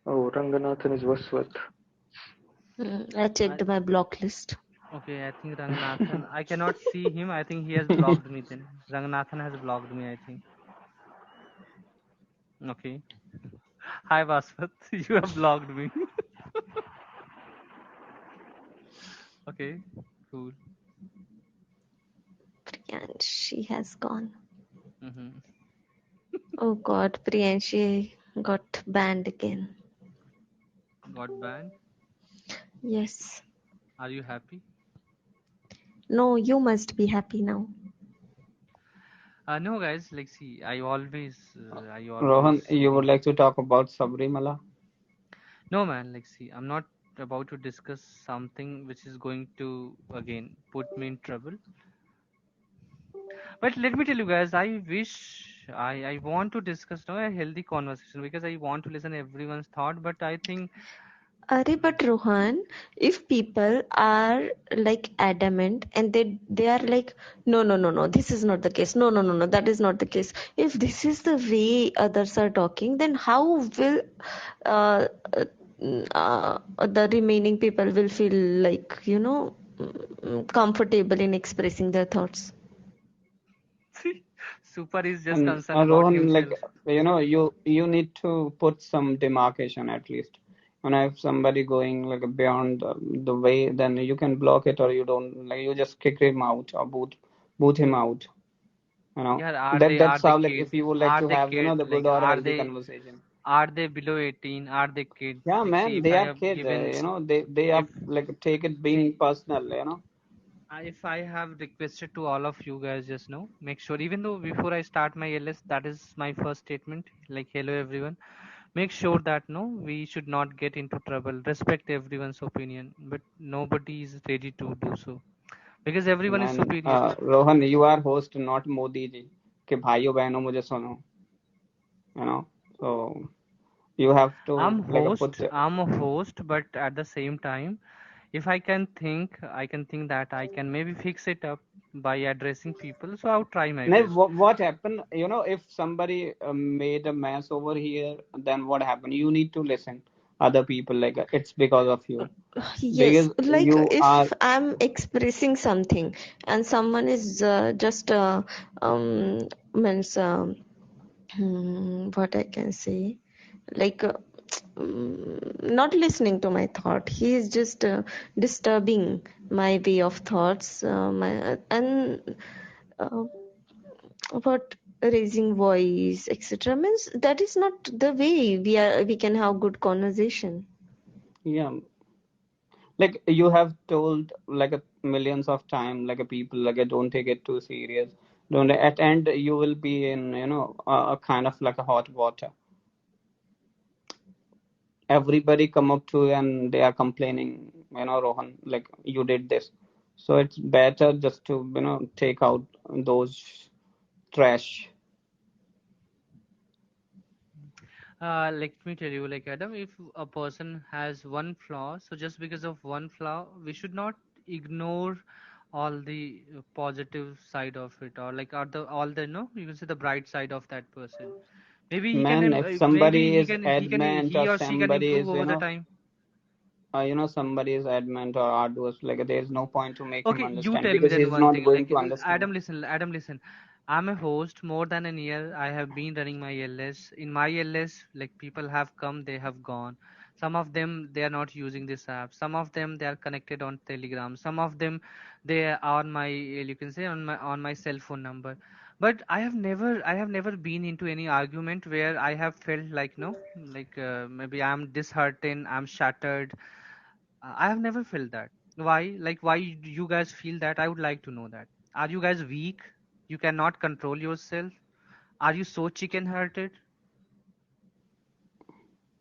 Oh, Ranganathan is Vaswat. I I, checked my block list. okay, I think Ranganathan. I cannot see him. I think he has blocked me. Then Ranganathan has blocked me. I think. Okay. Hi, Vaswat. You have blocked me. Okay. Cool. Priyanshi has gone. Mm-hmm. Oh God, Priyanshi got banned again. Got banned. Yes. Are you happy? No, you must be happy now. No, guys. Like, see, I always Rohan, you would believe. like to talk about Sabrimala? No, man. Like, see, I'm not about to discuss something which is going to again put me in trouble. But let me tell you guys, I wish I want to discuss now a healthy conversation because I want to listen everyone's thought. But I think But Rohan, if people are like adamant and they are like, no, no, no, no, this is not the case. No, no, no, no, that is not the case. If this is the way others are talking, then how will uh, the remaining people will feel like, comfortable in expressing their thoughts? Super is just And concerned about Rohan, like, himself. you need to put some demarcation at least. When I have somebody going like beyond the way, then you can block it, or you don't, like, you just kick him out or boot him out. Yeah, are That's they how, like, if kids? you would like Are to they have, kids? the Like good or healthy conversation. are they below 18? Are they kids? Yeah, Like see, man, if they I are have kids. given, They if are like take it being see, personal. if I have requested to all of you guys just now, make sure even though before I start my LS, that is my first statement. Like hello everyone. Make sure that no, we should not get into trouble. Respect everyone's opinion, but nobody is ready to do so because everyone is Man, superior. Rohan, you are host, not Modi ji. कि भाइयों बहनों मुझे सुनो, you know. So you have to like put. I'm a host, but at the same time, if I can think that I can maybe fix it up by addressing people. So I'll try my Now, best. what happened? If somebody made a mess over here, then what happened? You need to listen. Other people, like, it's because of you, Yes, because like you are. if I'm expressing something and someone is just means what I can say, like not listening to my thought. He is just disturbing my way of thoughts, and uh, about raising voice, etc. Means that is not the way we can have good conversation. Yeah, like you have told like millions of time, like people, like, don't take it too serious. Don't, at end you will be in, a kind of like a hot water. Everybody come up to you and they are complaining, Rohan, like, you did this. So it's better just to, take out those trash. Let me tell you, like Adam, if a person has one flaw, so just because of one flaw, we should not ignore all the positive side of it, or like all the no, you can say the bright side of that person. Maybe he can, Man, if maybe somebody is adamant he or or she can somebody improve is, over the time. somebody is adamant or arduous, like, there's no point to make him Okay, you understand tell me because then he's one not thing. going Like to understand. Adam, listen. I'm a host more than a year. I have been running my LS. In my LS, like people have come, they have gone. Some of them they are not using this app. Some of them they are connected on Telegram. Some of them they are on my you can say on my cell phone number. But I have never been into any argument where I have felt like no, like maybe I'm disheartened, I'm shattered. I have never felt that. Why? Like, why do you guys feel that? I would like to know that. Are you guys weak? You cannot control yourself? Are you so chicken-hearted?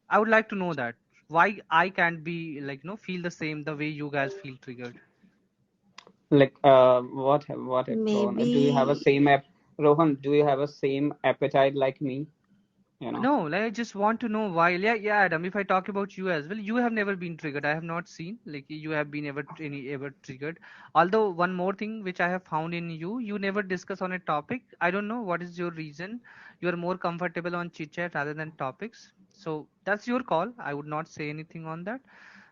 I would like to know that. Why I can't be like, feel the same the way you guys feel triggered. Like, what if, Rohan, do you have a Maybe same app? Rohan, do you have a same appetite like me? you know No, like I just want to know why. Yeah, yeah, Adam. If I talk about you as well, you have never been triggered. I have not seen like you have been ever triggered. Although one more thing which I have found in you, you never discuss on a topic. I don't know what is your reason. You are more comfortable on chit chat rather than topics. So that's your call. I would not say anything on that.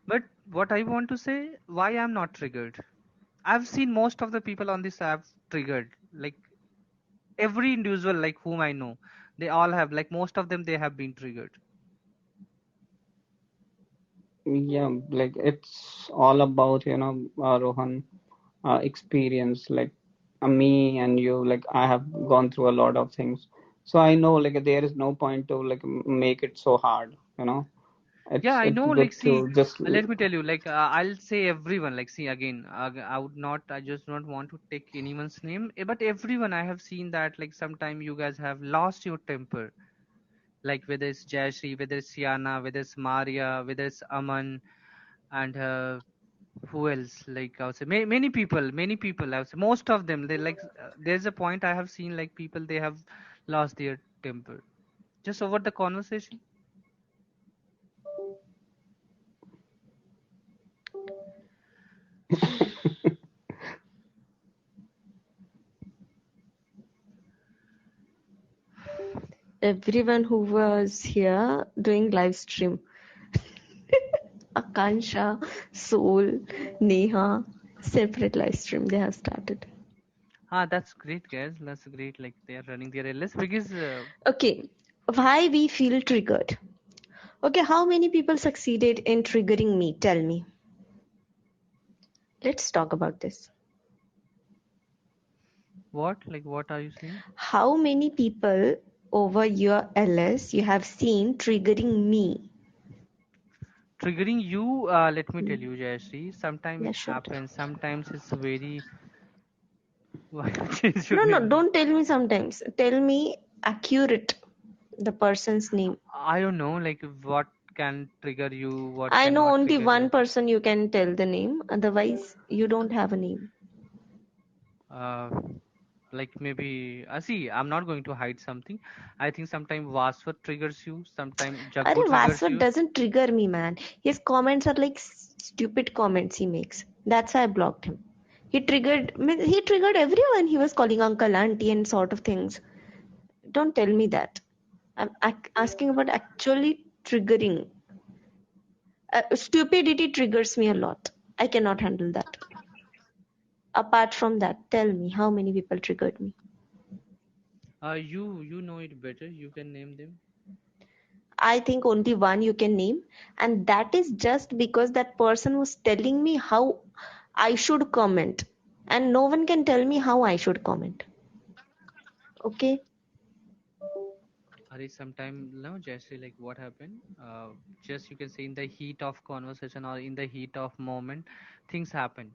But what I want to say, why I'm not triggered. I've seen most of the people on this app triggered. Like every individual like whom I know, they all have like most of them they have been triggered. Yeah, like, it's all about, Rohan, experience. Like, me and you, like, I have gone through a lot of things, so I know, like, there is no point to like make it so hard. Yeah, I It's know. Like, good see, to just. let me tell you. Like, I'll say everyone. Like, see, again, I would not. I just not want to take anyone's name, but everyone. I have seen that. Like, sometime you guys have lost your temper. Like, whether it's Jayashree, whether it's Siana, whether it's Maria, whether it's Aman, and who else? Like, I would say many people. Many people. I would say most of them. They like. There's a point I have seen. Like, people they have lost their temper just over the conversation. Everyone who was here doing live stream. Akansha, Soul, Neha, separate live stream they have started. That's great, guys. That's great. Like they are running their LS because Okay, why we feel triggered? Okay, how many people succeeded in triggering me? Tell me. Let's talk about this. what? Like what are you saying? How many people over your LS you have seen triggering me? Triggering you, let me tell you, Jayashree, sometimes Yeah, it sure. happens, sometimes it's very why you change your No, no, name? don't tell me sometimes. Tell me accurate the person's name. I don't know, like what can trigger you, what I know cannot only trigger you. one person you can tell the name, otherwise you don't have a name. uh like maybe see, I'm not going to hide something. I think sometimes Vaswat triggers you, sometimes Jaggu Arey triggers Vaswat you. doesn't trigger me, man. His comments are like stupid comments he makes. That's why I blocked him. He triggered everyone. He was calling uncle, auntie, and sort of things. Don't tell me that. I'm asking about actually triggering. Stupidity triggers me a lot. I cannot handle that. Apart from that, tell me how many people triggered me. You know it better, you can name them. I think only one you can name, and that is just because that person was telling me how I should comment, and no one can tell me how I should comment. Okay? Are sometime no, just like what happened, just you can say in the heat of conversation or in the heat of moment, things happen,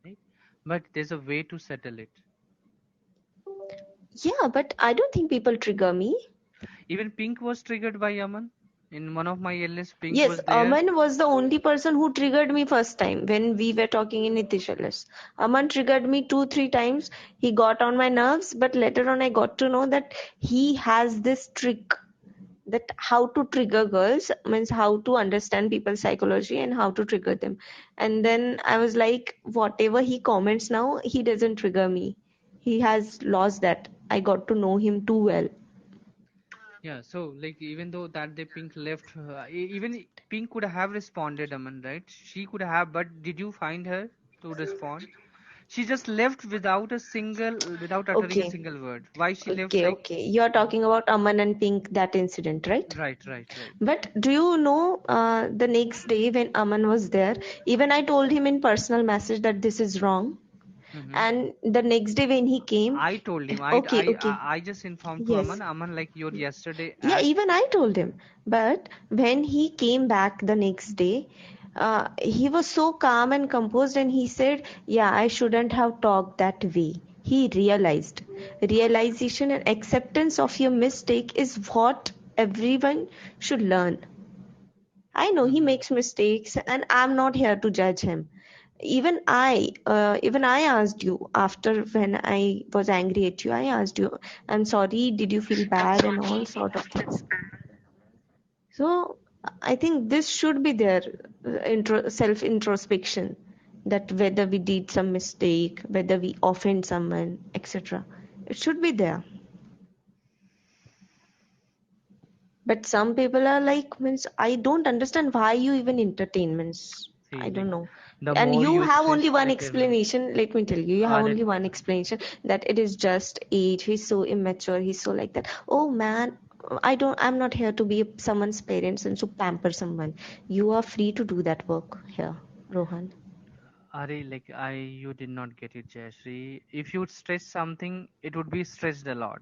right? But there's a way to settle it. Yeah, but I don't think people trigger me. Even Pink was triggered by Yaman. In one of my LS, Pink Yes, was there. Aman was the only person who triggered me first time when we were talking in Nitish. Aman triggered me 2-3 times. He got on my nerves, but later on I got to know that he has this trick that how to trigger girls, means how to understand people's psychology and how to trigger them. And then I was like, whatever he comments now, he doesn't trigger me. He has lost that. I got to know him too well. Yeah, so like even though that day Pink left, even Pink could have responded, Aman, right? She could have, but did you find her to respond? She just left without uttering a Okay. single word. Why she left? Okay, Like, okay. You're talking about Aman and Pink, that incident, right? right, right, right. But do you know the next day when Aman was there, even I told him in personal message that this is wrong. Mm-hmm. And the next day when he came, I told him. okay, okay. I just informed to Yes. Aman. Aman, like your yesterday Yeah, act. even I told him. But when he came back the next day, he was so calm and composed and he said, yeah, I shouldn't have talked that way. He realized. Realization and acceptance of your mistake is what everyone should learn. I know he Mm-hmm. makes mistakes and I'm not here to judge him. Even I asked you after when I was angry at you, I asked you, I'm sorry, did you feel bad and all sort of things. So I think this should be there, self introspection, that whether we did some mistake, whether we offend someone, etc. It should be there. But some people are like, means I don't understand why you even entertainments. I See, like don't know. the And more you you have only stress, one like explanation. Let me tell you, you have let only one explanation that it is just age. He's so immature. He's so like that. Oh man, I'm not here to be someone's parents and to pamper someone. You are free to do that work here, Rohan. like you did not get it, Jayashree. If you would stress something, it would be stressed a lot.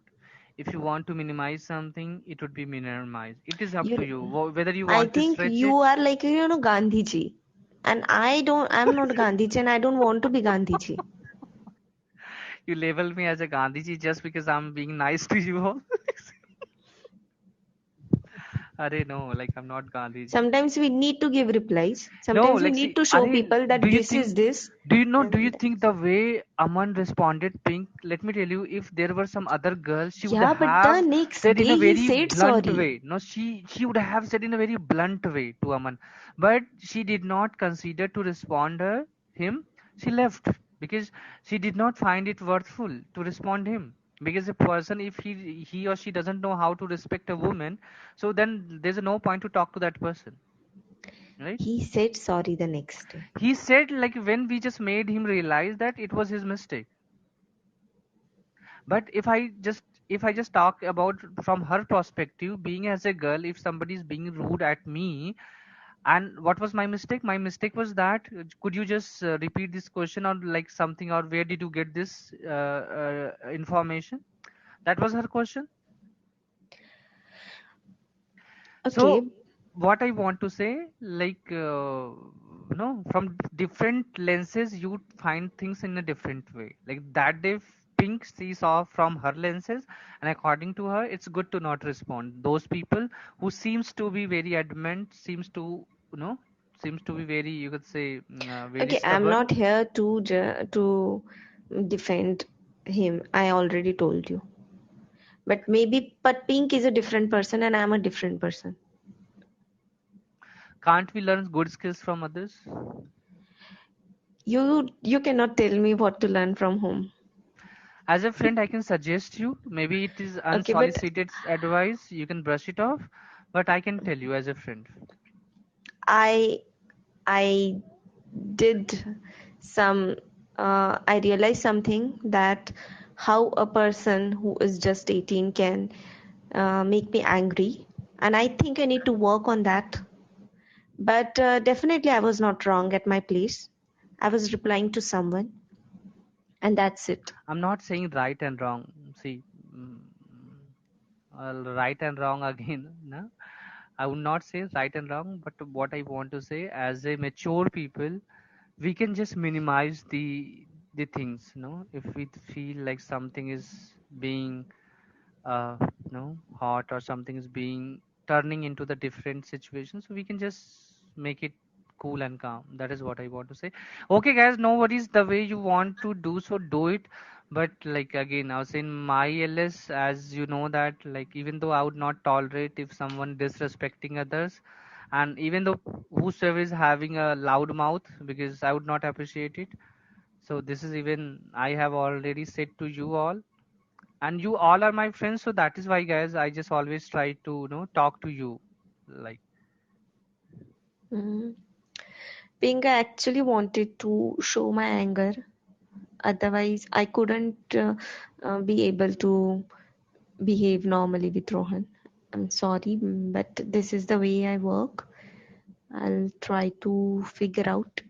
If you want to minimize something, it would be minimized. It is up to You, you whether you I want to think stretch you it. are like Gandhiji, and I'm not Gandhiji, and I don't want to be Gandhiji. You label me as a Gandhiji just because I'm being nice to you all. No, like I'm not Gandhiji. Sometimes we need to give replies. No, Sometimes we like need see, to show people do that you this think is this. do you And think the way Aman responded Pink, let me tell you, if there were some other girls, she would yeah, but the have next said in a day he very said blunt sorry. way. No, she would have said in a very blunt way to Aman. But she did not consider to respond her him, she left because she did not find it worthful to respond him. Because a person, if he or she doesn't know how to respect a woman, so then there's no point to talk to that person, right? He said sorry the next day. He said, like, when we just made him realize that it was his mistake. But if I just talk about from her perspective, being as a girl, if somebody is being rude at me, and what was my mistake? My mistake was that, could you just repeat this question, or like something, or where did you get this information? That was her question. Okay, So what I want to say, like, from different lenses you find things in a different way. Like that day, Pink, she saw from her lenses, and according to her, it's good to not respond. Those people who seems to be very adamant, you know seems to be very, you could say, very okay, I'm stubborn. not here to defend him. I already told you. But Pink is a different person and I'm a different person. Can't we learn good skills from others? You cannot tell me what to learn from whom. As a friend, I can suggest you. Maybe it is Okay, but unsolicited advice. You can brush it off. But I can tell you as a friend. I I did some I realized something, that how a person who is just 18 can make me angry, and I think I need to work on that. But definitely I was not wrong at my place. I was replying to someone, and that's it. I'm not saying right and wrong. See, mm, right and wrong again. No? I would not say right and wrong, but what I want to say, as a mature people, we can just minimize the things. If we feel like something is being hot, or something is being turning into the different situations, so we can just make it cool and calm. That is what I want to say. Okay guys, no worries, the way you want to do, so do it. But like, again, I was in my ls, as you know, that like, even though I would not tolerate if someone disrespecting others, and even though whosoever is having a loud mouth, because I would not appreciate it. So this is, even I have already said to you all, and you all are my friends, so that is why, guys, I just always try to talk to you, like. Mm. Pink, I actually wanted to show my anger. Otherwise, I couldn't be able to behave normally with Rohan. I'm sorry, but this is the way I work. I'll try to figure out.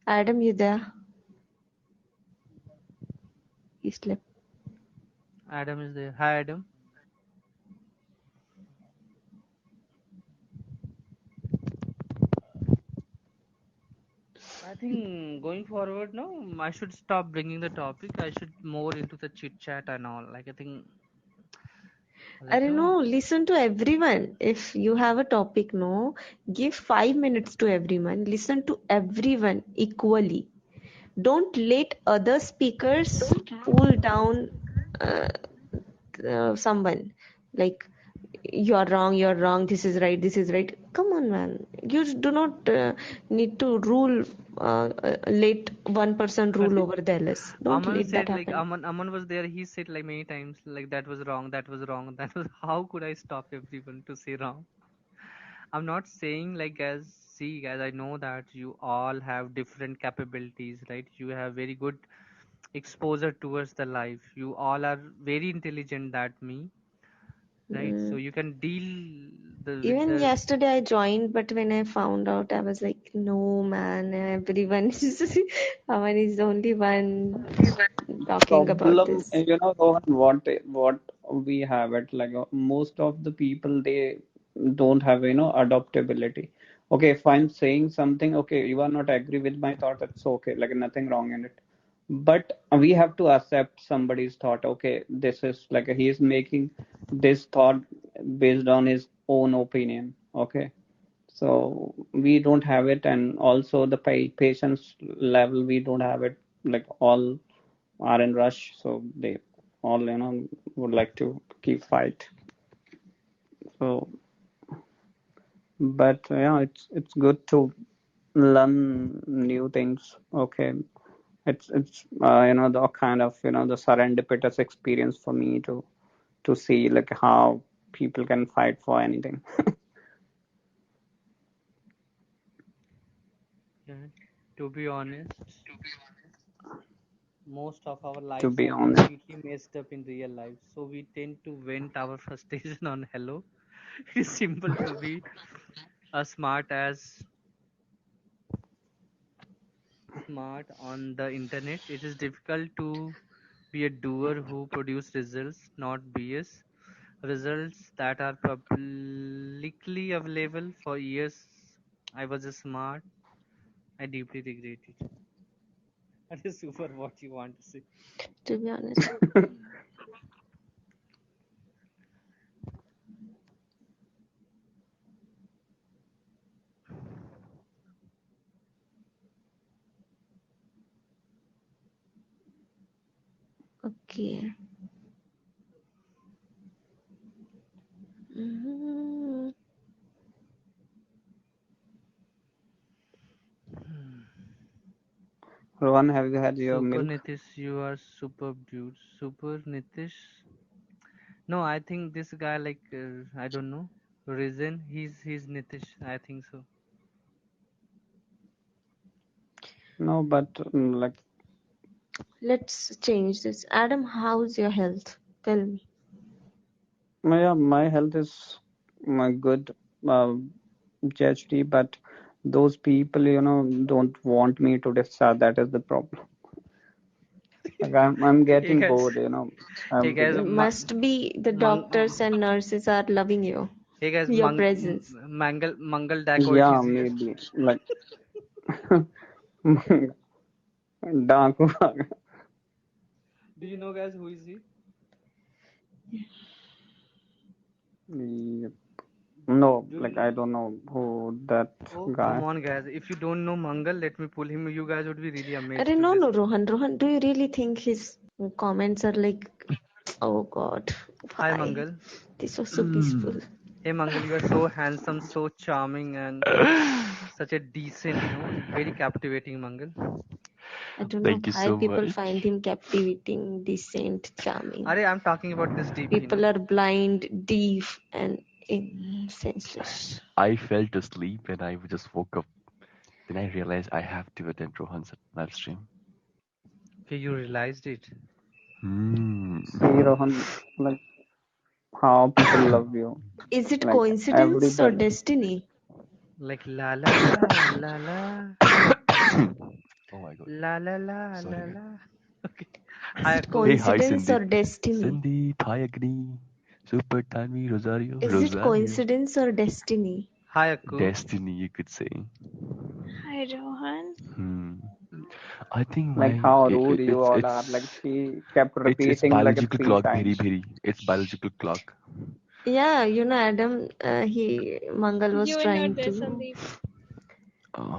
Adam, you there? He slept. Adam is there. Hi, Adam. I think going forward, no, I should stop bringing the topic. I should more into the chit chat and all. Like, I think, I like, don't know. Listen to everyone. If you have a topic, no, give 5 minutes to everyone. Listen to everyone equally. Don't let other speakers pull down uh, someone. Like, you're wrong, this is right, this is right. Come on, man. You do not need to rule, let one person rule over the others. Don't Aman let that said, like, happen. Aman was there. He said like many times, like, that was wrong, that was wrong, that was. How could I stop everyone to say wrong? I'm not saying, like, guys, see guys, I know that you all have different capabilities, right? You have very good exposure towards the life. You all are very intelligent than me, right? So Mm. you can deal with Even the. yesterday I joined, but when I found out, I was like, no, man, everyone is, Aman is the only one talking about Problem, this. Rohan, what we have it like, most of the people, they don't have, adaptability. Okay, if I'm saying something, okay, you are not agree with my thought, that's okay, like nothing wrong in it. But we have to accept somebody's thought. Okay, this is like he is making this thought based on his own opinion. Okay, so we don't have it, and also the patience level, we don't have it. Like all are in rush, so they all would like to keep fight. So, but yeah, it's good to learn new things. Okay, it's the kind of the serendipitous experience for me to see like how people can fight for anything. Yeah. To be honest, most of our To lives be are honest, completely messed up in real life, so we tend to vent our frustration on hello. It's simple to be as smart on the internet. It is difficult to be a doer who produce results, not BS. Results that are publicly available. For years, I was a smart. I deeply regret it. That is super what you want to say. To be honest. Okay. Mhm. Rohan, have you had your Super milk? Nitish, you are superb, dude. Super Nitish. No, I think this guy I don't know. Reason he's Nitish. I think so. No, but like Let's change this. Adam, how's your health? Tell me. yeah, my health is good, JHD, but those people don't want me to discharge. That is the problem. Like I'm Hey getting guys, bored, hey every guys, day. Must be the doctors and nurses are loving you. hey guys, Your presence. Mangal Dacoit Yeah, is here. maybe like Danku. Do you know guys who is he? Yep. No, Do like you, I don't know who that oh come guy. on guys, if you don't know Mangal, let me pull him. You guys would be really amazed Arre, to no, no, listen. Rohan. Rohan, do you really think his comments are like, oh God, Hi why? Mangal. This was so peaceful. Hey Mangal, you are so handsome, so charming, and such a decent, very captivating Mangal. I don't know Thank you why so people much. find him captivating, decent, charming. Are I'm talking about this DP. People are blind, deaf, and senseless. I fell to sleep and I just woke up. Then I realized I have to attend Rohan's live stream. Okay, you realized it. Hmm. See, Rohan, like how people love you. Is it Like coincidence or everybody. destiny? Like la la la la la Oh my god. la la la Sorry, la man. la. Okay. Is Hi it Akko. Hey, hi, coincidence or Cindy. destiny? Cindy, hi, Agni. Super Tanvi, Rosario, Is it Rosario. coincidence or destiny? Hi Akko. Destiny, you could say. Hi, Rohan. Hmm. I think Like my how it, rude it, you it's all are. Like it's she kept it's repeating like biological three clock, bheri times. bheri. It's biological clock. Yeah, Adam, Mangal was You were not trying there, to Sandeep.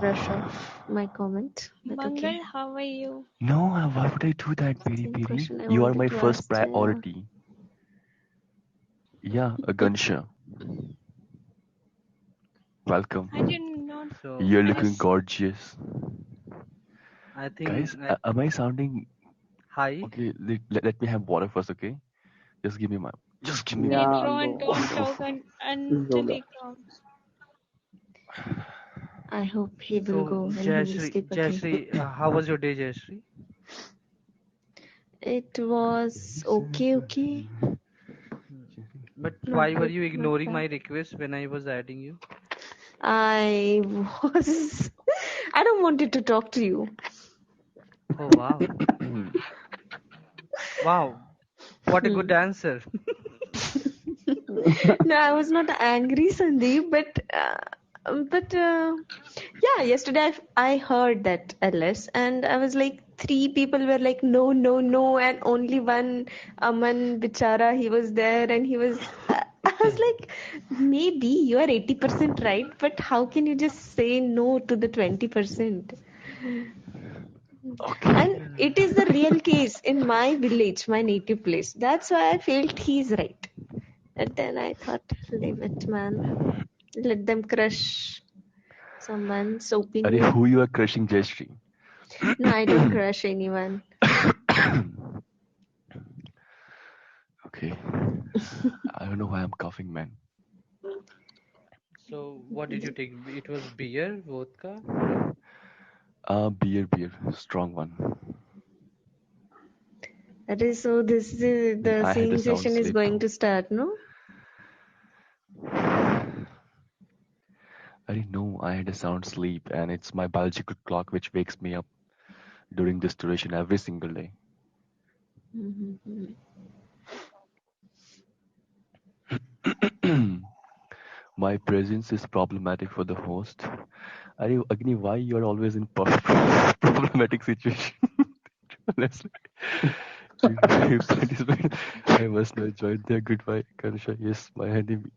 brush off my comment, but okay. Mangal, how are you? No, why would I do that, Piri Same Piri? question I You are wanted my to first ask Jaya. priority. Yeah, a gunshot. Welcome. I did not. So You're I looking just. gorgeous. I think Guys, am I sounding hi. okay? Let me have water first, okay? Just give me my. Just give me Wait, Yeah, Rohan, go, don't water. talk until Yoga. he comes. I hope he will So go and he will Jayashree, sleep again. Jayashree, how was your day, Jayashree? It was okay, okay. Hmm. But Not why were good, you not ignoring bad. my request when I was adding you? I was. I don't wanted to talk to you. Oh wow, wow, what a good Hmm. answer. No, I was not angry, Sandeep, but yeah, yesterday I heard that LS, and I was like, three people were like, no, no, no, and only one Aman Bichara, he was there, and he was. I was like, maybe you are 80% right, but how can you just say no to the 20%? Okay. And it is the real case in my village, my native place. That's why I felt he's right. And then I thought, leave it, man. Let them crush someone's Are opinion. who you are crushing, Jayashree? No, I don't crush anyone. Okay. I don't know why I'm coughing, man. So what did you take? It was beer, vodka. Beer, strong one. That is so. This is the I had a singing sound session is sleep. going to start, no? I didn't know I had a sound sleep, and it's my biological clock which wakes me up during this duration every single day. Mm-hmm. My presence is problematic for the host. Agni, why you are always in problematic situation? Honestly, you participate. I must not join there. Goodbye, Kansha. Yes, my enemy.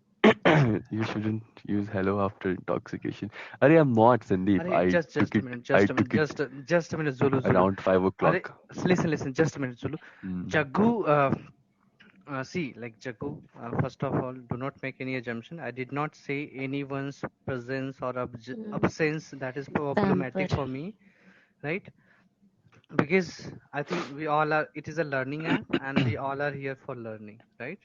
You shouldn't use hello after intoxication. I'm not, Sandeep. Arey, just a minute, I just a minute, took it just a minute, Zulu. around 5 Arey, o'clock. listen, just a minute, Zulu. Mm. Jaggu, see, like Jaggu, first of all, do not make any assumption. I did not say anyone's presence or absence that is Pamper. problematic for me, right? Because I think we all are, it is a learning app and we all are here for learning, right?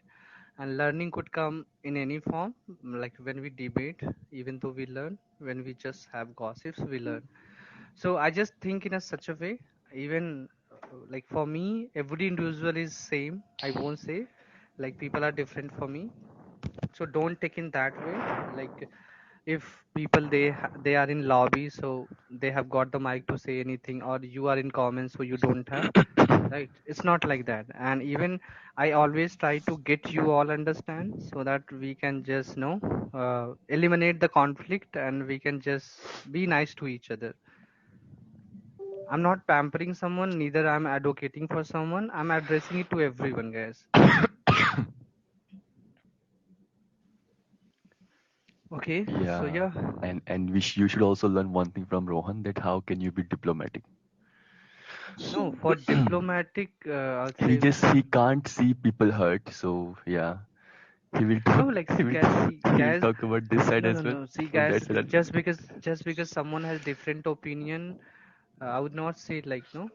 And learning could come in any form, like when we debate, even though we learn, when we just have gossips, we learn. So I just think in a such a way, even like for me, every individual is same. I won't say, like people are different for me. So don't take in that way. Like if people they are in lobby, so they have got the mic to say anything, or you are in comments, so you don't have. Right? It's not like that. And even I always try to get you all understand so that we can just eliminate the conflict and we can just be nice to each other. I'm not pampering someone, neither I'm advocating for someone. I'm addressing it to everyone, guys. Okay, so Yeah, yeah. and you should also learn one thing from Rohan, that how can you be diplomatic? No, for diplomatic, I'll say He can't see people hurt, so yeah, he will no. talk Like he will talk see, he will guys. talk about this side No, as no, well, no. See, from guys, that side as well. just because someone has different opinion, I would not say like no.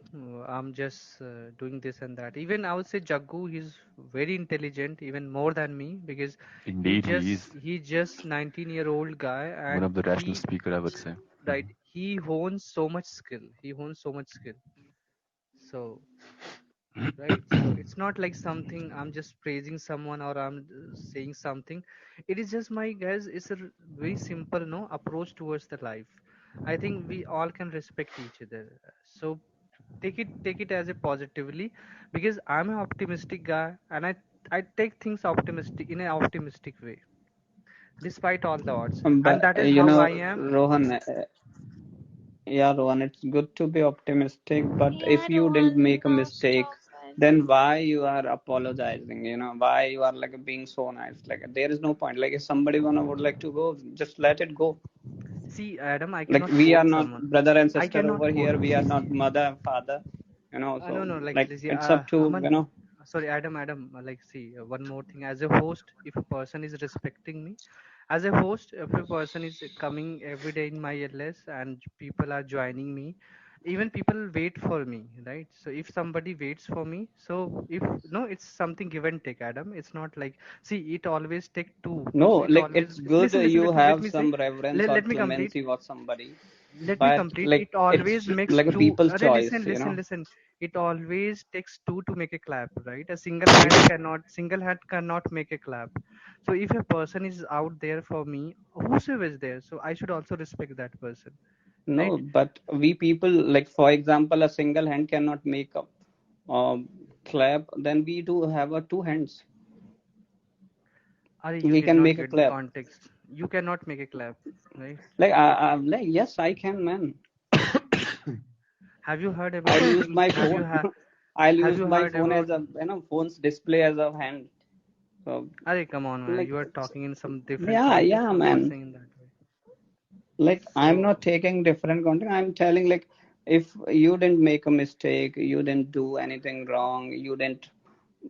I'm just doing this and that. Even I would say Jaggu, he's very intelligent, even more than me, because Indeed, he is he just 19-year-old guy, one and of the rational speaker, I would say. right, he owns so much skill. He owns so much skill. So right, so it's not like something I'm just praising someone or I'm saying something. It is just my guys, it's a very simple no approach towards the life. I think we all can respect each other. So take it as a positively, because I'm an optimistic guy, and I take things optimistic in an optimistic way despite all the odds, and But that is how I am. Rohan, yeah, Rohan, it's good to be optimistic, but Yeah, if you didn't Rohan, make a now mistake, stop it. then why you are apologizing? Why you are like being so nice? Like there is no point. Like if somebody would like to go, just let it go. See, Adam, I Like cannot we are force not someone. brother and I sister cannot over force. here. We are not mother and father. No, So no, like like see, it's up to Aman, sorry, Adam, like see, one more thing. As a host, if a person is respecting me, as a host, if a person is coming every day in my LS and people are joining me, even people wait for me, right? So if somebody waits for me, so if no, it's something give and take, Adam. It's not like see, it always take two. no. So it Like always it's good listen, you let have me say, some reverence or let me complete. clemency for somebody, Let me but complete. like It it's always makes like a two. people's Arey, choice. listen. It always takes two to make a clap, right? A single hand cannot make a clap. So if a person is out there for me, whosoever is there, so I should also respect that person, right? No, but we people, like for example, a single hand cannot make a clap. Then we do have a two hands. Arey, you We did can not make a get the clap. context. You cannot make a clap, right? Like like yes, I can, man. Have you heard I'll about use thing? my phone. I'll Have use you my heard phone about? as a phone's display as a hand. So Arey, come on, man. like You are talking in some different yeah, context. yeah, I'm not man. saying that way. Like I'm So not taking different content. I'm telling if you didn't make a mistake, you didn't do anything wrong, you didn't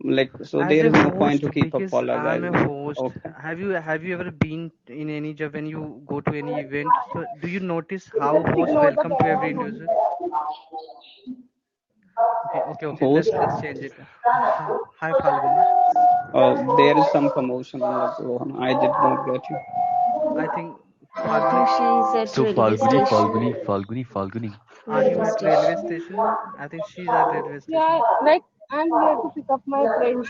Like, so As there a is no point host, to keep because I'm a apologizing. host, Okay. have you ever been in any job when you go to any event? So do you notice how Just host ignore the welcome to every background individual? Okay. Host, Let's change it. Hi, Falguni. there is some commotion. Like, Rohan, I did not get you. I think I think Falguni, she's at So railway station. Falguni. are you Railway at railway station. station? I think she's at railway Yeah, station. like I'm here to pick up my friends.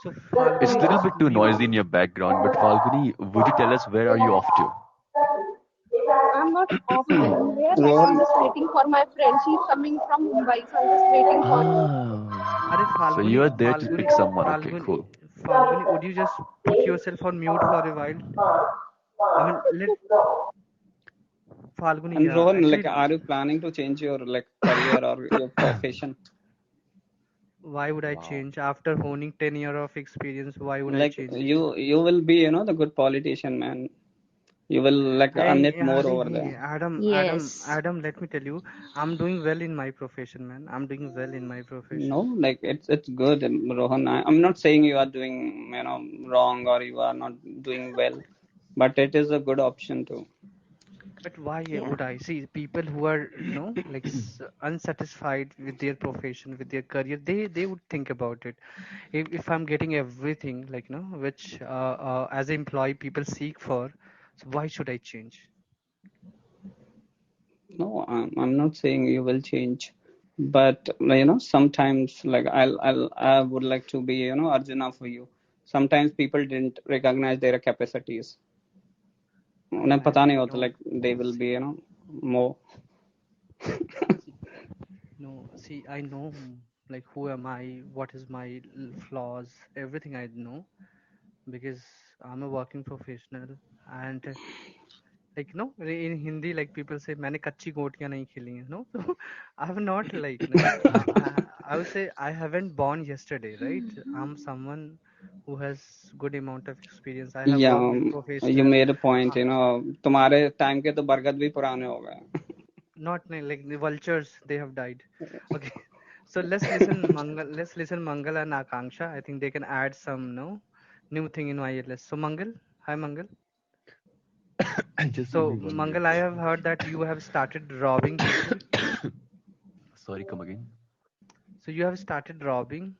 So It's a Falguni, little bit too we noisy in your background, but Falguni, would you tell us where are you off to? I'm not off anywhere. Like I'm Rohan, just waiting for my friend. She's coming from Mumbai, so I'm just waiting for her. Ah, are so Falguni, you're there to pick someone. Okay, cool. Falguni, would you just put yourself on mute for a while? I mean, let Falguni, and yeah. Rohan, like, Actually, are you planning to change your like career or your profession? why would I Wow. change after honing 10 year of experience? Why would I Like, change? you will be, the good politician, man. You will like earn Hey, it more over hey, there. Yes. Adam, let me tell you, I'm doing well in my profession, man. I'm doing well in my No, profession. like it's good, Rohan. I'm not saying you are doing, wrong or you are not doing well, but it is a good option too. But why Yeah. would I see people who are, like unsatisfied with their profession, with their career? They would think about it. If I'm getting everything, like, which as an employee people seek for, so why should I change? No, I'm not saying you will change, but sometimes like I would like to be Arjuna for you. Sometimes people didn't recognize their capacities. उन्हें पता नहीं होता, like they will be See, more. see, no, see, I know, like, who am I, what is my flaws, everything I know, because I'm a working professional, and like, in Hindi, like, people say मैंने कच्ची गोटियां नहीं खेली हैं, no. So I have not, like, I would say I haven't born yesterday, right? I'm someone who has good amount of experience. I have worked Yeah, with you professional, made a point. uh, तुम्हारे time के तो बरगद भी पुराने हो गए. not like the vultures, they have died. Okay. So let's listen Mangal and Akanksha. I think they can add some, new thing in my list. So Mangal, hi Mangal. Just give me So one minute. Mangal, I have heard that you have started robbing people. Sorry, come again. So you have started robbing,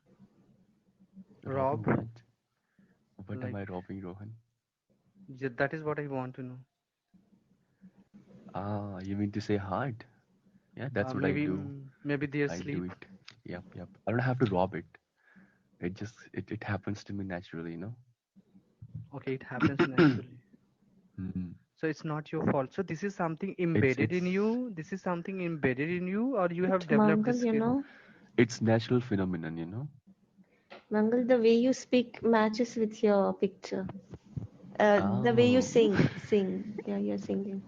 Robbing rob, what? What am like, I robbing, Rohan? that is what I want to know. Ah, you mean to say hard? Yeah, that's what I do. Maybe their I do sleep. it. Yep. I don't have to rob it. It happens to me naturally. Okay, it happens naturally. Mm. So it's not your fault. So this is something It's embedded it's in you. This is something embedded in you, or you have But developed this Mangal, skill. it's natural phenomenon. Mangal, the way you speak matches with your picture. The way you Oh. sing. Yeah, you're singing.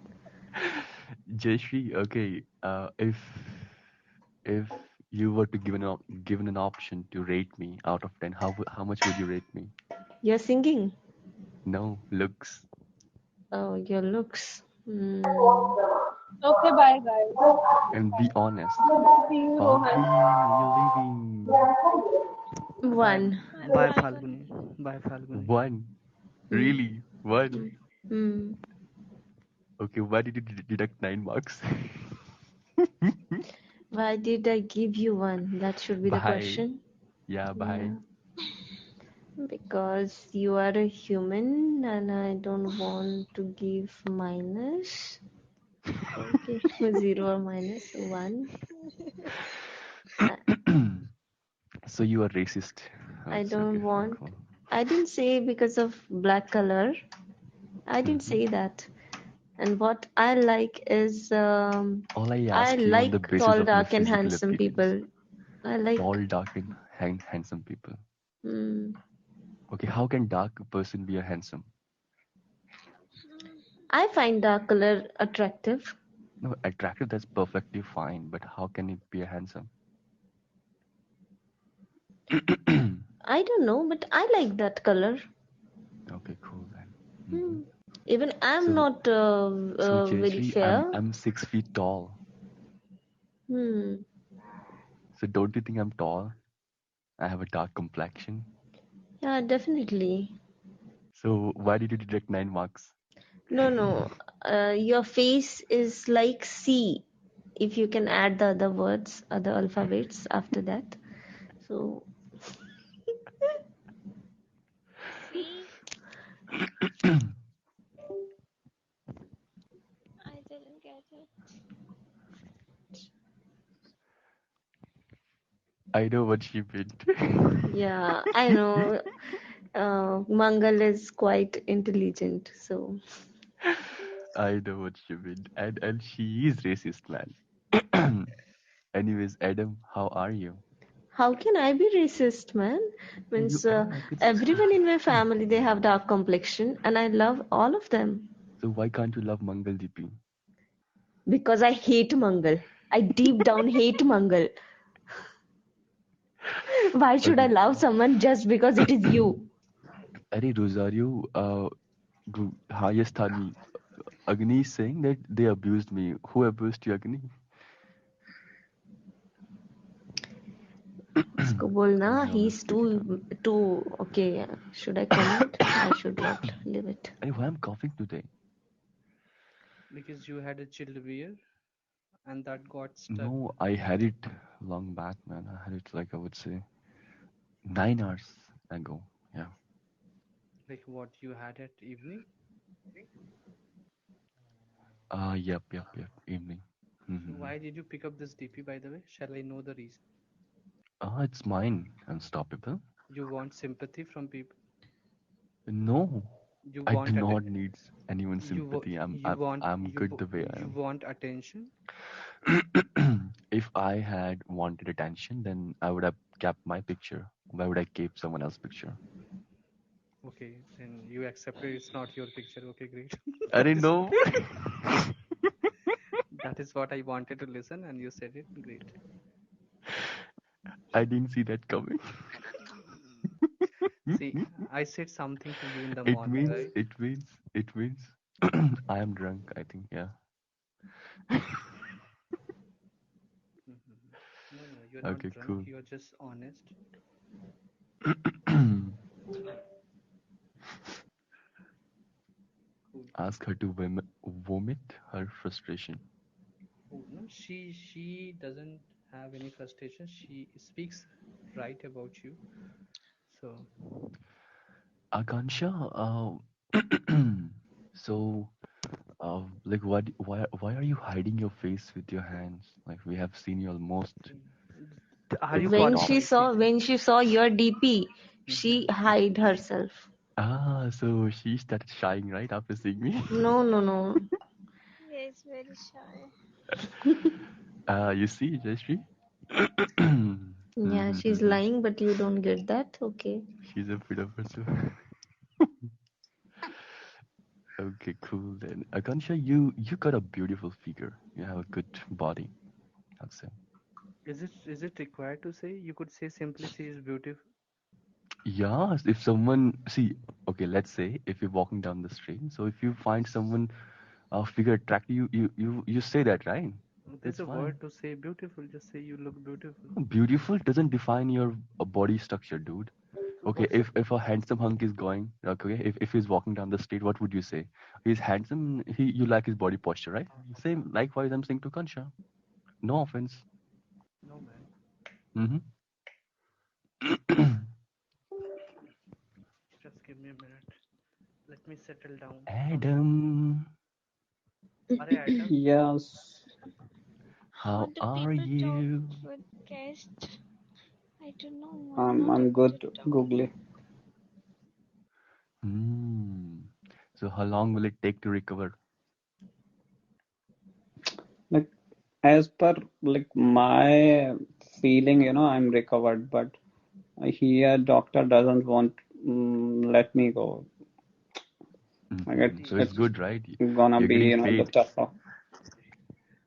Jayashri, okay. If you were to given an option to rate me out of 10, how much would you rate me? You're singing. No, looks. Oh, your looks. Okay, bye guys. And be honest. See you, Rohan. Falguni, you're leaving. Bye, One. bye, Bye, Falguni. Bye, Falguni. One. Hmm. Really? One. Hmm. Okay, why did you deduct 9 marks? Why did I give you one? That should be the Bye. question. Yeah, bye. Yeah. Because you are a human and I don't want to give minus. Okay, zero or minus one. I, So you are racist. Oh, I it's don't okay. want. Cool. I didn't say because of black color. I didn't Mhm. say that. And what I like is All I I ask you on the like basis tall, of my dark, and physical handsome appearance. people. I like. Tall, dark, and handsome people. Mm, Okay, how can dark person be a handsome? I find dark color attractive. No, attractive, that's perfectly fine, but how can it be a handsome? I don't know, but I like that color. Okay, cool then. Hmm. Even I'm So, not very Jayashree, I'm fair. I'm 6 feet tall. Hmm. So don't you think I'm tall? I have a dark complexion. Yeah, definitely. So why did you deduct 9 marks? No. Your face is like C. If you can add the other words, other alphabets after that. So See, I didn't get it. I know what she meant. yeah, I know. Mangal is quite intelligent. So I know what she meant. And she is racist, man. Anyways, Adam, how are you? how can I be racist, man? You Means are, I could see. everyone in my family they have dark complexion, and I love all of them So why can't you love Mangal DP? because I hate Mangal. I deep down hate Mangal. Why should I Okay. love someone just because it is you? अरे Rosario, highest Thani, Agni is saying that they abused me. Who abused you, Agni? उसको बोलना No, I'm he's speaking Thani. too okay. Should I comment? I should not leave it. Hey, why I'm coughing today? Because you had a chilled beer and that got stuck. No, I had it long back, man. I had it like I would say 9 hours ago. Yeah. Like what you had at evening. Yep. Evening. So Mm-hmm. why did you pick up this DP, by the way? Shall I know the reason? It's mine. Unstoppable. You want sympathy from people. No, You I do want not need anyone's you wa- sympathy. you want I'm good the way I you want attention. am. If I had wanted attention, then I would have kept my picture. Why would I keep someone else's picture? Okay, then you accepted it's not your picture. Okay, great. I that didn't is know. that is what I wanted to listen, and you said it. Great. I didn't see that coming. See, I said something to you in the It morning, means, right? it means, it means I am drunk, I think, yeah. Mhm. No, you're not Okay, drunk. cool. You're just honest. Cool. Ask her to vomit her frustration. Cool. No, she doesn't have any frustration. She speaks right about you. So Akansha, so, like, why are you hiding your face with your hands? Like, we have seen you almost are like you from When top. she qualified? saw when she saw your DP, she Mhm. hid herself. So she started shying right after seeing me. No. Yeah, it's very shy. You see, Jayashree? Yeah, she's lying, but you don't get that. Okay. She's a bit of herself. Okay, cool then. Akansha, you got a beautiful figure. You have a good body, I'd say. Is it required to say? You could say simply she is beautiful. Yes, if someone see, okay, let's say if you're walking down the street, so if you find someone figure attractive, you say that, right? There's That's a fine. word to say beautiful. Just say you look beautiful. Beautiful doesn't define your body structure, dude. Okay, What's if a handsome hunk is going, okay, if he's walking down the street, what would you say? He's handsome. You like his body posture, right? Same. Likewise, I'm saying to Kansha. No offense. no man? Mm-hmm. Just give me a minute. Let me settle down from this. Adam, Are Adam? Yes, how What do are people talk you? with guests? I don't know. I'm I'm not I'm able to good, talk. Googly. Hmm. So how long will it take to recover? Like as per like my feeling, I'm recovered, but here doctor doesn't want let me go. Like Mm-hmm. it's So it's it's good, right? gonna You're be getting the paid. tougher.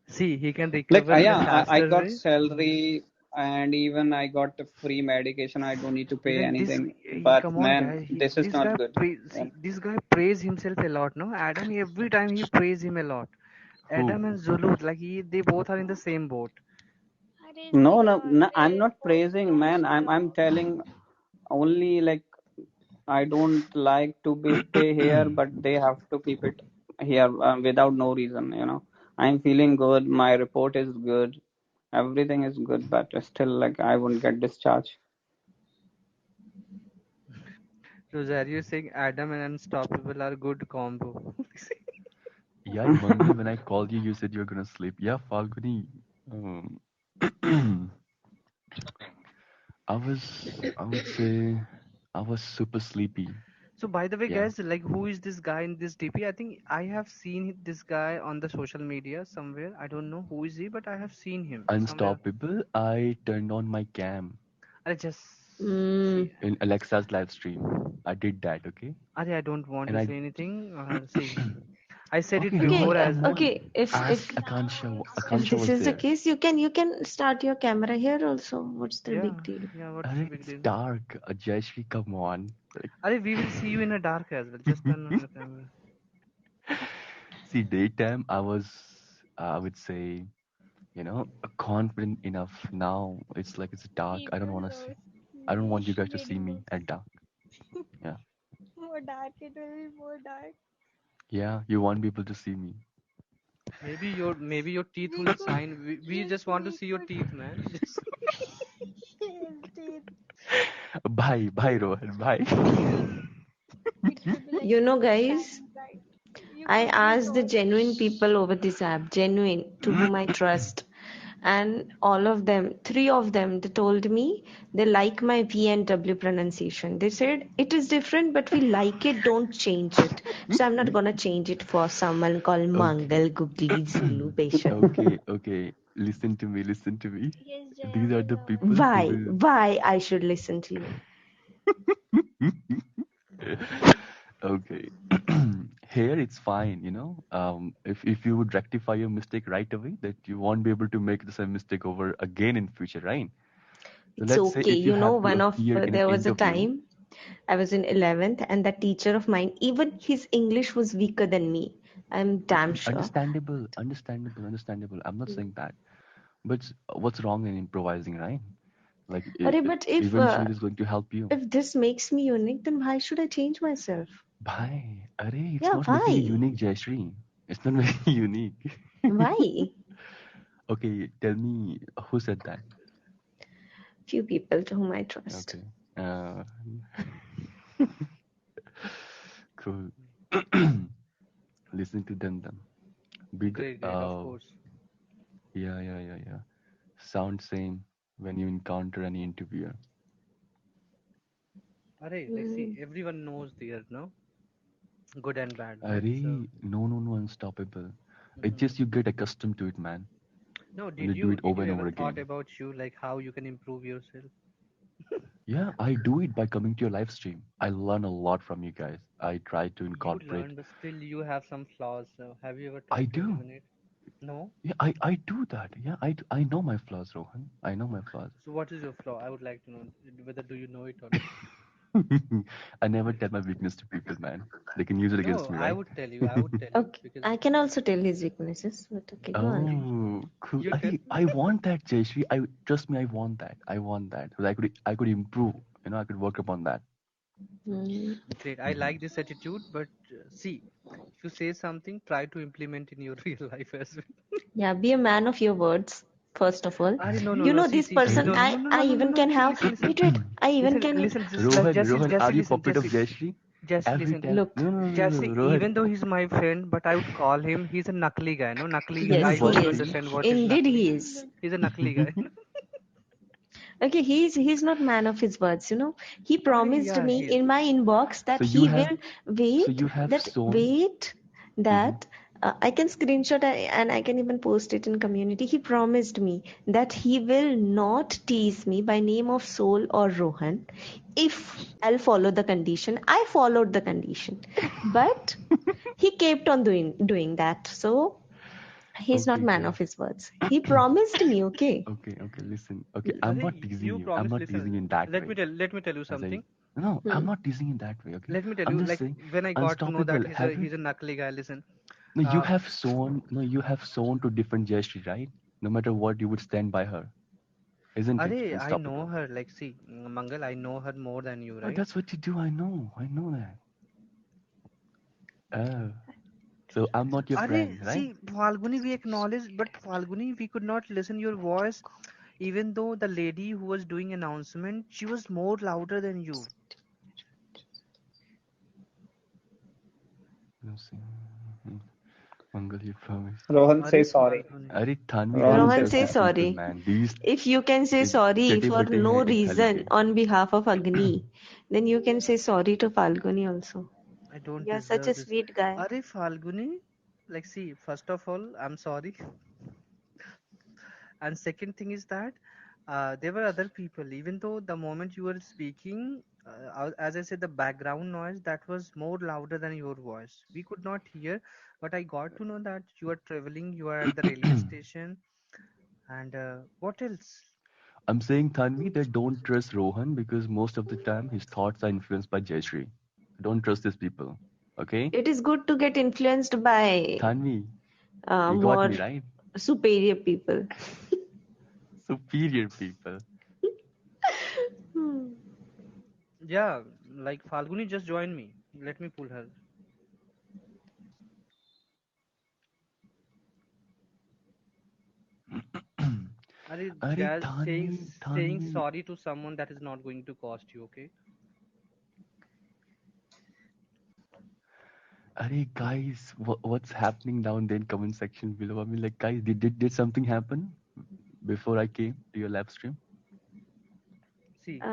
See, he can Like recover in a yeah, I faster got way. salary and even I got the free medication. I don't need to pay Even this, anything. But come on, man, guys. this is This not guy, good. Yeah. see, this guy praise himself a lot. No, Adam. Every time he praise him a lot. Who? Adam and Zulu, like they both are in the same boat. I No, no, Praising no, I'm or not praising, man. I'm telling only like I don't like to be stay here, but they have to keep it here without no reason. I'm feeling good. My report is good. Everything is good, but still, like I won't get discharged. Rosario is saying Adam and Unstoppable are good combo. Yeah, Mangal, when I called you, you said you were gonna sleep. Yeah, Falguni. Um, I would say, I was super sleepy. So by the way, Yeah, guys, like who is this guy in this DP? I think I have seen this guy on the social media somewhere. I don't know who is he, but I have seen him somewhere. unstoppable. I turned on my cam I just Mm. see. in Alexa's live stream. I did that, okay? I don't want And to I, say anything. See, I said it okay, Rohan, before Okay, as well. Rohan, okay. If ask Akansha. if Akansha this was is the there. case, you can start your camera here also. What's the Yeah, big deal? yeah. What's the Arey, big it's deal? dark. Jayashri, come on. We will see you in a dark as well. Just turn on your camera. See, daytime, I would say, confident enough. Now it's like it's dark. I don't people want to see. knows I don't me want you guys to see very me well. at dark. Yeah. More dark, it will be more dark. Yeah, you want people to see me. Maybe your teeth We will could shine. We yes, just want to we see your could teeth, man. Just yes, teeth. Bye, bye, Rohan, bye. It could be like You know, guys, shining bright. You I could be asked the told. genuine people over this app, genuine, to whom I trust, and all of them, three of them, they told me they like my V and W pronunciation. They said it is different, but we like it, don't change it. So I'm not gonna change it for someone called Okay. Mangal Gugli Zulu patient. Okay, okay. Listen to me, listen to me. Yes, Jaya These are the will love people it. who Why? will. Why I should listen to you? Okay. Here it's fine, if you would rectify your mistake right away, that you won't be able to make the same mistake over again in future, right? So It's let's say okay. if you You know, have to one of appear in an there was a interview. time I was in 11th, and that teacher of mine, even his English was weaker than me. I'm damn sure. Understandable, understandable, understandable. I'm not saying that. But what's wrong in improvising, right? Like Arey, but eventually it is going to help you. if this makes me unique, then why should I change myself? Bhai, arey, it's Yeah, not making you why? unique, Jayashree. It's not making you unique. Why? Okay, tell me who said that? Few people to whom I trust. Okay. Uh, cool. Listen to them then. Be the, great, great, of course. yeah, yeah, yeah, yeah. Sound same when you encounter any interviewer. Like see, Mm. everyone knows there, no, good and bad, right? So, Arey, no, no, no, unstoppable. It's hmm just you get accustomed to it, man. no, When did you do you it did over you and ever over thought again. about you like how you can improve yourself? Yeah, I do it by coming to your live stream. I learn a lot from you guys. I try to You incorporate. learn, but still you have some flaws. So have you ever I tried to do. eliminate? No. Yeah, I do that. Yeah, I know my flaws, Rohan. I know my flaws. So what is your flaw? I would like to know whether do you know it or not. I never tell my weakness to people, man. They can use it against No, me, I right? would tell you. I would tell you Okay, because I can also tell his weaknesses, but okay, go on. you Oh, cool. you tell. I want that, Jayashree. I trust me, I want that. I want that. So I could improve. I could work upon that. Mm. Great. I Hmm. like this attitude, but see, if you say something, try to implement in your real life as well. Yeah, be a man of your words, first of all. Are no, no, You no. know, See, this see, see. person, No, no, Arey, no, no, I no, no, no, even no. can Listen, have, listen, listen, wait, I even listen, can, listen. Just Rohan, Jesse, Rohan, are Jesse, you listen, puppet of Jesse, Jayashree? Jesse, Every listen. time. look, No, no, no, no, Jesse, no, Rohan. even though he's my friend, but I would call him. He's a knuckly guy. No, knuckly guy. You know I yes, hope he what, you is. Jay? understand what is Indeed, knuckly. he is. He's a knuckly guy. Okay, he's not man of his words, you know. He promised Yeah, me he is. in my inbox So that you he have, will so you have sown. wait, Hmm. that I can screenshot and I can even post it in community. He promised me that he will not tease me by name of Soul or Rohan if I'll follow the condition. I followed the condition, but he kept on doing that. So he's not Okay, man of guys. his words. He promised me, okay. Okay, okay, listen. Okay, I'm not teasing You you. I'm promise. not Listen, teasing you in that way. let me tell you As I, something. no, I'm Hmm. not teasing in that way. Okay, Let me tell I'm you. just Like saying, when I got to know that unstoppable. Have you? he's a knuckly guy. Listen, No, uh, you have sown to different gesture, right? No matter what, you would stand by her. isn't it? Arey, I know Unstoppable. her. Like, see, Mangal, I know her more than you, Oh, right? that's what you do. I know that. Oh, so I'm not your Arey, friend, right? see, Falguni, we acknowledge, but Falguni, we could not listen your voice, even though the lady who was doing announcement, she was more louder than you. No, see. Mangal, you promise. Rohan, say Arey, sorry. Falguni. Arey, Tanvi, they Rohan, don't say Rohan, trust say these sorry. people, sorry. man. These If you can say ये sorry चटे for बटे no हैं एक थाली reason के. on behalf of Agni, then you can say sorry to Falguni also. I don't You're such deserve a this. sweet guy. Arey, Falguni, like, see, first of all, I'm sorry. And second thing is that there were other people, even though the moment you were speaking, as I said, the background noise that was more louder than your voice. We could not hear, but I got to know that you are traveling, you are at the railway station, and what else? I'm saying Tanvi, they don't trust Rohan because most of the time his thoughts are influenced by Jayashree. Don't trust these people. Okay? It is good to get influenced by Tanvi, you got more me, right? superior people. Superior people. Hmm. Yeah, like Falguni just joined me. Let me pull her. Are Arey, guys Tanvi, saying Tanvi. sorry to someone that is not going to cost you, okay? Arey, guys, what's happening down there in comment section below? I mean, like, guys, did something happen before I came to your live stream? See,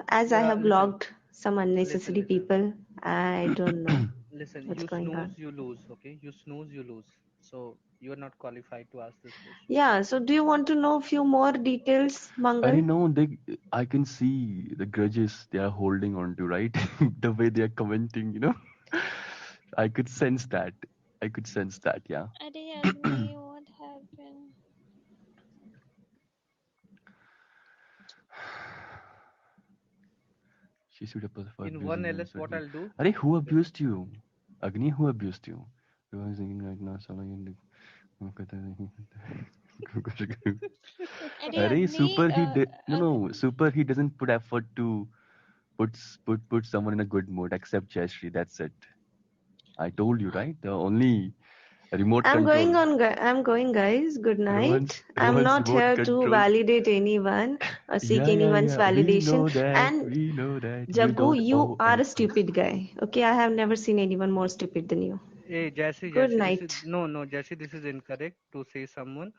As I have listen, blocked some listen, unnecessary listen. people, I don't know Listen, what's you going on. snooze, you lose, okay? You snooze, you lose. So you are not qualified to ask this question. Yeah, so do you want to know a few more details, I Mangal? didn't know I can see the grudges they are holding on to, right? The way they are commenting, you know. I could sense that. I could sense that, yeah. Are Agni, what happened? She sued up for In one abusing you and LS, said what you. I'll do? Arey, who Listen, abused you? Agni, who abused you? You are singing right now, Salayan. Are Arey, Agni, super he did no, super he doesn't put effort to put someone in a good mood except Jayashree. That's it. I told you, right? The only remote control. I'm going, guys. Good night. I'm Rohan's not remote here to control. validate anyone or seek Yeah, yeah, anyone's yeah. We validation. know that. And We know that. You Jagu, don't you owe are a anything. stupid guy. Okay, I have never seen anyone more stupid than you. hey, Good Jesse, this is night. no, Jesse, this is incorrect to say someone.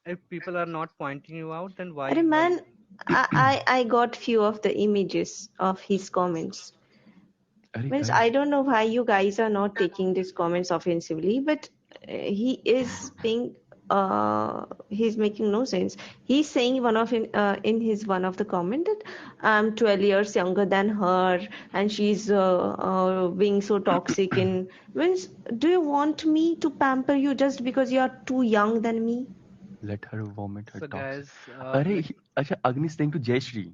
If people are not pointing you out, then Arey why? man, I got few of the images of his comments. Arey, Means guys. I don't know why you guys are not taking these comments offensively, but he is being he's making no sense. He's saying in his one of the comment that I'm 12 years younger than her and she's being so toxic. In means, do you want me to pamper you just because you are too young than me? Let her vomit her So toxic. guys, Arey, Acha, Agni is saying to Jayashree.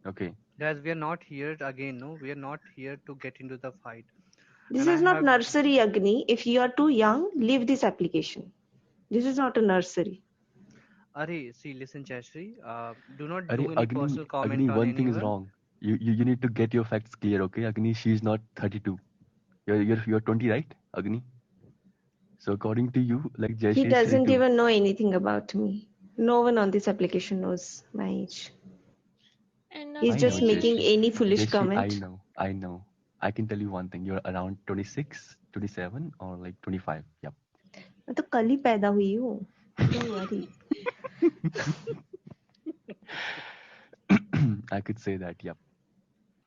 Okay. guys, we are not here again. No, we are not here to get into the fight. This And I is not have, nursery, Agni. If you are too young, leave this application. This is not a nursery. Arey, see, listen, Jayashree, do not Arey, do any personal Agni, comment on one thing is anyone. wrong. You need to get your facts clear, okay? Agni, she's not 32. You're 20, right? Agni. So according to you, like He Jayashree is doesn't 32. even know anything about me. No one on this application knows my age. and He's I know, just Agni, making Jayashree. any foolish Jayashree, comment. I know. I can tell you one thing. You're around 26, 27, or like 25. Yep. मैं तो कल ही पैदा हुई हूँ. Don't worry. I could say that, yep.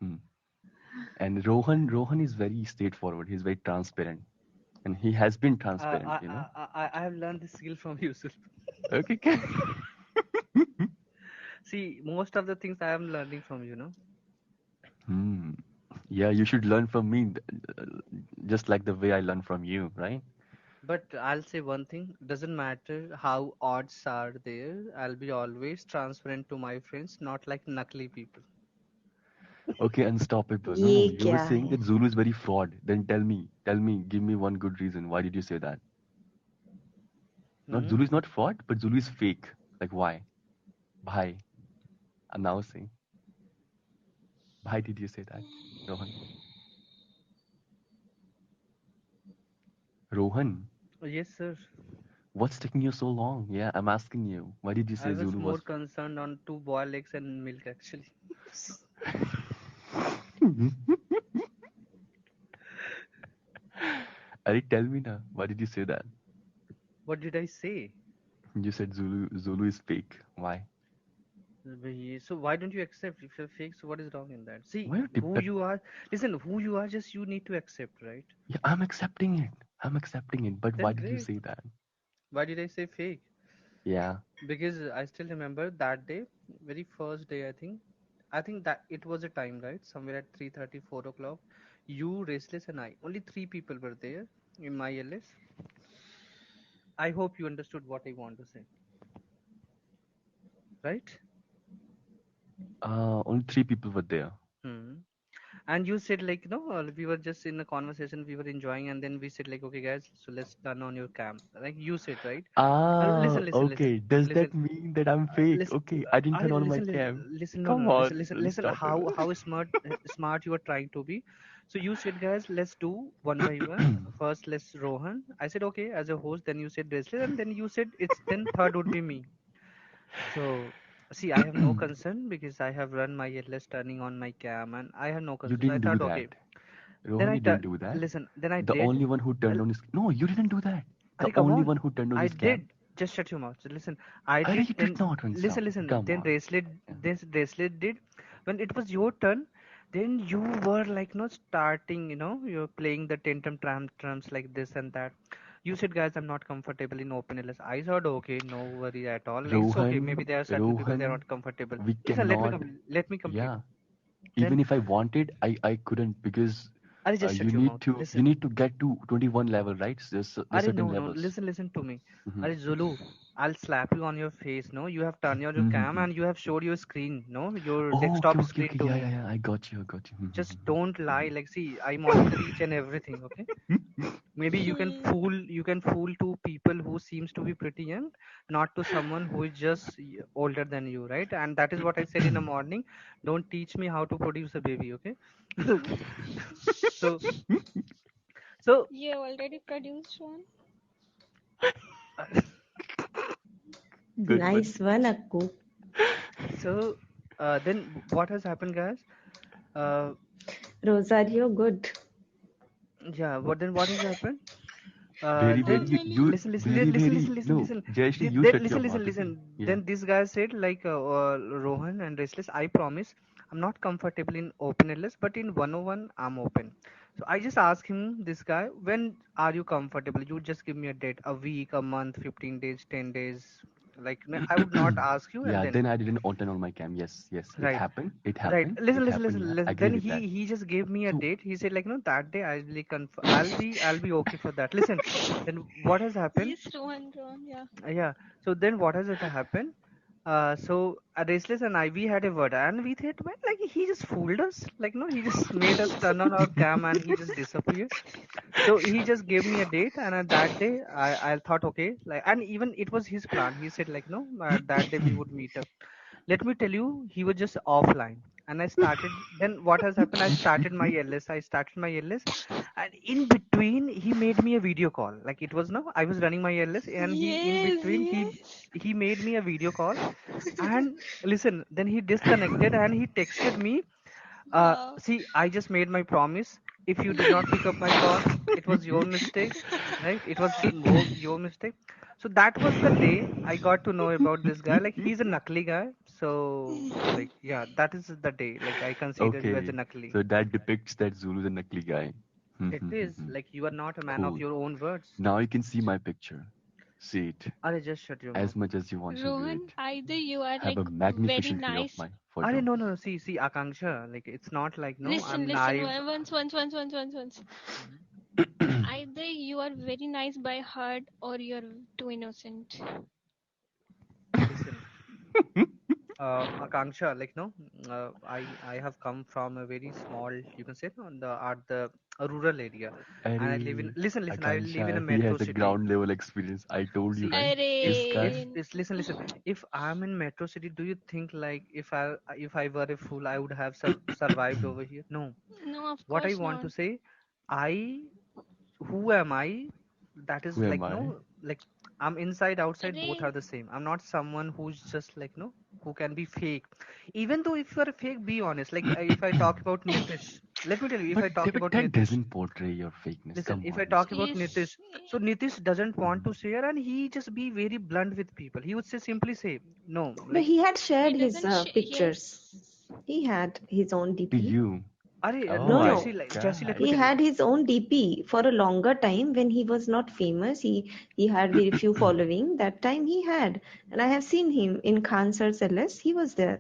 Hmm. And Rohan is very straightforward. He's very transparent. And he has been transparent, you know. I have learned this skill from you, sir. Okay. See, most of the things I am learning from you, know. Hmm. Yeah, you should learn from me, just like the way I learn from you, right? But I'll say one thing, doesn't matter how odds are there, I'll be always transparent to my friends, not like knuckly people. Okay, unstoppable. No, ये you were क्या saying है? that Zulu is very fraud. Then tell me, give me one good reason. Why did you say that? Not Hmm? Zulu is not fraud, but Zulu is fake. Like why? Why? announcing. Why did you say that, Rohan? Rohan, Yes, sir. what's taking you so long? Yeah, I'm asking you. Why did you I say was Zulu more was? concerned on two boiled eggs and milk actually. Ari, tell me now. Why did you say that? What did I say? You said Zulu is fake. Why? So why don't you accept if you're fake? So what is wrong in that? See Why you who depend? you are. Listen, who you are. Just you need to accept, right? Yeah, I'm accepting it. I'm accepting it. But why Then did you great. say that? Why did I say fake? Yeah. Because I still remember that day, very first day. I think that it was a time, right? Somewhere at 3:30, 4 o'clock. You, Restless, and I. Only three people were there in my LS. I hope you understood what I want to say, right? Only three people were there. Hmm. And you said like, we were just in a conversation, we were enjoying, and then we said like, okay, guys, so let's turn on your cam. Like you said, right? Ah, Listen, listen, listen, okay. Does that listen. mean that I'm fake? Listen, Okay, I didn't I turn on my listen, cam. listen, no, Come no, listen, on, listen, don't listen. stop it. How smart you are trying to be. So you said, guys, let's do one by one. First, let's Rohan. I said, okay, as a host. Then you said Restless, and then you said it's then third would be me. So see, I have no concern because I have run my LS turning on my cam, and I have no You concern. So I didn't do thought, that. okay. Then Rohan, I you didn't do that. listen. Then I The did. only one who turned on his... No, you didn't do that. The Come only on. one who turned on I his cam. did. Just shut your mouth. So listen, I Ari, did. you did Then not run listen, some. listen. Come Then on. Yeah. bracelet did. When it was your turn, then you were like, no, starting. You're playing the tantrums like this and that. You said, guys, I'm not comfortable in open LS. I thought, okay, no worry at all. Like it's okay. Maybe there are certain people they are Rohan, not comfortable. we Listen, let me cannot... complete. Let me complete. Yeah. Then Even if I wanted, I couldn't because I just shut you your need mouth. to you Listen. need to get to 21 level, right? There's Are certain no, no. levels. Listen to me. Hmm. Are Zulu, I'll slap you on your face. No, you have turned on your cam and you have showed your screen. No, your Oh, okay, desktop okay, screen okay. to Yeah, me. yeah, yeah. I got you. I got you. Just don't lie. Like, see, I monitor each and everything. Okay. Maybe you can fool two people who seems to be pretty young, not to someone who is just older than you, right? And that is what I said in the morning. Don't teach me how to produce a baby. Okay. so so You already produced one. Good one. Nice one, Akku. so then what has happened, guys? Uh, Rosario, good. yeah. What has happened? Very, How Then very, many? you, listen, listen, very, listen, very, listen, listen, no, listen. Jayashree, you Then shut your listen, mouth, listen, okay? listen. Yeah. Then this guy said like Rohan and Restless. I promise I'm not comfortable in open LS, but in 101 I'm open. So I just asked him, this guy, when are you comfortable? You just give me a date, a week, a month, 15 days, 10 days. Like no, I would not ask you, and Yeah, then then I didn't turn on my cam. Yes, yes. It right. happened. It Right. happened. Listen, It listen, happened. listen, Yeah, I listen. agree Then with that. he just gave me a So, date. He said like, that day I'll be okay for that. Listen. Then what has happened? Yes, Rohan, Rohan, yeah. Yeah. So then what has it happened? So Restless and I, we had a word, and we thought, man, like he just fooled us. Like no, he just made us turn on our cam, and he just disappeared. So he just gave me a date, and at that day, I thought, okay, like, and even it was his plan. He said like, no, that day we would meet up. Let me tell you, he was just offline. And I started, then what has happened? I started my LS, and in between, he made me a video call. Like it was no, I was running my LS, and in Yes, between, yes. he made me a video call. And listen, then he disconnected and he texted me, Wow. see, I just made my promise. If you did not pick up my call, it was your mistake, right? It was more your mistake. So that was the day I got to know about this guy. Like he's a knuckly guy. So like yeah, that is the day. Like I consider you as a okay. knuckly. So that depicts that Zulu's a knuckly guy. It is like you are not a man of Cool. your own words. Now you can see my picture. See it Are just shut your mouth. as much as you want to view Rohan, it. either you are Have like a very magnificent view of nice. my Are photo. no, see Akanksha. Like it's not like no, Listen, I'm listen. naive. Once. Either you are very nice by heart or you're too innocent. Listen, Akanksha, like no, I have come from a very small, you can say, no, the at the a rural area, and I live in. Arey, Listen. I live in a Akansha, he metro has a city. ground level experience. I told you, See, right? This if guy. Array. this listen, if I'm in metro city, do you think like if I were a fool, I would have survived over here? No. No, of What I course want not. to say, I who am I? That is Who am like I? no, like I'm inside, outside, both Array. are the same. I'm not someone who's just like no, who can be fake. Even though if you're a fake, be honest. Like if I talk about Nitish, let me tell you, if but I talk but about that Nitish, doesn't portray your fakeness. listen, Come if I on, talk Mr. about If Nitish, so Nitish doesn't want to share and he just be very blunt with people. He would say simply say, no, But like, he had he shared his doesn't pictures. yes. He had his own To DP. you. Oh no, No, my Jesse, no. like, Jesse, let me God. He tell you. had his own DP for a longer time when he was not famous. He had very few following. That time he had, and I have seen him in concerts. LS, he was there.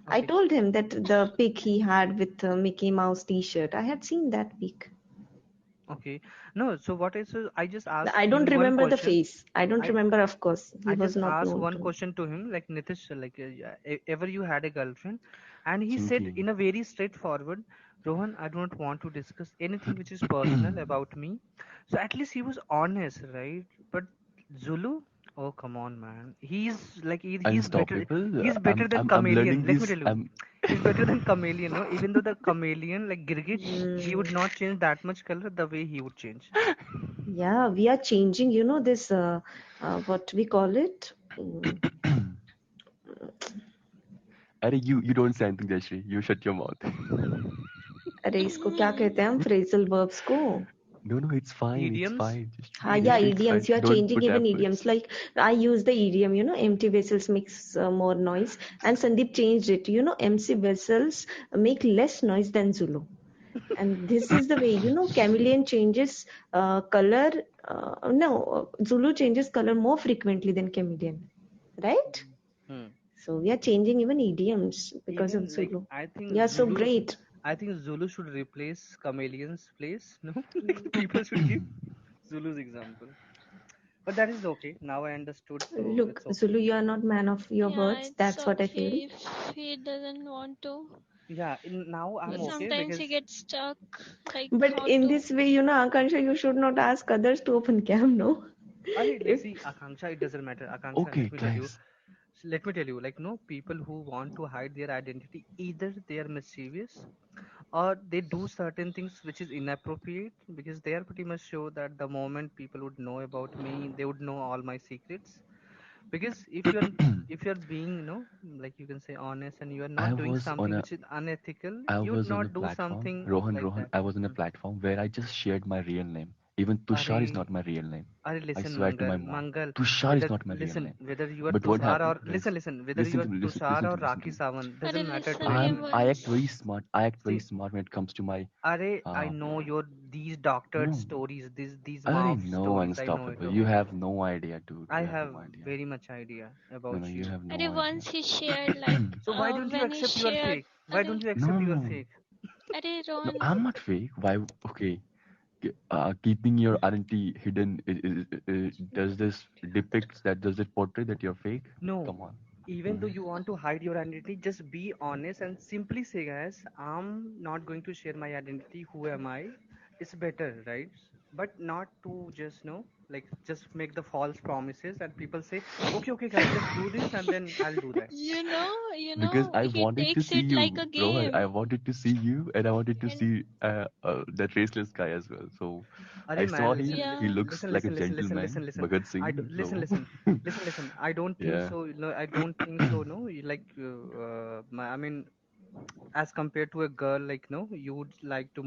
I Okay, told him that the pic he had with the Mickey Mouse T-shirt. I had seen that pic. okay. No, so what is, I just asked I don't him one remember the question. face. I don't I remember, of course. He I was just not asked known one to me. question to him, like Nitish, like yeah, ever you had a girlfriend, and he said Chinky. in a very straightforward, Rohan, I don't want to discuss anything which is personal about me. So at least he was honest, right? But Zulu, oh come on, man, he's better. Unstoppable. He's better than I'm Chameleon. learning Let me this. tell you, I'm he's better than Chameleon. No, even though the Chameleon like Girgit, he would Hmm. not change that much color the way he would change. Yeah, we are changing. You know this. What we call it? अरे you don't say anything, Jayashree. You shut your mouth. अरे इसको क्या कहते हैं हम phrasal verbs को? No, it's fine. It's Idioms, fine. Just Yeah, idioms. Jayashree, it's fine. idioms. You are Don't changing put even efforts. idioms. Like I use the idiom, empty vessels makes more noise, and Sandeep changed it. Empty vessels make less noise than Zulu. And this is the way, chameleon changes color. No, Zulu changes color more frequently than chameleon, right? Hmm. So we are changing even idioms because of Even like Zulu. I think Yeah, so Zulu, great. I think Zulu should replace Chameleon's place. No, like people should give Zulu's example. But that is okay. Now I understood, so Look, it's okay. Zulu, you are not man of your Yeah, words. it's That's what I feel. okay if he doesn't want to. Yeah, now I'm But okay sometimes he because gets stuck. Like But how in to. this way, Akansha, you should not ask others to open cam, no? alright, like If see, Akanksha, it doesn't matter. Akanksha, Okay, let me tell you. guys. Let me tell you, like no people who want to hide their identity, either they are mischievous or they do certain things which is inappropriate because they are pretty much sure that the moment people would know about me, they would know all my secrets. Because if you're being like you can say honest and you are I not doing was on something a which is unethical, I you would was on a not do platform, something like Rohan. that. I was on a Hmm. platform where I just shared my real name. Even Are Tushar is not my real name. I listen, swear to my Mangal, mom, Mangal, Tushar is whether not my real listen, name. whether you are But what Tushar happened, or guys? listen, whether you Listen are to me. Tushar Listen or to me. Listen to Raki me. Sawan, Arey, doesn't matter to listen me. him I act once. very smart. I act very See, smart when it comes to my I uh know your these doctored no. stories, these Arey, mouth no, stories. I know it. unstoppable. You Okay, have no idea, dude. I You have have no idea. very much idea No, about you you. have no Arey, idea. once he shared like So why don't you when he accept you are shared. fake? Why Arey, don't you No, accept no, you are no. fake? Arey No, Ron. I'm not fake. Why? Okay. Keeping your identity hidden does this depicts that does it portray that you're fake? No, Come on. even though you want to hide your identity, just be honest and simply say, guys, I'm not going to share my identity. Who am I? It's better, right? But not to just like just make the false promises and people say, okay, okay, guys, let's do this, and then I'll do that. Because I He wanted to takes see it like you, a Rohan. I game. wanted to see you, and I wanted to And see that raceless guy as well. So Arey I saw man, him. listen, He yeah. looks listen, like a listen, listen, listen, gentleman, listen, listen. Bhagat I do, Singh. listen, So listen, listen, listen. I don't think yeah. so. I don't think so. No, I mean, as compared to a girl, like no, you'd like to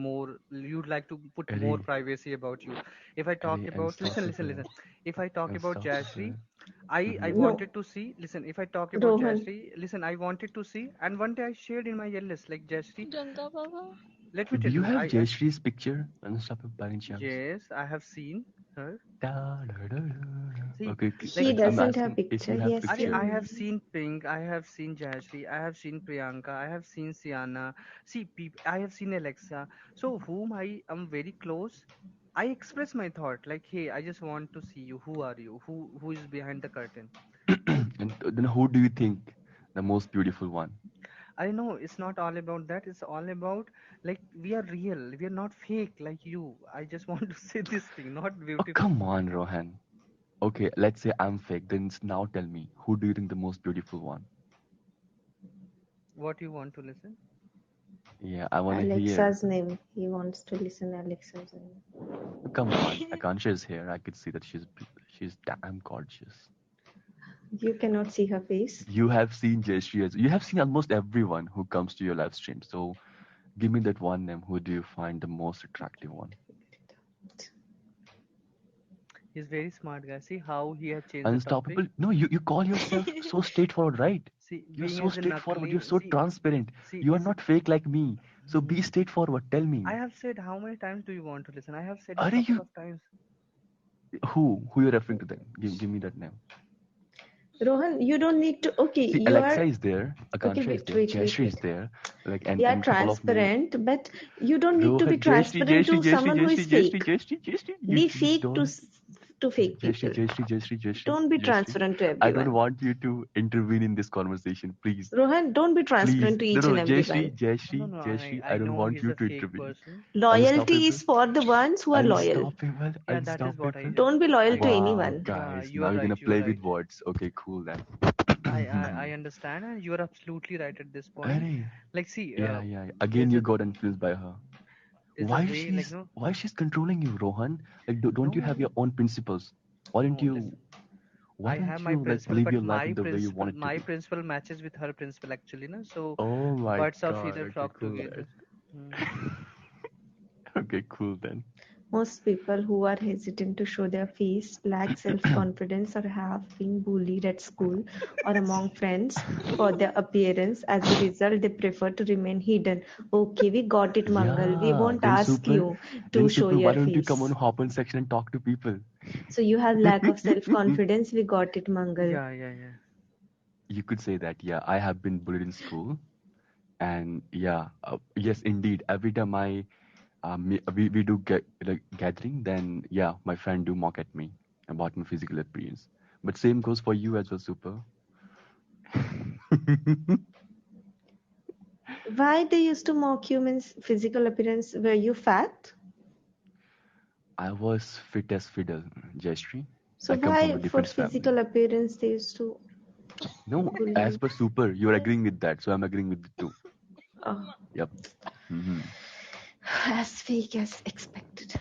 put more Arey, privacy about you. If I talk arey, about, listen. unstoppable, If I talk about Jayashree, unstoppable. I Mm-hmm. no, wanted to see. Listen, if I talk about Rohan. Jayashree, listen, I wanted to see, and one day I shared in my LS like Jayashree. Ganga Baba. Let me Do tell you you, have Jayashree's picture, unstoppable by any chance? yes, I have seen her. Da, da, da, da, da. See, Okay, like He I'm doesn't have asking if picture. you He have has picture. I have seen. seen Pink, I have seen Jayashree, I have seen Priyanka, I have seen Sienna. See, I have seen Alexa. So, whom I am very close, I express my thought like, hey, I just want to see you. Who are you? Who is behind the curtain? And then who do you think? The most beautiful one. I know it's not all about that. It's all about like we are real. We are not fake like you. I just want to say this thing, not Oh, beautiful. come on, Rohan. Okay, let's say I'm fake. Then now tell me, who do you think the most beautiful one? What you want to listen? Yeah, I wanna hear. Alexa's name. He wants to listen Alexa's name. Come on, Akansha is here. I could see that she's damn gorgeous. You cannot see her face. You have seen Jayashree as you have seen almost everyone who comes to your live stream. So give me that one name. Who do you find the most attractive one? He's very smart guy. See how he has changed the topic. Unstoppable. No, you call yourself so straightforward, right? See, You're being so as a straightforward. You're knuckly. so transparent. See, You are this is. not fake like me. So be Mhm. straightforward. Tell I me. have said how many times do you want to listen? I have said it Are couple you of times. who you're referring to then? Give me that name. Rohan, you don't need to. Okay, See, you Alexa are. is there, Okay, Akansha is wait, there, wait, wait, Jayashree is wait. there, like We are and couple of more. transparent, but you don't need to be Rohan, Jayashree, transparent Jayashree, to Jayashree, someone who is Jayashree, Jayashree, fake. Jayashree, Jayashree. You Be please fake to don't. to fake Jayashree, people. Jayashree, Jayashree, Jayashree, Don't be Jayashree. transparent to I don't everyone. want you to intervene in this conversation, please. Rohan, don't be Please. transparent to No, each no, and everyone. Jayashree, No, Jayashree, no. Jayashree. I I don't know want he's you a to fake intervene. person. Loyalty Unstoppable, is for the ones who are loyal. unstoppable, Yeah, that is what I. unstoppable. Don't be loyal I. to Wow, anyone. Yeah, guys, you now are you're right. gonna You are play with right. words. Okay, cool then. I understand, and you are absolutely right at this point. Arey, Like, see, yeah, yeah. Again, there's you a got influenced by her. there's a way like no Why she's controlling you, Rohan? Like, don't you have no your own principles? Why don't no. you Listen, why I have don't my you like principle, live but your life in the way you want it to my be? principle matches with her principle actually, no. So Oh my birds of god. feather Okay, flock cool together. then. Hmm. Okay, cool then. Most people who are hesitant to show their face lack self-confidence or have been bullied at school or among friends for their appearance. As a result, they prefer to remain hidden. Okay, we got it, Mangal. We Yeah, won't ask you to show why your don't you come on face. hop on section and talk to people? So you have lack of self-confidence. We got it, Mangal. Yeah. You could say that, yeah, I have been bullied in school. And yeah, yes, indeed. Every time we do get like gathering, then yeah, my friend do mock at me about my physical appearance. But same goes for you as well, Super. Why they used to mock you means physical appearance? Were you fat? I was fit as fiddle, Jayashree. So I come from why a for defense family. physical appearance they used to No, bully as you? per Super, you're agreeing with that, so I'm agreeing with it too. Oh, Yep. Hmm. as fake as expected.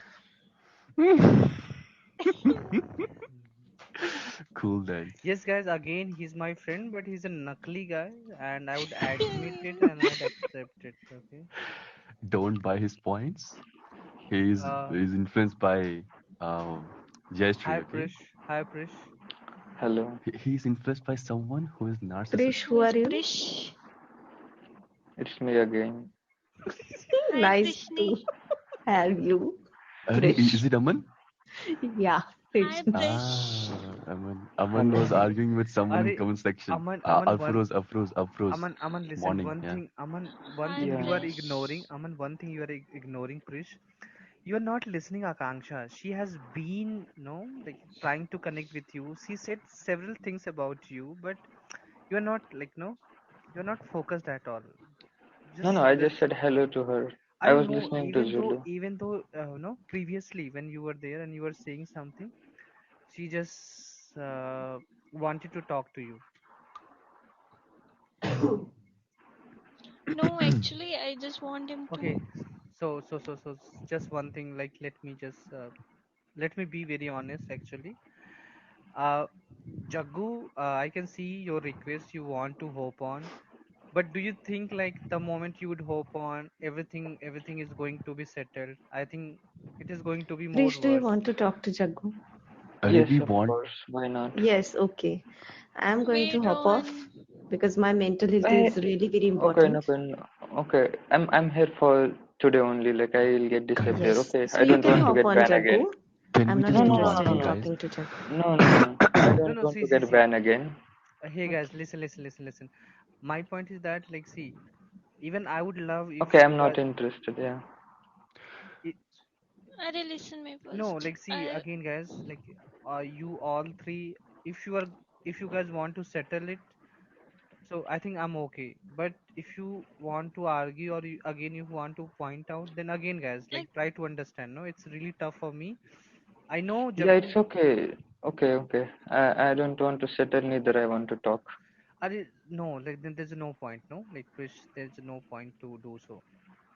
Cool then. Yes, guys. Again, he's my friend, but he's a knuckly guy, and I would admit it and I'd accept it. Okay. Don't buy his points. Uh, He's influenced by Hi Jayashree, okay? Prish. Hi Prish. Hello, He's influenced by someone who is Krish, narcissistic. who Who are is you? Prish? it's me again. Hi, Nice to Prishni. have you, Is Krish. it Aman? Yeah, Hi, Krish. Prish. Aman was Hello. arguing with someone in Are comment section. Aman one Afroz. listen, Morning, one yeah. thing, one Hi, thing Yeah. you are Prish. ignoring, one thing you are ignoring, Krish. You are not listening, Akanksha. She has been, no, like trying to connect with you. She said several things about you, but you are not like, no, you are not focused at all. No, Just no, I like, just said hello to her. I I was know, listening to Zulu. even though, no, previously when you were there and you were saying something, she just wanted to talk to you. No, actually, I just want him Okay, to. just one thing, like let me be very honest actually. Uh, Jaggu, I can see your request you want to hope on, but do you think like the moment you would hope on, everything is going to be settled? I think it is going to be more Krish, do you worse. want to talk to Jaggu? Yes, We of want. course. Why not? Yes, okay. I'm going to Wait, hop off Rohan. because my mental health Eh, is really very okay, no, important. okay, no. Okay. I'm here for today only. Like I'll get disappear. Guys, Yes. Okay. So I you don't can want to hop get on banned again. Jaggu. can I'm we not just No, do no, no, one interested no, in thing, no. guys? talking to Jaggu. No, no, no. I No, don't no, want to see, get see. banned again. Hey guys, Okay. listen. My point is that like, see, even I would love if Okay, you I'm not guys. interested. Yeah. Arey, listen me No, first. like see again, guys. Like, you all three, if you are, if you guys want to settle it, So I think I'm okay. But if you want to argue or again you want to point out, then again, guys, like Like, try to understand. No, it's really tough for me. I know Yeah, jab it's bhi okay. Okay, okay. I don't want to settle, neither I want to talk. no, like then there's no point. No, like Krish, there's no point to do so.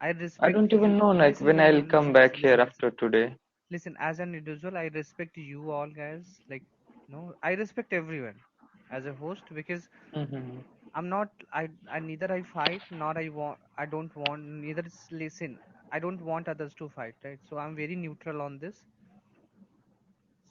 I I respect don't even you. know like Listen, when no, no, I'll come listen, back listen, here listen, listen. after today. Listen, as an individual, I respect you all, guys. Like, no, I respect everyone as a host because Mm-hmm. I'm not. I neither I fight nor I want. I don't want. Neither is listen. I don't want others to fight, right? So I'm very neutral on this.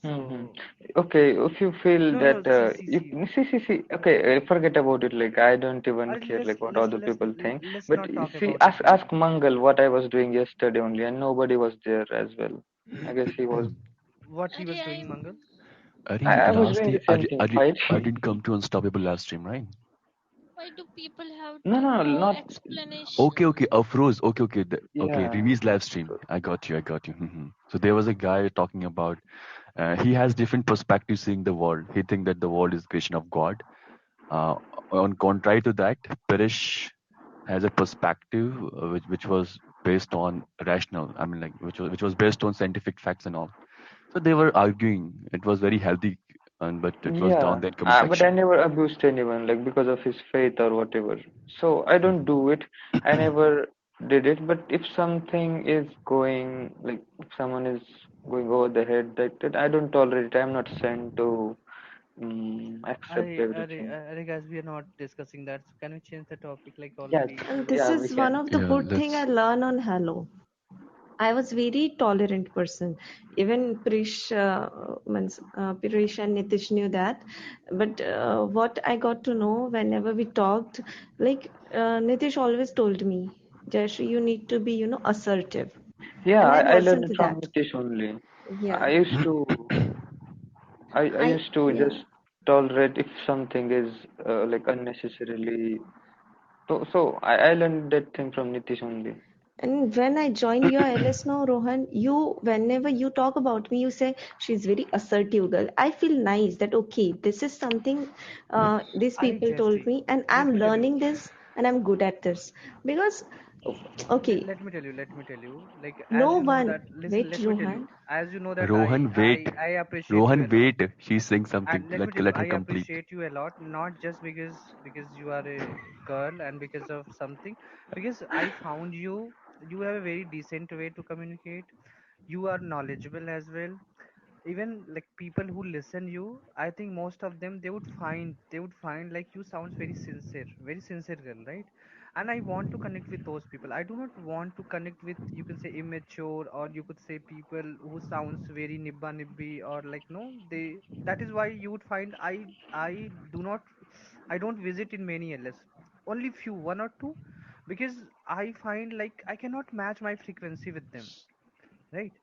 Mm-hmm. So Okay, if you feel no, no. that See, see, you see. see. Okay, forget about it. Like I don't even care Let's like what let's other let's people think. let's But not talk see, about it now. ask Mangal what I was doing yesterday only, and nobody was there as well. I guess he was. What he was arey, doing, Mangal? Ari, I was doing lastly, the same thing, I fighting. didn't come to Unstoppable last stream, right? why do people have No, to no, know not. Okay, explanation? okay, Afroz. Okay, okay, okay. Yeah. Rimi's live stream. I got you. I got you. So there was a guy talking about. He has different perspectives seeing the world. He think that the world is creation of God. Uh, on contrary to that, Parish has a perspective which was based on rational. I mean, like which was based on scientific facts and all. So they were arguing. It was very healthy, and but it was down Yeah, there in comment but I section. never abused anyone, like because of his faith or whatever. So I don't do it. I never did it. But if something is going, like if someone is going over the head, that I don't tolerate it. I'm not sent to accept everything. Guys, we are not discussing that. So can we change the topic? Like Yeah, already And we are this yeah, we is one can. of the Yeah, good thing I let's. learn on Hello. I was very tolerant person. Even Pirish and Nitish knew that. But what I got to know whenever we talked, like Nitish always told me, Jayashree, you need to be, assertive. Yeah, And I I listened learned it to from that. Nitish only. Yeah. I used to, I I used to yeah. just tolerate if something is like unnecessarily. So I learned that thing from Nitish only. And when I joined your LS now, Rohan, whenever you talk about me, you say she's very assertive girl. I feel nice that okay, this is something these Are people told Jeffrey. me, and Let I'm me tell you. learning this, and I'm good at this because okay, Let me tell you. Let me tell you. Like as no you know one. that. Listen. Wait, Let me tell you. Rohan. As you know that Rohan, wait. I appreciate you Rohan, a lot. wait. She's saying something. And let me tell you, Let I her complete. appreciate you a lot, not just because you are a girl and because of something, because I found you. You have a very decent way to communicate. You are knowledgeable as well. Even like people who listen you, I think most of them they would find like you sounds very sincere girl, right? And I want to connect with those people. I do not want to connect with, you can say, immature, or you could say people who sounds very nibba nibbi, or like no they. That is why you would find I do not, I don't visit in many ls, only few, one or two, because I find like I cannot match my frequency with them, right?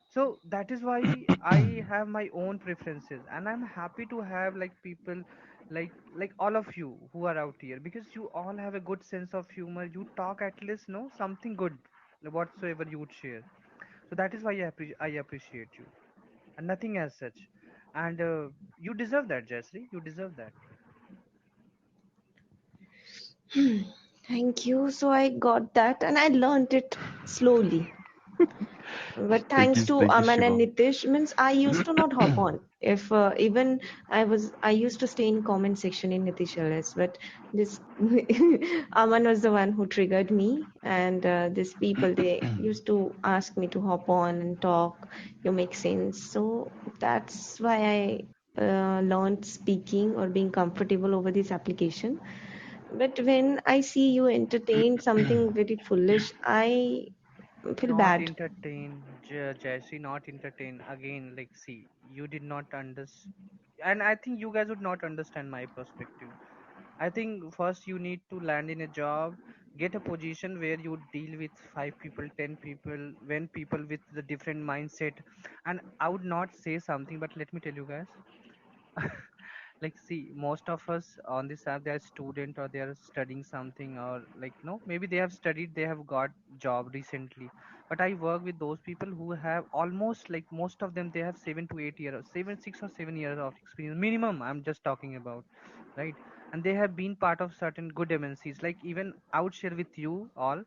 So that is why I have my own preferences, and I'm happy to have like people like all of you who are out here, because you all have a good sense of humor. You talk at least know something good whatsoever you would share. So that is why I appreciate you, and nothing as such. And you deserve that, Jessie, you deserve that. Thank you. So I got that, and I learned it slowly. But thanks to Thank you, Aman and Shiva. Nitish, means I used to not hop on. If even I used to stay in comment section in Nitish LS, but this Aman was the one who triggered me, and these people they used to ask me to hop on and talk. You make sense, so that's why I learned speaking or being comfortable over this application. But when I see you entertain something very foolish, I feel Not bad. entertain, Jesse, not entertain. Again, like, see, you did not understand, and I think you guys would not understand my perspective. I think first you need to land in a job, get a position where you deal with 5 people, 10 people, when people with the different mindset. And I would not say something, but let me tell you guys, like, see, most of us on this app, they are student or they are studying something, or like no, maybe they have studied, they have got job recently. But I work with those people who have almost, like, most of them, they have 7 to 8 years, 6 or 7 years of experience minimum, I'm just talking about, right? and they have been part of certain good MNCs. Like even I would share with you all,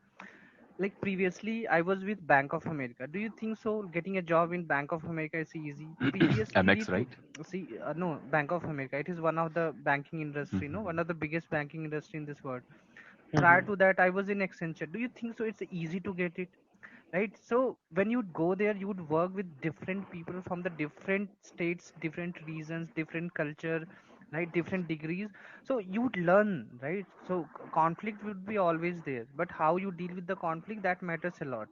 like previously I was with Bank of America. Do you think so getting a job in Bank of America is easy? Previously you MX, need to right? see, no, Bank of America, it is one of the banking industry, no, one Mhm. of the biggest banking industry in this world. Prior Mm-hmm. to that I was in Accenture. Do you think so it's easy to get it? Right, so when you'd go there you would work with different people from the different states, different regions, different culture, right, different degrees. So you would learn, right? So conflict would be always there, but how you deal with the conflict, that matters a lot.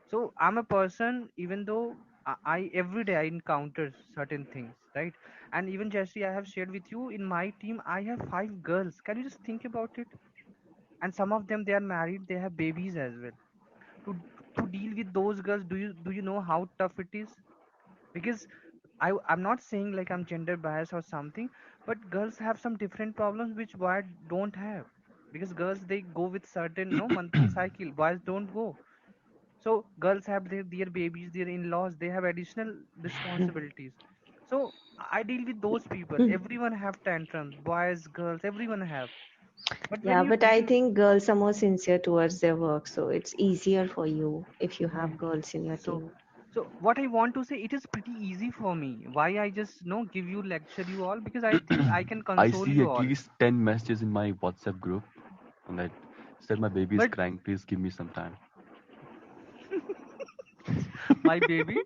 So I'm a person, even though I every day I encounter certain things, right? And even Jesse, I have shared with you, in my team I have 5 girls. Can you just think about it? And some of them, they are married, they have babies as well. To deal with those girls, do you know how tough it is? Because I'm not saying like I'm gender biased or something, but girls have some different problems which boys don't have. Because girls, they go with certain, no, monthly cycle, boys don't go. So girls have their babies, their in-laws, they have additional responsibilities. So I deal with those people. Everyone have tantrums, boys, girls, everyone have. But when Yeah, you but I deal, think girls are more sincere towards their work, so it's easier for you if you have right, girls in your so team. what I want to say, it is pretty easy for me. Why I just give you lecture you all, because I think I can I console see you at all. least 10 messages in my WhatsApp group, and that said my baby is But crying. Please give me some time. my baby,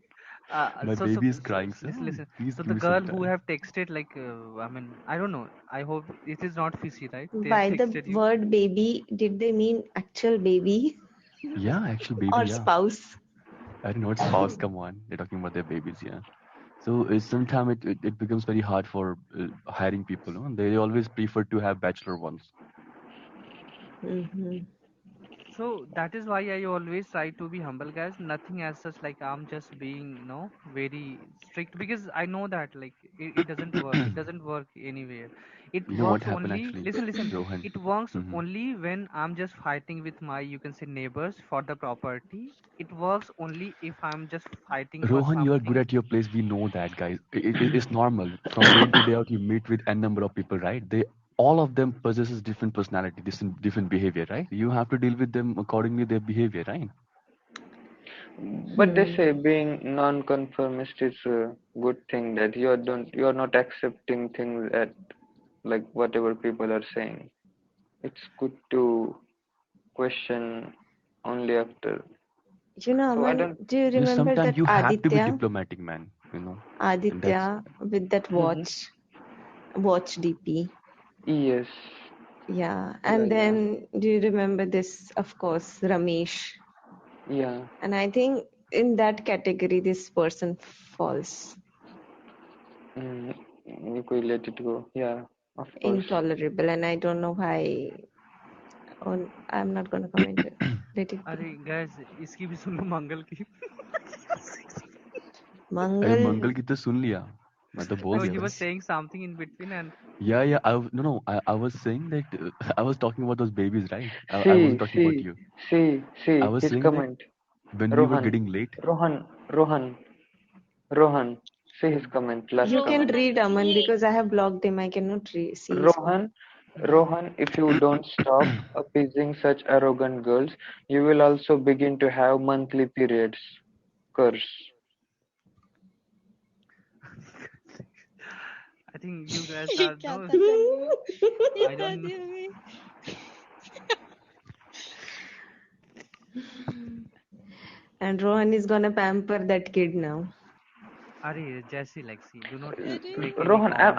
My so baby is so crying, listen, so listen. please So give the me some girl who time. have texted, like, I mean, I don't know, I hope it is not fishy, right? They have By the texted you. word baby, did they mean actual baby Yeah, actual baby, or yeah. spouse? I don't know what spouse, come on. They're talking about their babies, yeah. So sometimes it becomes very hard for hiring people. No? They always prefer to have bachelor ones. Hmm. So that is why I always try to be humble, guys. Nothing as such, like I'm just being, very strict, because I know that like it doesn't work. It doesn't work anywhere. It You know what works happened only. actually, Listen, listen. Rohan? It works Hmm. only when I'm just fighting with my, you can say, neighbors for the property. It works only if I'm just fighting for Rohan, you are good something. at your place. We know that, guys. It's normal. From day to day out, you meet with n number of people, right? They all of them possesses different personality, different behavior, right? You have to deal with them accordingly their behavior, right? But they Hmm. say being non-conformist is a good thing, that you're not accepting things that like whatever people are saying. It's good to question only after. You know, So I Aman, don't. do you You remember sometimes that you have to be Aditya? diplomatic, man. And that's Aditya with that Hmm. watch DP. Yes. Yeah, Yeah. and Yeah. then do you remember this? Of course, Ramesh. Yeah. And I think in that category, this person falls. Mm, you could let it go. Yeah. Of course. Intolerable, and I don't know why. On, I'm not gonna comment it. Let it be. अरे guys, इसकी भी सुन लो मंगल की. अरे Mangal, मंगल की तो सुन लिया मैं तो बोल No, दिया he भाई was saying something in between, and yeah yeah no I was saying that I was talking about those babies right I See, wasn't talking about see, you I see was his saying that comment. when we were Rohan, getting late Rohan, Rohan, Rohan. See his comment. Last you can comment. Rohan, read Aman ye because I have blocked him. I cannot see his comment. Rohan, Rohan, if you don't stop appeasing such arrogant girls, you will also begin to have monthly periods. Curse. I think you guys ये are, क्या no, था जग्गू? ये I क्या don't know. दिया भाई? And Rohan is gonna pamper that kid now. Are Jesse, like, see, do not अरे make any Rohan, comment.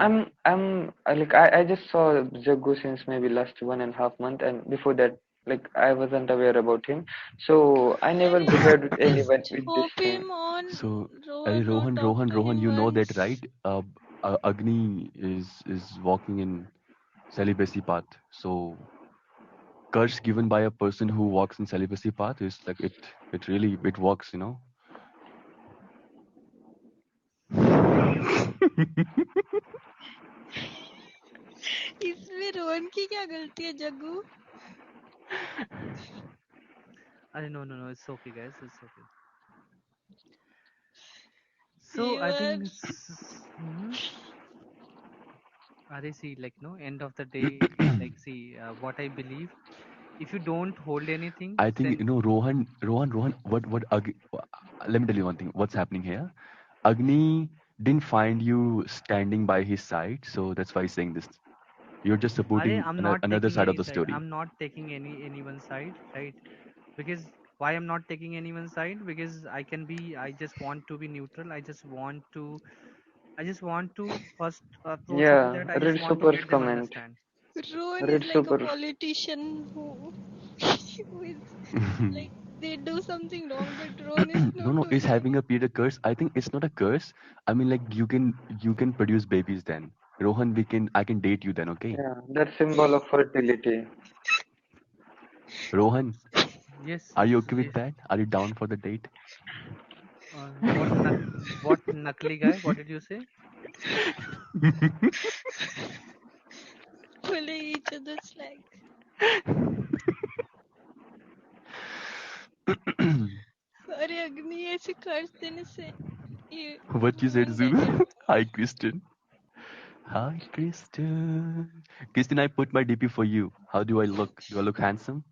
I just saw Jaggu since maybe last 1.5 months, and before that, like I wasn't aware about him, so I never अरे behaved with anyone just with this hop thing. him on. so Rohan, go talk Rohan to Rohan him you know once. that right Agni is walking in celibacy path so curse given by a person who walks in celibacy path is like it really it works इसमें रोहन की क्या गलती है Jaggu? No, no, no, it's okay, guys, it's okay. So You I are think, Are see, like no, end of the day, like see, what I believe, if you don't hold anything, I think then Rohan. Let me tell you one thing. What's happening here? Agni didn't find you standing by his side, so that's why he's saying this. You're just supporting I'm not another taking side of any the side. story. I'm not taking anyone's side, right? Because why I'm not taking anyone's side? Because I can be. I just want to be neutral. I just want to first approach into Yeah, that. I just read want to Super's get them comment. understand. Rowan Read is like a Super. politician who is like they do something wrong, but Rowan is No, not no, is doing it. having a period a curse? I think it's not a curse. I mean, like you can produce babies then. Rohan, I can date you then, okay? Yeah, that symbol of fertility. Rohan, Yes, are you okay with yes. that? Are you down for the date? What what knuckly guy? What did you say? Pulling each other's leg. अरे अग्नि ऐसे कर्ज देने से you What you said, won't get it. Zulu? Hi, Kristen. Hi, Kristen. Kristen, I put my DP for you. How do I look? Do I look handsome?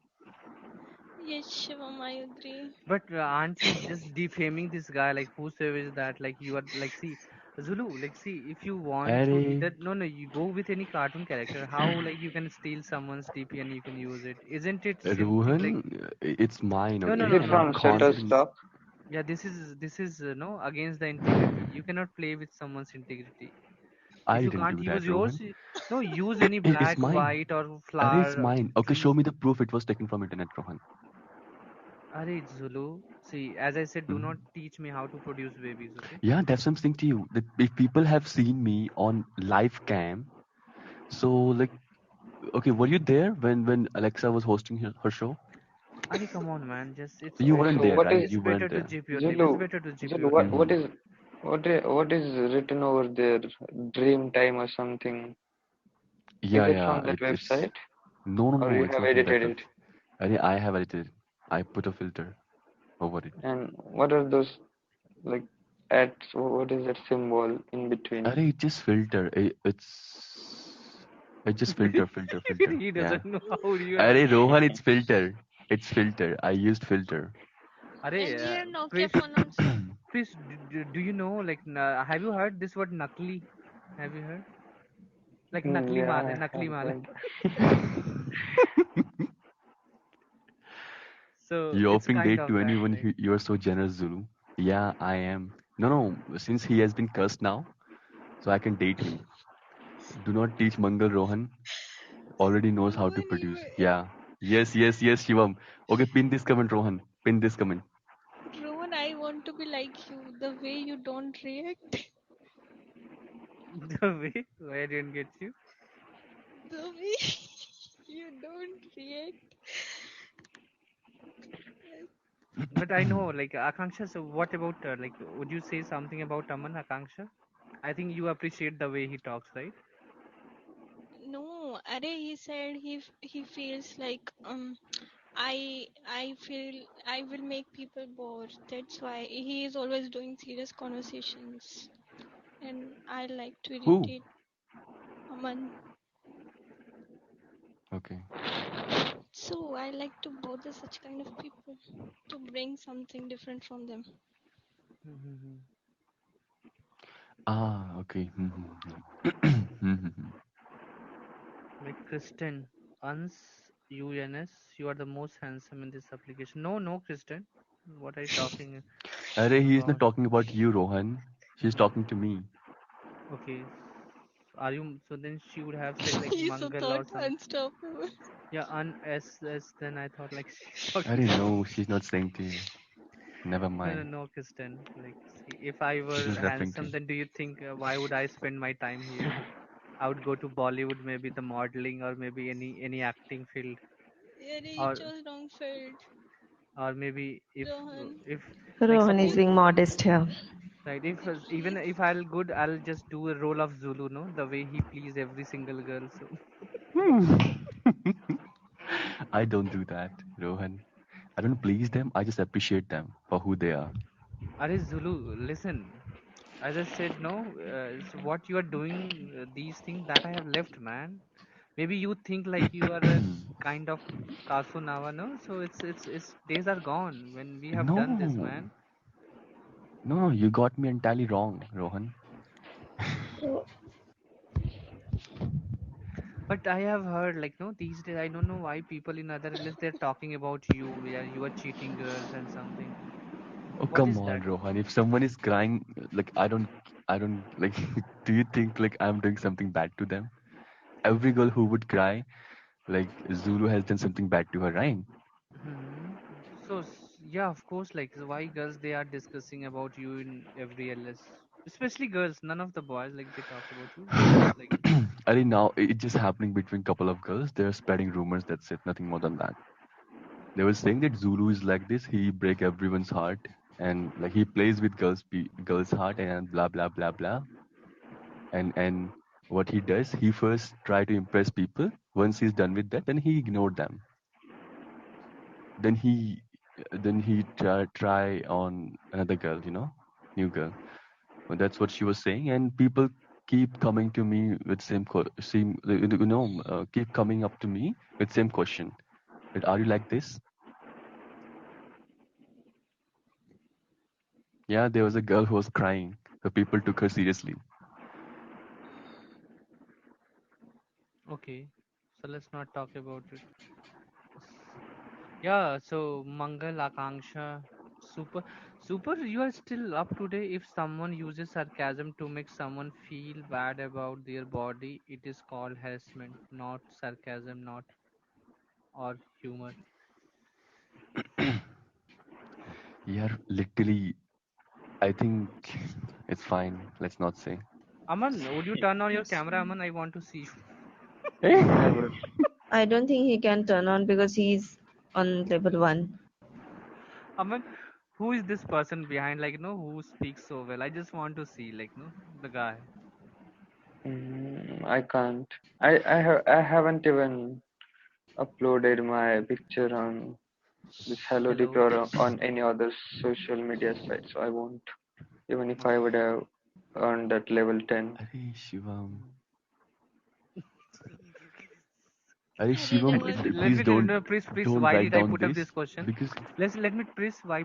Yes, Shivam, I agree. But aren't you just defaming this guy? Like, whosoever is that? Like, you are like, see, Zulu. Like, see, if you want to, Arey, that no, no, you go with any cartoon character. How like you can steal someone's DP and you can use it? Isn't it simply like Rohan, it's mine, no, no, Is no, okay? it no, You're from no. This is constantly. Shutterstock? yeah, this is no against the integrity. You cannot play with someone's integrity. If I you didn't can't do use that, yours, Rohan. no, use any It's black, mine. white, or Arey, it's flower, mine. Okay, show tree. me the proof it was taken from internet, Rohan. Arey Zulu. See, as I said, do Mhm. not teach me how to produce babies. Okay. Yeah, that's something to you. That if people have seen me on live cam, so like, okay, were you there when Alexa was hosting her show? Arey, come on, man. Just You Okay, weren't so there, what right? is it's You weren't better to there. zip your lip. It's Zulu? better to zip Zulu, your what lip. what Hmm. is what is written over there? Dream time or something? Is Yeah, it yeah. from that It's website no, no, or no. you It's have not from that edited web. it? I have edited. I put a filter over it. And what are those like at what is that symbol in between? Arey, it just filter. It just filter. He Yeah. doesn't know how you have. Arey, Rohan, it's filter. It's filter. I used filter. Arey, And you have Nokia Chris, phone also. Chris, do you know like have you heard this word nakli? Have you heard like nakli Yeah, mal hai, I nakli have mal hai. heard. So You it's offering kind date of to that, anyone right? who you are so generous, Zulu. Yeah, I am. No, no. Since he has been cursed now, so I can date him. Do not teach Mangal Rohan. Already knows how to Rowan, produce. Yeah. Yes, Shivam. Okay, pin this comment, Rohan. Pin this comment. Rowan, I want to be like you. The way you don't react, The way I didn't get you. the way you don't react. But I know, like Akanksha. So what about like? Would you say something about Aman Akanksha? I think you appreciate the way he talks, right? No, Are he said he feels like I feel I will make people bored. That's why he is always doing serious conversations, and I like to Who? irritate Aman. Okay. So I like to bother such kind of people to bring something different from them. Mm-hmm. Ah, okay. Like Kristen, Uns, UNS, you are the most handsome in this application. No, no, Kristen. What are you talking Arey, he is not about? talking about you, Rohan. She's talking to me. Okay. Are you so then she would have said like He's a Mangal thought or something. unstoppable. Yeah, S then I thought like she's talking Arey, to me. no, she's not saying to you. Never No, no, mind. no, Kristen. Like, see, if I She's were not referring to handsome, you. then do you think why would I spend my time here? I would go to Bollywood, maybe the modeling, or maybe any acting field, Yeah, he or chose wrong field. maybe Rohan, if like Rohan is suppose being modest here. right if even please. if I'll good, I'll just do a role of Zulu, no, the way he please every single girl. So, Hmm. I don't do that, Rohan. I don't please them. I just appreciate them for who they are. Are Zulu, listen. As I said, no, so what you are doing, these things that I have left, man. Maybe you think like you are a kind of Kasunava, no? So it's days are gone when we have done this, No, man. no, you got me entirely wrong, Rohan. So But I have heard like no, these days I don't know why people in other lists they're talking about you, yeah, you are cheating girls and something. Oh, What come is on, that? Rohan. If someone is crying, like I don't like. Do you think like I'm doing something bad to them? Every girl who would cry, like Zulu has done something bad to her, right? Hmm. So yeah, of course, like so why girls they are discussing about you in every LS, especially girls. None of the boys like they talk about you. Girls like. I think now it's just happening between couple of girls. They're spreading rumors. That's it. Nothing more than that. They were saying that Zulu is like this. He break everyone's heart and like he plays with girls' heart and blah blah blah blah. And what he does, he first try to impress people. Once he's done with that, then he ignored them. Then he try on another girl. New girl. Well, that's what she was saying, and people keep coming to me with same keep coming up to me with same question. That are you like this? Yeah, there was a girl who was crying. So people took her seriously. Okay, so let's not talk about it. Yeah, so Mangal, Akanksha, super, super. You are still up today. If someone uses sarcasm to make someone feel bad about their body, it is called harassment, not sarcasm, not or humor. Yeah, literally. I think it's fine. Let's not say. Aman, would you turn on your camera, Aman? I want to see you. Never. I don't think he can turn on because he's on level 1. Aman, who is this person behind, like, who speaks so well? I just want to see, like, the guy. I can't. I haven't even uploaded my picture on this Hello DP Hello. or on any other social media site, so I won't. Even if I would have earned that level 10. Arey Shivam. Mm. Arey अरे Shivam, At least Rohan let please me tell you, don't no, please. don't Why write did I down put up this this question? because Let me please why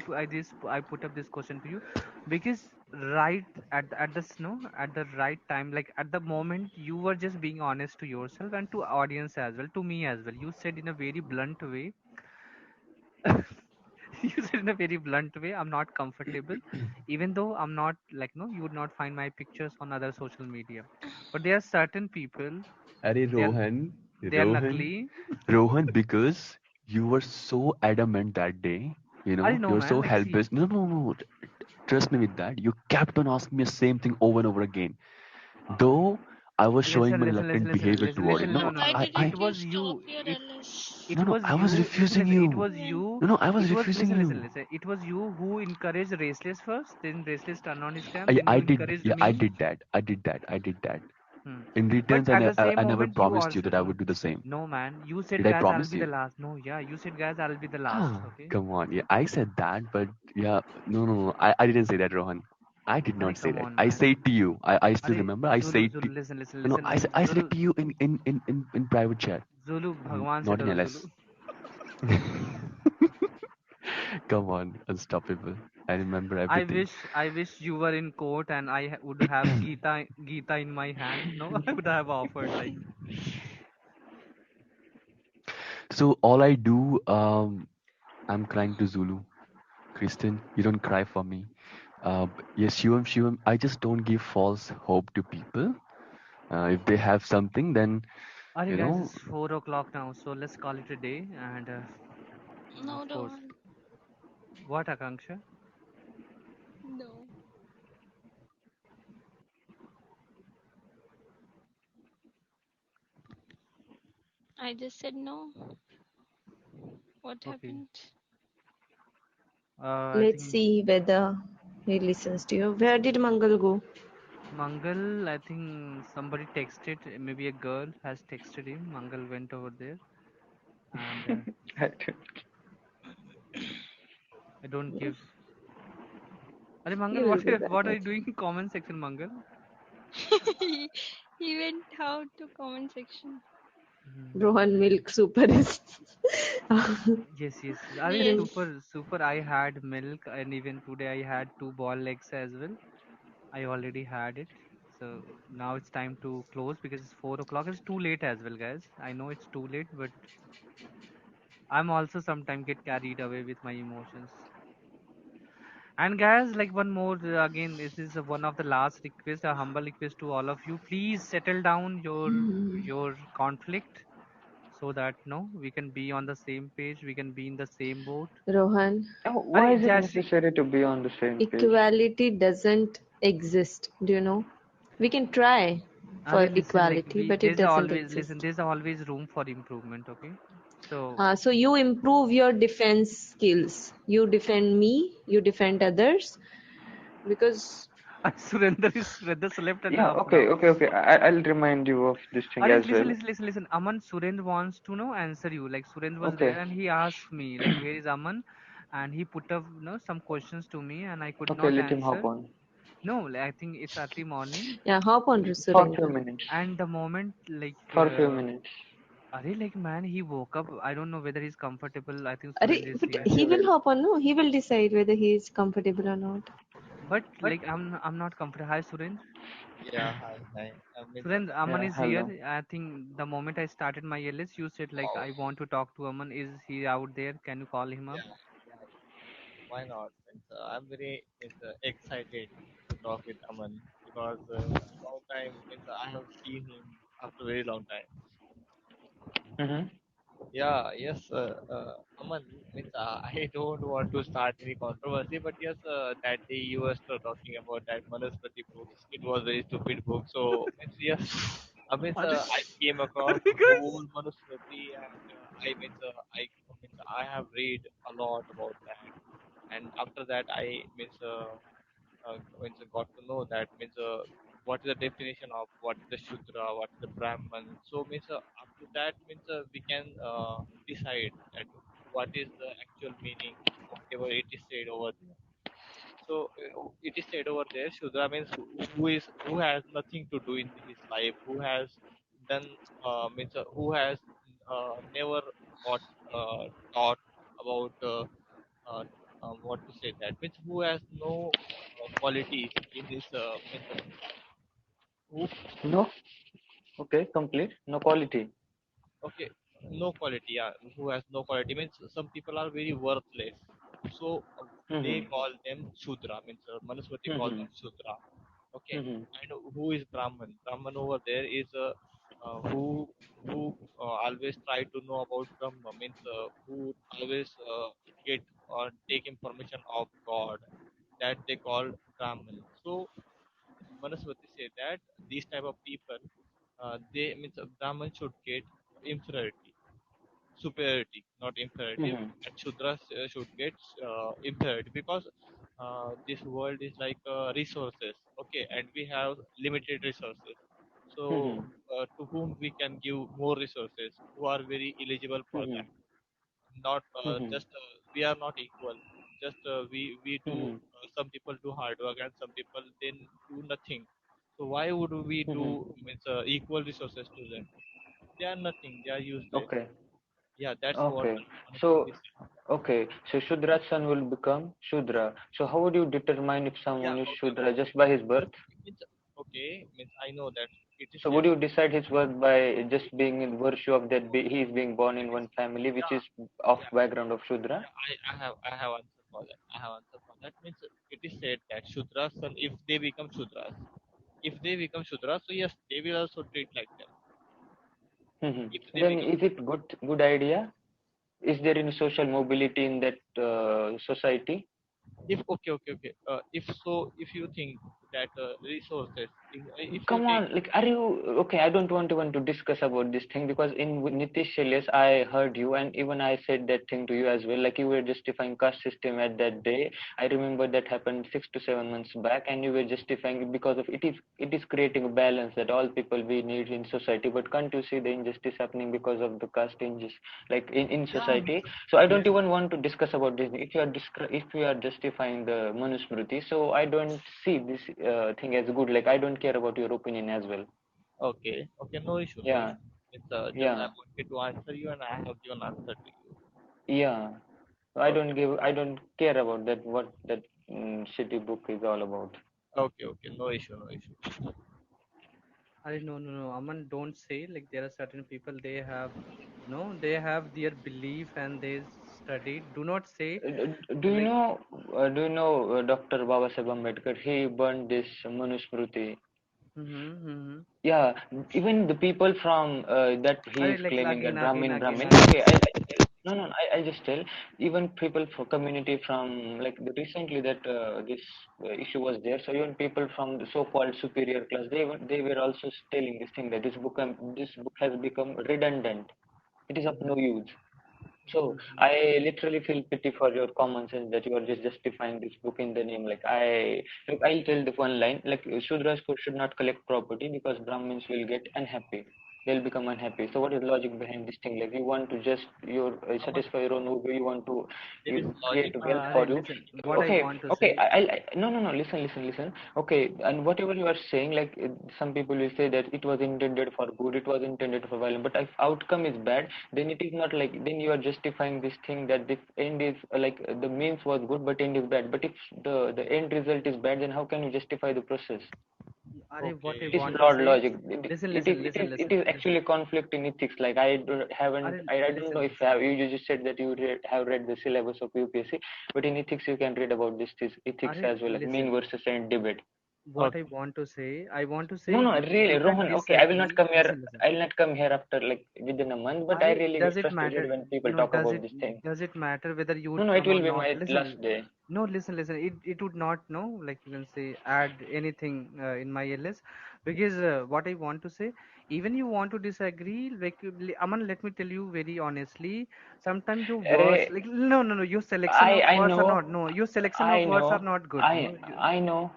I put up this question to you, because right at the at the right time, like at the moment, you were just being honest to yourself and to audience as well, to me as well. You said in a very blunt way. You said in a very blunt way, I'm not comfortable, even though I'm not like no, you would not find my pictures on other social media. But there are certain people, Arey they are Rohan, they are Rohan, nagli. because you were so adamant that day. I know, You're man. so Like, see, helpless. No, no, no. Trust me with that. You kept on asking me the same thing over and over again. Though I was showing listen, my listen, listen, reluctant listen, behavior listen, toward it. listen. No, No, no, why no. I didn't It you was stop you. your It LS? it no, no, was I was you. refusing Listen, it you. was When? you. No, no, I was It was refusing listen, listen, you. listen. It was you who encouraged Raceless first. Then Raceless turned on his cam. I, Then I you did, encouraged yeah, I me. did that. I did that. I did that. Hmm. In But returns, at the same I never moment, you promised you also that I would do the same. no, man. You said, Did I guys, I'll promise be the you? last. No, yeah, you said, guys, I'll be the last. Ah, Okay. come on. Yeah, I said that, but yeah, no, no, no. I didn't say that, Rohan. I did Are not say come that. on, I man. say it to you. I still Are remember. I say Zulu, it to Zulu, listen, listen, no, no. listen. I said it Zulu, to you in private chat, Zulu, Bhagwan se not in daro, Zulu. LS. Come on, unstoppable. I remember everything. I wish you were in court and would have Gita in my hand. No, I would have offered like. So all I do, I'm crying to Zulu. Kristen, you don't cry for me. Yes, Shivam, I just don't give false hope to people. If they have something, then Alright, you guys, know. it's 4 o'clock now, so let's call it a day. And No, of course, Rohan. what Akanksha? No. I just said no. What Okay, happened? I Let's think see whether he listens to you. Where did Mangal go? Mangal. I think somebody texted. Maybe a girl has texted him. Mangal went over there, and I don't- I don't give. Are Mangal, He will do what that are you doing actually. in comment section, Mangal? he, he went out to comment section. Rohan Milk Super is. Yes, yes. Are Yes. super. I had milk, and even today I had two boiled eggs as well. I already had it. So now it's time to close because it's 4 o'clock. It's too late as well, guys. I know it's too late, but I'm also sometimes get carried away with my emotions. And guys, like one more again, this is one of the last request, a humble request to all of you. Please settle down your conflict so that no, we can be on the same page. We can be in the same boat. Rohan, Are Why is it Jesse? necessary to be on the same page? equality doesn't exist. Do you know? We can try Are for listen like equality, we but it there's doesn't always listen. exist. There's always room for improvement. Okay, so So you improve your defense skills. You defend me, you defend others, because Surrender slept and Yeah, up okay, now. okay, okay. I'll remind you of this thing Aris, as listen, well. listen, listen, listen. Aman, Surendra wants to know answer you. Like Surendra was Okay, there and he asked me like where is Aman, and he put up some questions to me and I could okay, not let him answer. hop on No, like, I think it's early morning, yeah, hop on for few Surendra. minutes. and the moment For few minutes. like man, he woke up. I don't know whether he's comfortable. I think Surendra is But Yes, here, he he will will. hop on, no? He will decide whether he is comfortable or not. but like I'm not comfortable. Hi Surendra. Yeah, hi, hi. Surendra, Aman Yeah, is here. hello. I think the moment I started my LS, you said like Wow. I want to talk to Aman. Is he out there? Can you call him up? Yeah, yeah. Why not? I'm very excited to talk with Aman because long time I have seen him after a very long time. Mm-hmm. Yeah, yes, Aman, I don't want to start any controversy, but yes, that day you were still talking about that Manuspati books. It was very stupid book. So yes, I came across the whole Manuspati, and I have read a lot about that, and after that I got to know that what is the definition of what is the Shudra, what is the Brahman. So after that we can decide that what is the actual meaning, whatever it is said over there. So it is said over there, Shudra means who has nothing to do in his life, who has done who has never got taught about what to say that means who has no qualities in his who No? Okay, complete. No quality. okay no quality, yeah, who has no quality means some people are very worthless, so they Mm-hmm. call them Shudra, means Manusmriti call Mm-hmm. them Shudra. Okay, Mm-hmm. and who is Brahman? Brahman over there is who always try to know about Brahma, means who always get or take information of God, that they call Brahman. So Manaswati said that these type of people, they means Brahman should get inferiority, superiority, not inferiority, Mm-hmm. and Shudras should get inferiority because this world is like resources, okay, and we have limited resources. So Mm-hmm. to whom we can give more resources, who are very eligible for Mm-hmm. that, not Mm-hmm. just we are not equal, just we do Mm-hmm. some people do hard work and some people then do nothing. So why would we do Mm-hmm. equal resources to them? They are nothing, they are useless. Okay. Yeah, that's what Okay. So, Manusmriti said. okay. So Shudra's son will become Shudra. So how would you determine if Yeah, someone is okay, Shudra okay, just by his birth? okay, means I know that it is So said. would you decide his birth by just being in virtue of that he is being born in one family which Yeah, is of yeah, background of Shudra? yeah, I have answer for that. I have answer for that. Means it is said that Shudras son, if they become Shudras, if they become Shudras, so yes, they will also treat like them. Hmm. If they Then become is it good idea? Is there any social mobility in that society? if okay, if so, if you think that resources. If you Come take on, like, are you okay? I don't want even to discuss about this thing because in with Nitish Shailesh, I heard you, and even I said that thing to you as well. Like, you were justifying caste system at that day. I remember that happened 6 to 7 months back, and you were justifying it because of it is creating a balance that all people we need in society. But can't you see the injustice happening because of the caste injustice, like in Yeah, society? So I yeah. don't even want to discuss about this. If you are justifying the Manusmriti, so I don't see this thing as good. Like, I don't care about your opinion as well. okay, okay, no issue, no Yeah, issue. It's just I yeah, wanted to answer you, and I have given answer to you. yeah. So Okay, I don't care about that. What that shitty book is all about. okay, okay, no issue, no issue. No, no, no, Aman, don't say like there are certain people they have, they have their belief and they studied. Do not say Do you like. know? Dr. Baba Saheb Ambedkar? He burned this Manusmriti. Mm-hmm, mm-hmm. Yeah, even the people from that he is Like claiming that Brahmin. again. Okay, no, no, I just tell even people for community from like recently that this issue was there. So even people from the so-called superior class, they were also telling this thing that this book has become redundant. It is of no use. So Mm-hmm. I literally feel pity for your common sense that you are just justifying this book in the name. Like, I'll tell the one line like Shudras should not collect property because Brahmins will get unhappy. They'll become unhappy. So what is logic behind this thing? Like, you want to just Aman, satisfy your own ego. You want to there is create logic wealth behind for this. you. Listen, what I Okay, want to okay. say. No, no, no. Listen. Okay, and whatever you are saying, like some people will say that it was intended for good, it was intended for violence. But if outcome is bad, then it is not like then you are justifying this thing that this end is like the means was good but end is bad. But if the end result is bad, then how can you justify the process? What I It is Okay, want to broad say. logic. It is Listen. actually conflict in ethics. Like, I don't know if you just said that have read the syllabus of UPSC, but in ethics you can read about this ethics as well, like mean Listen. versus end debate. What okay, I want to No, say, no, really, you can Rohan. Okay, I will not disagree. come here. Listen. I will not come here after like within a month. But I really Does get it frustrated matter? when people No, talk about this thing. does it matter whether you No, would no, it come or will be not? my last day. No, listen. It would not, no, like you can say, add anything in my LS, because what I want to say, even you want to disagree, like Aman, let me tell you very honestly. Sometimes your words, Arey, like no, your selection of I words are know, not, no, your selection of I words are know, not good. No, I know.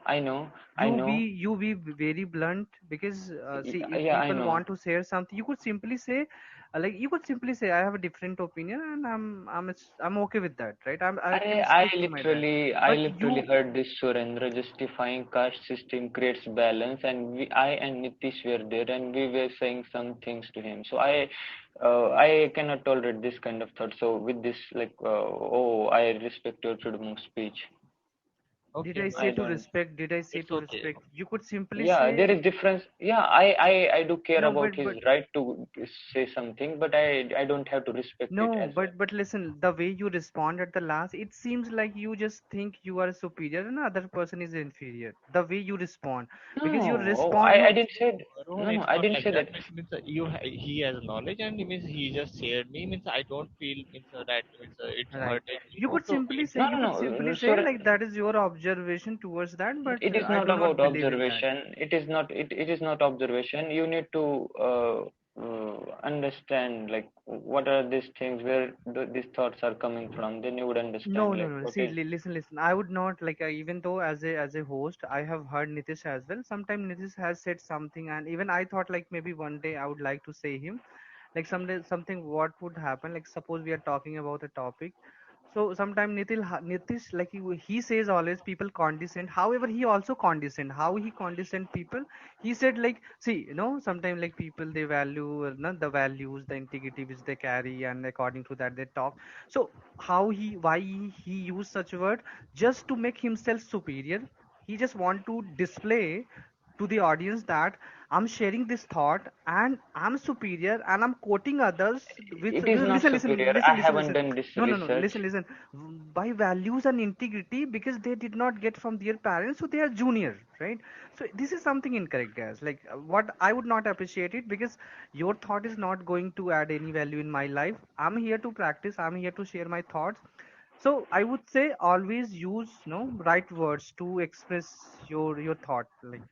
you be very blunt, because see, if Yeah, I people know. want to share something, you could simply say, you could simply say I have a different opinion, and I'm okay with that, right? I Arey, can stick to my that. I But literally you, heard this Surendra justifying caste system creates balance, and I and Nitish were there, and we were saying some things to him. So I cannot tolerate this kind of thought. So with this, like, oh, I respect your freedom of speech. did okay, I no say I to issue. don't. respect? Did I say It's to okay. respect? You could simply Yeah, say there is difference. Yeah, I do care no, about his right to say something, but I don't have to respect it no, as well. but listen, the way you respond at the last, it seems like you just think you are superior and the other person is inferior. The way you respond, because you No, oh, respond, I no, didn't say. Rohan, No, no, it's I not didn't like say that. that. Means he has knowledge, and means he just shared me. Means I don't feel means that means it right? hurted me. So No, You no, could no. simply say Sorry, like that is your observation towards that, but it is I not do about not believe in that. observation. It is not observation. You need to understand like what are these things where these thoughts are coming from. Then you would No, understand no, like no. what See, is. listen. I would not like, even though as a host, I have heard Nitish as well. Sometimes Nitish has said something, and even I thought like maybe one day I would like to say him, like someday something. What would happen? Like suppose we are talking about a topic. So sometimes Nitish, like he says always people condescend. However, he also condescend. How he condescend people? He said like, see, sometimes like people they value not the values, the integrity which they carry, and according to that they talk. So why he use such a word just to make himself superior. He just want to display to the audience that I'm sharing this thought and I'm superior and I'm quoting others with It is not superior. I haven't listen. done this No, research. listen. By values and integrity, because they did not get from their parents, so they are junior, right? So this is something incorrect, guys. Like what I would not appreciate it, because your thought is not going to add any value in my life. I'm here to practice. I'm here to share my thoughts. So I would say always use right words to express your thought. Like,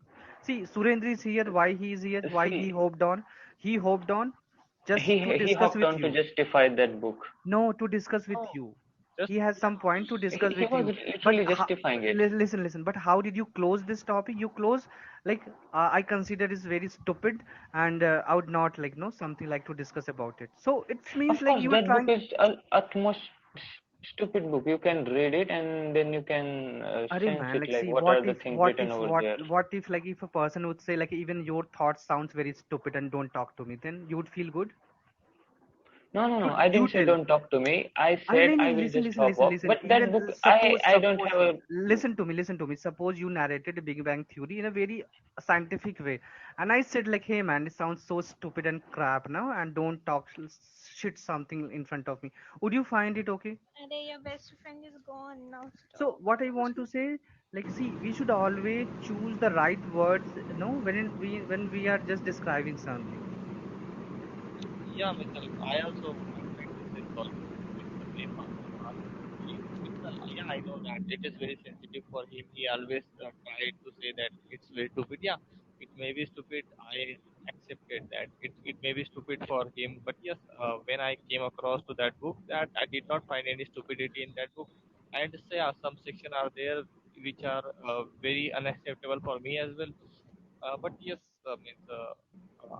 see, Surendra is here. Why he is here? Why he See, hopped on? He hopped on just to he discuss hopped with on to you. justify that book. No, to discuss with No, you. just He has some point to discuss He with was you. But literally justifying it. listen, listen. But how did you close this topic? You close like, I consider is very stupid, and I would not like something like to discuss about it. So it means Of like course, you were that book trying. is utmost stupid book. You can read it and then you can Arey sense man, it like, like see, what are the things written over there. what if like if a person would say like even your thoughts sounds very stupid and don't talk to me, then you would feel good. No, no, no. So I you didn't say tell. don't talk to me. I Arey, said nahi, I nahi, will listen, just listen, hop listen, off. listen. But that Even book, suppose, I don't have a. listen to me. Suppose you narrated a Big Bang Theory in a very scientific way, and I said like, hey man, it sounds so stupid and crap now, and don't talk shit something in front of me. Would you find it okay? And then your best friend is gone now. So Stop. what I want to say, like, see, we should always choose the right words, when we are just describing something. yeah, Mr. I also tried to say sorry to Mr. Prema. Yeah, I know that it is very sensitive for him. He always tried to say that it's very stupid. Yeah, it may be stupid. I accepted that it may be stupid for him. But yes, when I came across to that book, that I did not find any stupidity in that book. And say some section are there which are very unacceptable for me as well. But yes,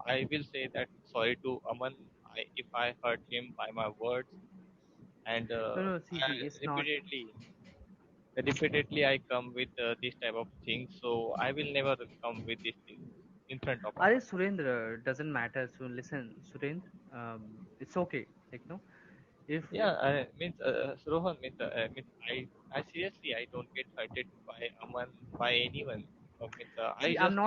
I will say that sorry to Aman if I hurt him by my words, and No, no, see, I see, it's not. repeatedly I come with this type of things, so I will never come with these things in front of Are Aman. Surendra doesn't matter. So listen, Surendra, it's okay. Like, no, if Yeah, I means Rohan means I seriously I don't get hurted by Aman by anyone. I see, just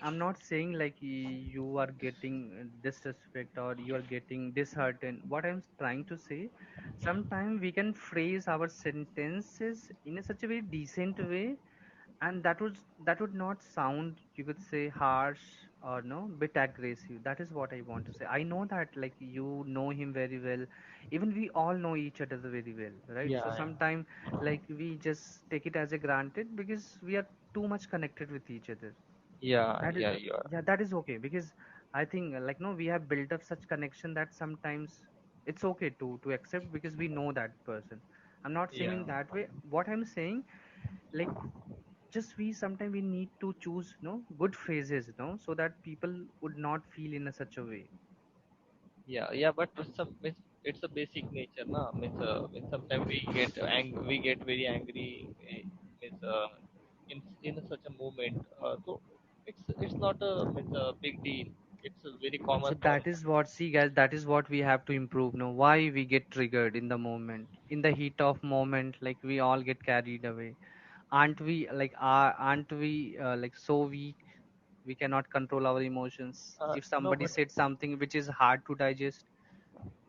I'm not saying like you are getting disrespect or you are getting disheartened. What I'm trying to say, sometimes we can phrase our sentences in a such a very decent way, and that would not sound, you could say, harsh or no bit aggressive. That is what I want to say. I know that like you know him very well. Even we all know each other very well, right? So yeah sometimes like we just take it as a granted because we are too much connected with each other. That is, you are yeah, that is okay, because I think like no, we have built up such connection that sometimes it's okay to accept because we know that person. I'm not saying yeah in that way. What I'm saying, like, just we sometimes we need to choose good phrases, so that people would not feel in a such a way. yeah, but it's a basic nature na means sometimes we get very angry means in such a moment, so it's not a means a big deal. It's a very So common for that is what, see guys, that is what we have to improve now. Why we get triggered in the moment, in the heat of moment, like we all get carried away. Aren't we like so weak we cannot control our emotions if no somebody but said something which is hard to digest?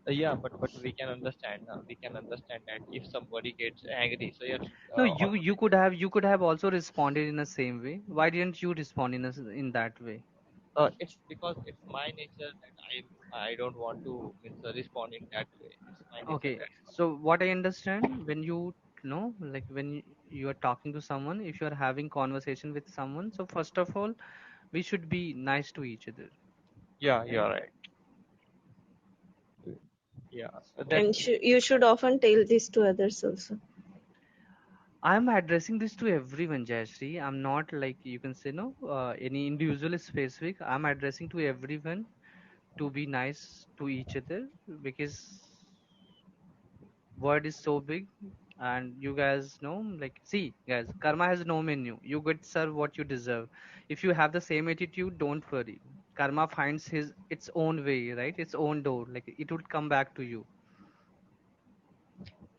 yeah but we can understand we can understand that if somebody gets angry, so yes, No, you automatic. could have also responded in the same way. Why didn't you respond in that way? It's because it's my nature that I don't want to means, respond in that way. It's my nature Okay, that's why. so what I understand, when you know, like when you are talking to someone, if you are having conversation with someone, so first of all, we should be nice to each other, Yeah, right? you're right. Yeah, that's And you should often tell this to others also. I'm addressing this to everyone, Jayashree. I'm not like, you can say, no, any individual specific. I'm addressing to everyone to be nice to each other, because word is so big. And you guys know, like, see guys, karma has no menu. You get served what you deserve. If you have the same attitude, don't worry. Karma finds its own way, right? Its own door. Like, it would come back to you.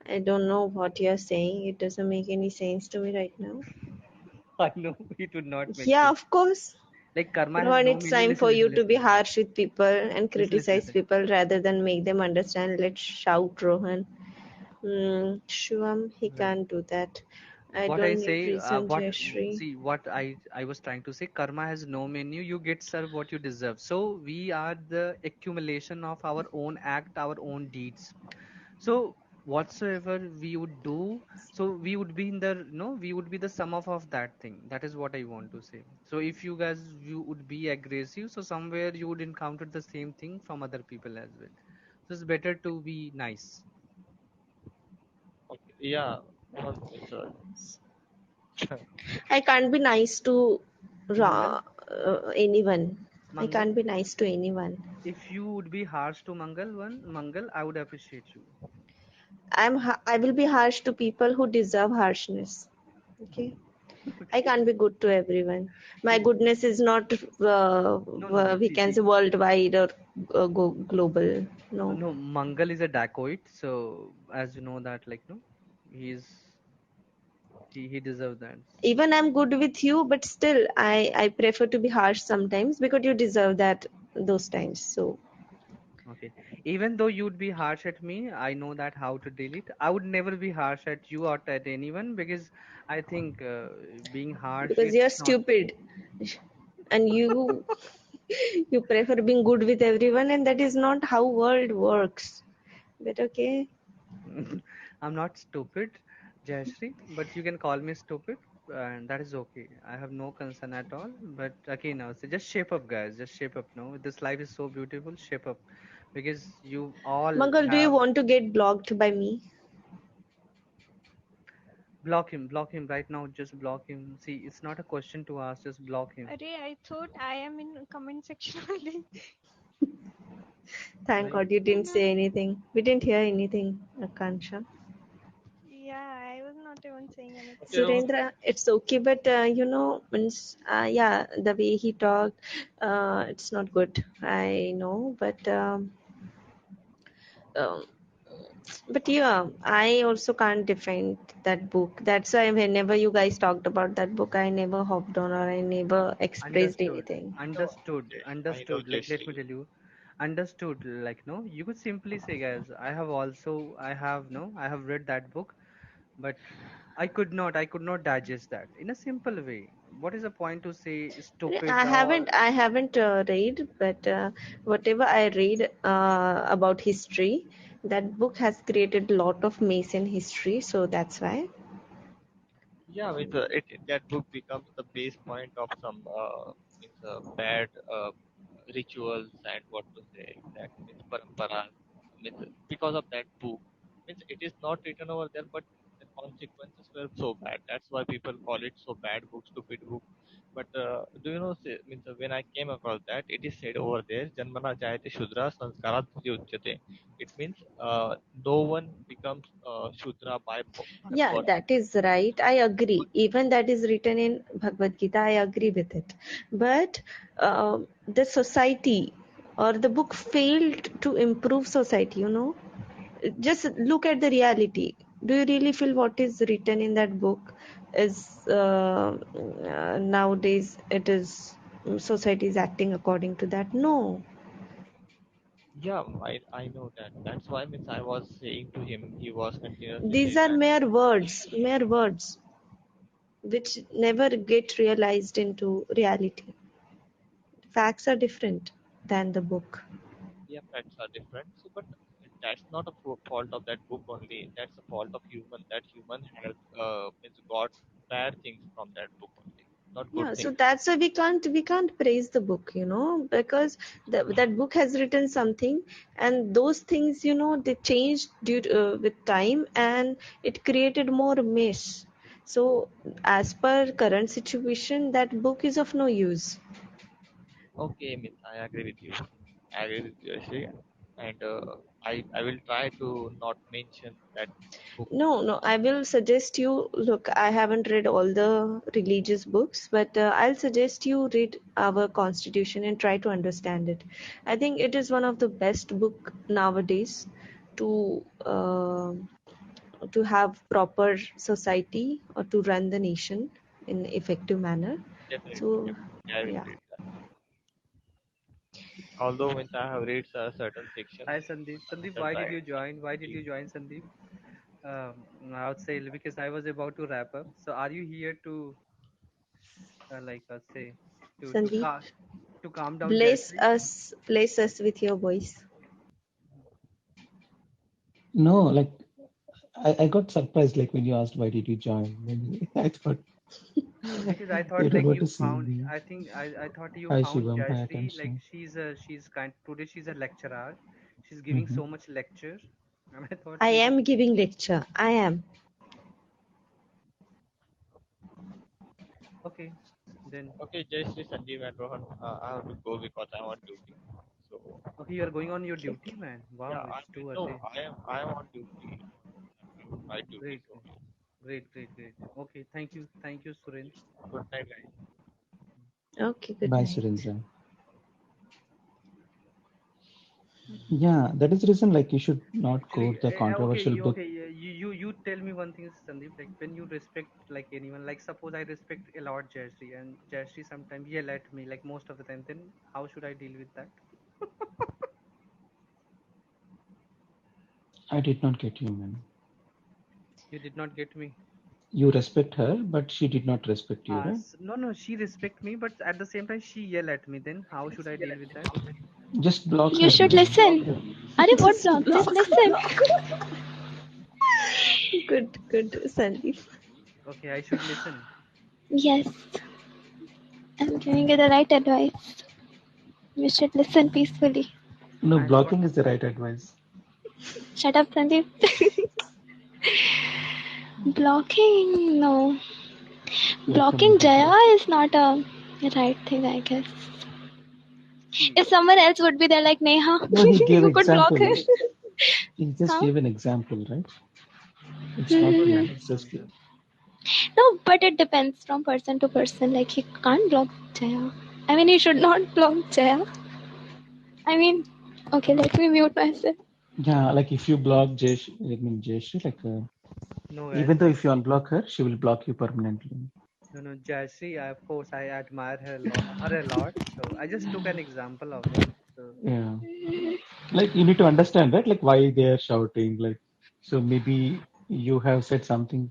I don't know what you're saying. It doesn't make any sense to me right now. I know it would not make Yeah, sense. of course. Like, karma has Rohan, no it's menu. time Listen, for listen, you to listen, be listen, harsh with people and listen, listen, criticize listen. people rather than make them understand. Let's shout, Rohan. Shivam, he Right. can't do that. I What I don't need say, reason, Jayashree. see, what I was trying to say, karma has no menu. You get served what you deserve. So we are the accumulation of our own act, our own deeds. So whatsoever we would do, so we would be in the, we would be the sum of that thing. That is what I want to say. So if you guys, you would be aggressive, so somewhere you would encounter the same thing from other people as well. So it's better to be nice. Okay. Yeah. It's I can't be nice to Mangal, anyone. I Mangal, can't be nice to anyone. if you would be harsh to Mangal, I would appreciate you. I will be harsh to people who deserve harshness. Okay. I Okay. can't be good to everyone. My See, goodness is not, no, no, no. we See, can see. say worldwide or global. No. No, Mangal is a dacoit. So as you know that, like, no, he's he deserves that. Even I'm good with you, but still, I prefer to be harsh sometimes because you deserve that those times. So Okay. Even though you'd be harsh at me, I know that how to deal it. I would never be harsh at you or at anyone, because I think being harsh, because you're it's not. stupid, and you prefer being good with everyone, and that is not how world works. But okay. I'm not stupid, Jayashree, but you can call me stupid, and that is okay. I have no concern at all. But again, now, so just shape up, guys. Just shape up. No, this life is so beautiful. Shape up, because you all Mangal, do you have. want to get blocked by me? Block him right now. Just block him. See, it's not a question to ask. Just block him. Array, I thought I am in comment section only. Thank Like, God you didn't say anything. We didn't hear anything, Akansha. Yeah, I was not even saying okay. anything. No. Surendra, it's okay, but means, yeah, the way he talked, it's not good. I know, um, but yeah, I also can't defend that book. That's why whenever you guys talked about that book, I never hopped on or I never expressed understood, anything. No. understood, Okay. I know understood. Like, let me Jayashree. tell you, understood. Like, no, you could simply say, guys, I have, no, I have read that book, but I could not digest that in a simple way. What is the point to say stupid or? I haven't read, but whatever I read about history, that book has created a lot of mess in history, so that's why. Yeah, that book becomes the base point of some means bad rituals and what to say, that means paramparas, means because of that book, means it is not written over there, but the consequences were so bad. That's why people call it so bad book, stupid book. But do you know, means when I came across that, it is said over there, Janmana Jayate Shudra Sanskarat Uchyate. It means no one becomes Shudra by Yeah, birth. that is right. I agree. Even that is written in Bhagavad Gita, I agree with it. But the society or the book failed to improve society, Just look at the reality. Do you really feel what is written in that book is nowadays it is society is acting according to that? No. Yeah, I know that. That's why means I was saying to him, he was continuously These saying are that. mere words which never get realized into reality. Facts are different than the book. Yeah, pets are different. So, but that's not a fault of that book only. That's a fault of human. That human has means got bad things from that book only, not good Yeah, so things. that's why we can't praise the book, because that book has written something, and those things, they changed with time, and it created more mess. So, as per current situation, that book is of no use. Okay, means I agree with you. I agree with you, actually. And I will try to not mention that book. No, no, I will suggest you look, I haven't read all the religious books, but I'll suggest you read our constitution and try to understand it. I think it is one of the best book nowadays to to have proper society or to run the nation in effective manner. Definitely, So, definitely, I will yeah. read that. Although means I have read certain sections, Hi, Sandeep. Sandeep, just why did I you join? Why did you join, Sandeep? I would say because I was about to wrap up. So, are you here to say to Sandeep, to calm down Jayashree? bless us with your voice. No, like I got surprised like when you asked why did you join. Then I thought Because I you thought don't like want to you see found. me. I thought you Hi found Shivam, hi Jayashree like Akansha. she's kind today she's a lecturer. She's giving Mm-hmm. so much lecture, and I thought I maybe am she. giving lecture. I am. Okay, then Okay, Jai Shri Sanjeev and Rohan, I have to go because I'm on duty. So okay, you are going on your Okay, duty, okay. man. Wow, yeah, it's too no, early. I am on duty. I'm doing my duty. Great, So great. Okay, thank you, Suren. good night, guys. Okay, good Bye night. Surendra. Yeah, that is the reason like you should not Actually, quote the controversial book. you tell me one thing, Sandeep. Like when you respect like anyone, like suppose I respect a lot Jayashree, and Jayashree sometimes yell at me, like most of the time. Then how should I deal with that? I did not get you, man. You did not get me. You respect her, but she did not respect you, right? No, she respect me, but at the same time she yell at me. Then how should I deal with that? Just block You her, should man. listen. Are what Just block? Just block. listen. Good, Sandeep. Okay, I should listen. Yes, I'm giving you the right advice. You should listen peacefully. No, I thought blocking is the right advice. Shut up, Sandeep. Blocking? No. Let him Blocking have Jaya it. is not a right thing, I guess. see. If someone else would be there, like Neha, No, he gave you could block her. example. He just Huh? gave an example, right? It's not you. Hmm. It's just you. No, but it depends from person to person. Like, he can't block Jaya. I mean, he should not block Jaya. I mean, okay, let me mute myself. Yeah, like if you block Jesh, like No, guys. even though if you unblock her, she will block you permanently. No, Jayashree. Of course, I admire her a lot. So I just took an example of it. So Yeah, like you need to understand that, like why they are shouting. Like, so maybe you have said something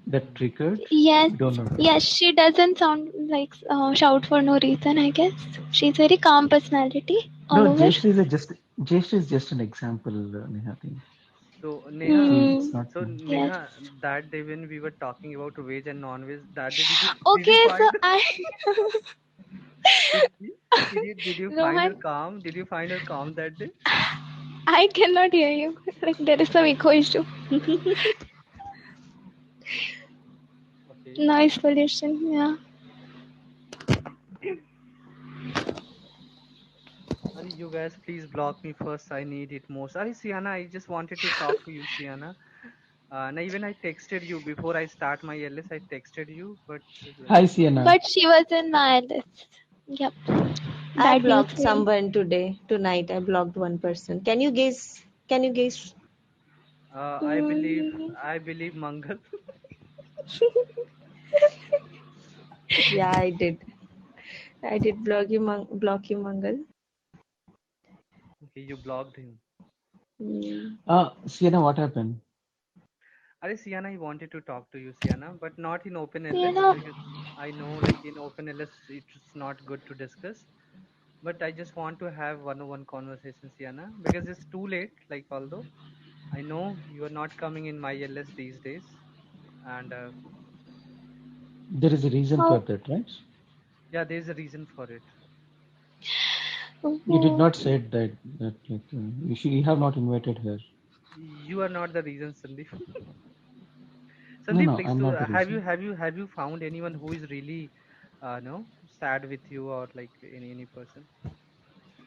that mm. triggered. Yes, We don't know. yes, she doesn't sound like shout for no reason, I guess. She's very calm personality all No, over. Jayashree is just an example, Neha. I think. So Neha, It's Hmm. not so you. Yes. Neha, that day when we were talking about veg and non-veg, that day did you Okay, so find I did, did you find her Rohan, calm? Did you find her calm that day? I cannot hear you. Like there is some echo issue. Okay. Noise pollution, yeah. Are you guys please block me first? I need it most. Are Sienna, I just wanted to talk to you, Sienna. And even I texted you before I start my LS. I texted you, but like Hi, Sienna. But she was in my list. Yep. I Bad news blocked for you. someone tonight. I blocked one person. Can you guess? Can you guess? I believe Hmm. I believe Mangal. Yeah, I did. I did block you, Mangal. Okay, you blocked him. Mm. Sienna, what happened? Are Sienna, I wanted to talk to you, Sienna, but not in open You LS know, because I know like in open LS it's not good to discuss. But I just want to have one-on-one conversation, Sienna, because it's too late. Like although I know you are not coming in my LS these days, and There is a reason for how that, right? yeah, there's a reason for it. You did oh, not say that like you have not invited her. You are not the reason, Sandeep. No, Sandeep, no, like I'm so, not the reason. have you found anyone who is really, no, sad with you or like any person?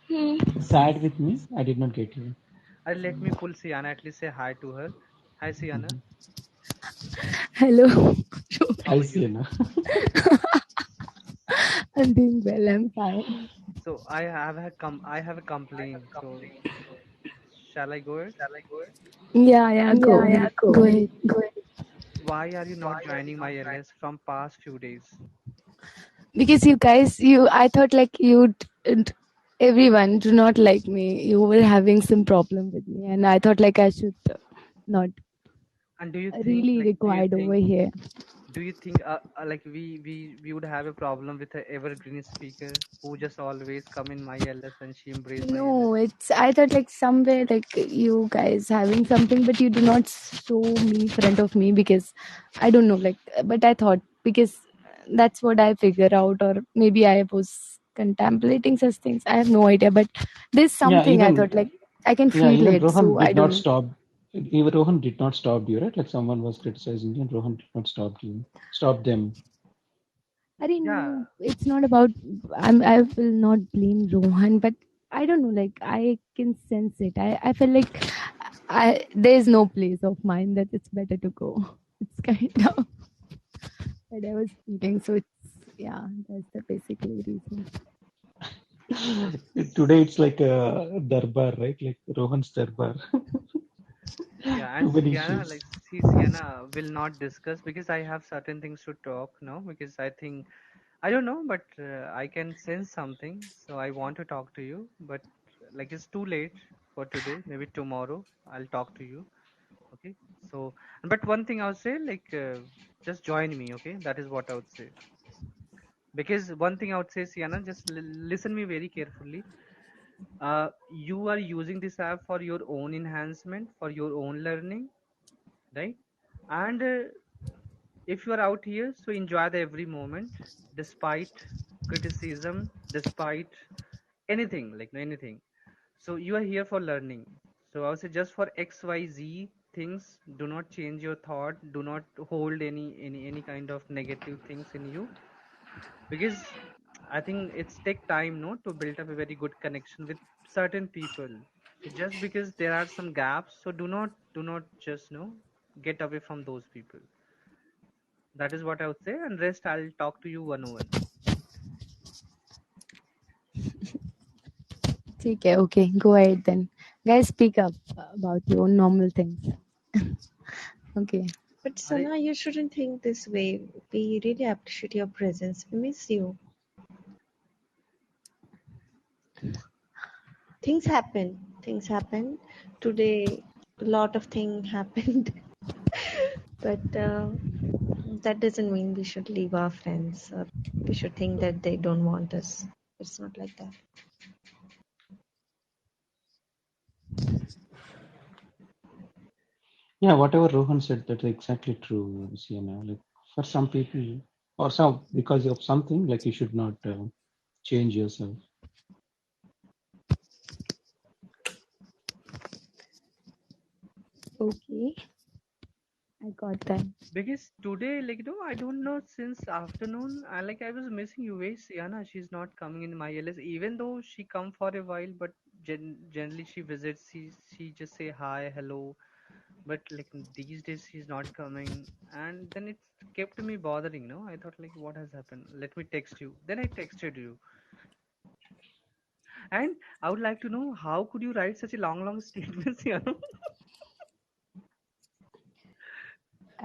hmm. Sad with me? I did not get you. Let me pull Sienna. At least say hi to her. Hi, Sienna. Mhm. Hello. How Hi, are you? Sienna. I'm doing well. I'm fine. So I have a complaint. So shall I go ahead? Yeah, yeah. Go, go ahead. Why are you not joining my LS from past few days? Because you guys, I thought like everyone do not like me. You were having some problem with me, and I thought like I should not And do you think really like required over here. Do you think like we would have a problem with a evergreen speaker who just always come in my LS and she embrace my LS? No, it's I thought like somewhere like you guys having something, but you do not show me in front of me because I don't know like. But I thought because that's what I figure out, or maybe I was contemplating such things. I have no idea, but there's Yeah, something I thought like I can feel even it, Rohan so I did not don't. stop. Even Rohan did not stop you, right? Like someone was criticizing you, and Rohan did not stop you. Stop them. I didn't Yeah, know. It's not about. I will not blame Rohan, but I don't know. Like I can sense it. I feel like there is no place of mine that it's better to go. It's kind of what I was feeling. So it's yeah. That's the basically reason. Today it's like a darbar, right? Like Rohan's darbar. yeah, and Too many Sienna, issues. like see, Sienna will not discuss because I have certain things to talk now. Because I think I don't know, but I can sense something, so I want to talk to you. But like it's too late for today. Maybe tomorrow I'll talk to you. Okay. So, but one thing I would say, like, just join me. Okay, that is what I would say. Because one thing I would say, Sienna, just listen me very carefully. You are using this app for your own enhancement, for your own learning, right? And if you are out here, so enjoy the every moment, despite criticism, despite anything, like anything. So you are here for learning. So I would say just for XYZ things, do not change your thought, do not hold any kind of negative things in you, because I think it's take time, no, to build up a very good connection with certain people. So just because there are some gaps, so do not just get away from those people. That is what I would say, and rest I'll talk to you one on one. Okay, okay, go ahead then. Guys, speak up about your normal things. Okay. But Are Sana, you shouldn't think this way. We really appreciate your presence. We miss you. Things happen. Things happen. Today, a lot of things happened. But that doesn't mean we should leave our friends or we should think that they don't want us. It's not like that. Yeah, whatever Rohan said, that's exactly true, Sienna. Like for some people, or some because of something, like you should not change yourself. Okay, I got that. because today, like I don't know, since afternoon, I was missing you. Where Sienna? She's not coming in my LS, even though she come for a while, but generally she visits. She just say hi, hello, but like these days she's not coming, and then it kept me bothering. No, I thought like what has happened? Let me text you. Then I texted you, and I would like to know how could you write such a long statement, Sienna?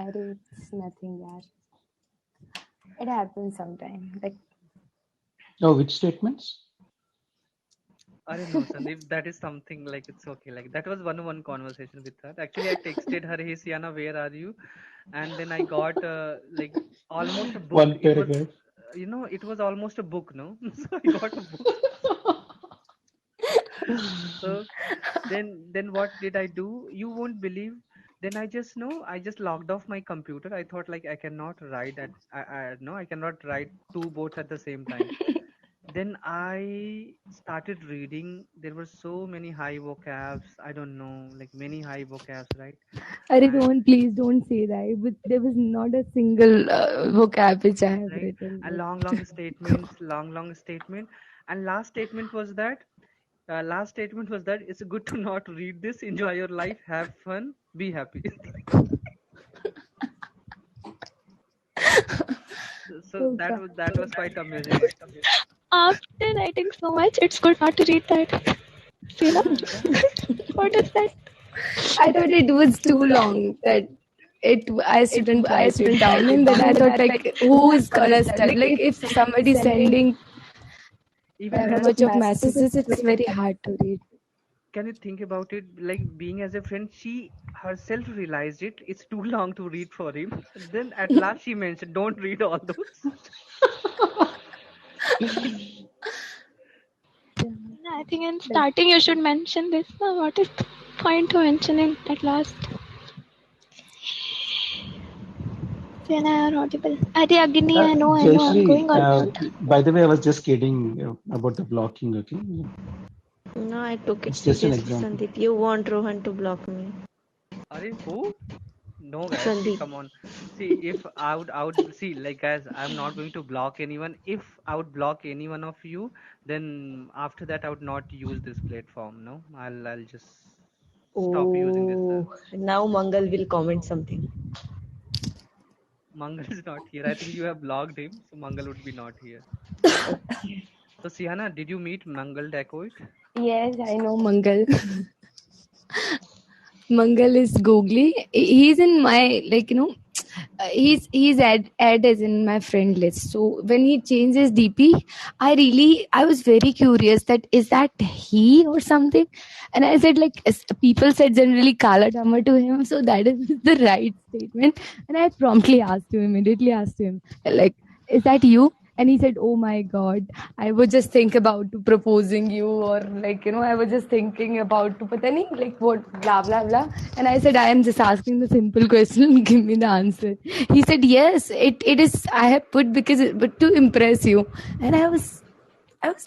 Arey, it's nothing, yaar. It happens sometime. Like, Oh, which statements? Arey no, Sandeep, that is something like it's okay. Like that was one-on-one conversation with her. Actually, I texted her, "Hey Sienna, where are you?" And then I got like almost a book. One It was, paragraph. it was almost a book, no? So I got a book. So then what did I do? You won't believe. Then I just I just logged off my computer. I thought like I cannot write at I no, I cannot write two boats at the same time. Then I started reading. There were so many high vocabs. I don't know, like many high vocabs, right? Arey, And don't please don't say that. But there was not a single vocab which I have right, written. and Like, long statements, long statement. And last statement was that it's good to not read this. Enjoy your life, have fun, be happy. So oh that was quite amazing. After writing so much, it's good not to read that. See, na? Yeah, What is that? I thought it was too long that I shouldn't write it down, and then I thought like, who is gonna start? Like, if somebody's sending even that then, much of messages, it's very hard to read. can you think about it? Like being as a friend, she herself realized it. It's too long to read for him. Then at last she mentioned, "Don't read all those." I think in Like, starting you should mention this. Now, what is the point to mentioning at last? Then I are audible. Are Agni? I know, I'm Jayashree, going or not. by the way, I was just kidding about the blocking, okay? No, I took it It's just an seriously, example. Sandeep. You want Rohan to block me. Are who? No, guys. See, Sandeep. come on. See, if I would see, like, guys, I'm not going to block anyone. If I would block any one of you, then after that, I would not use this platform. No, I'll just stop using this. Oh, now Mangal will comment something. Mangal is not here. I think you have blocked him, so Mangal would be not here. So, Sihana, did you meet Mangal Dacoit? yes, I know Mangal. Mangal is googly. He's in my, like, he's add as in my friend list. So when he changes DP, I was very curious that is that he or something, and I said like people said generally Kala Dama to him, so that is the right statement. And I promptly asked him, immediately asked him like, is that you? And he said, oh my god, I would just think about to proposing you, or like, I was just thinking about to pata nahi, like what, blah blah blah. And I said, I am just asking the simple question, give me the answer. He said, yes, it is, I have put because but to impress you. And I was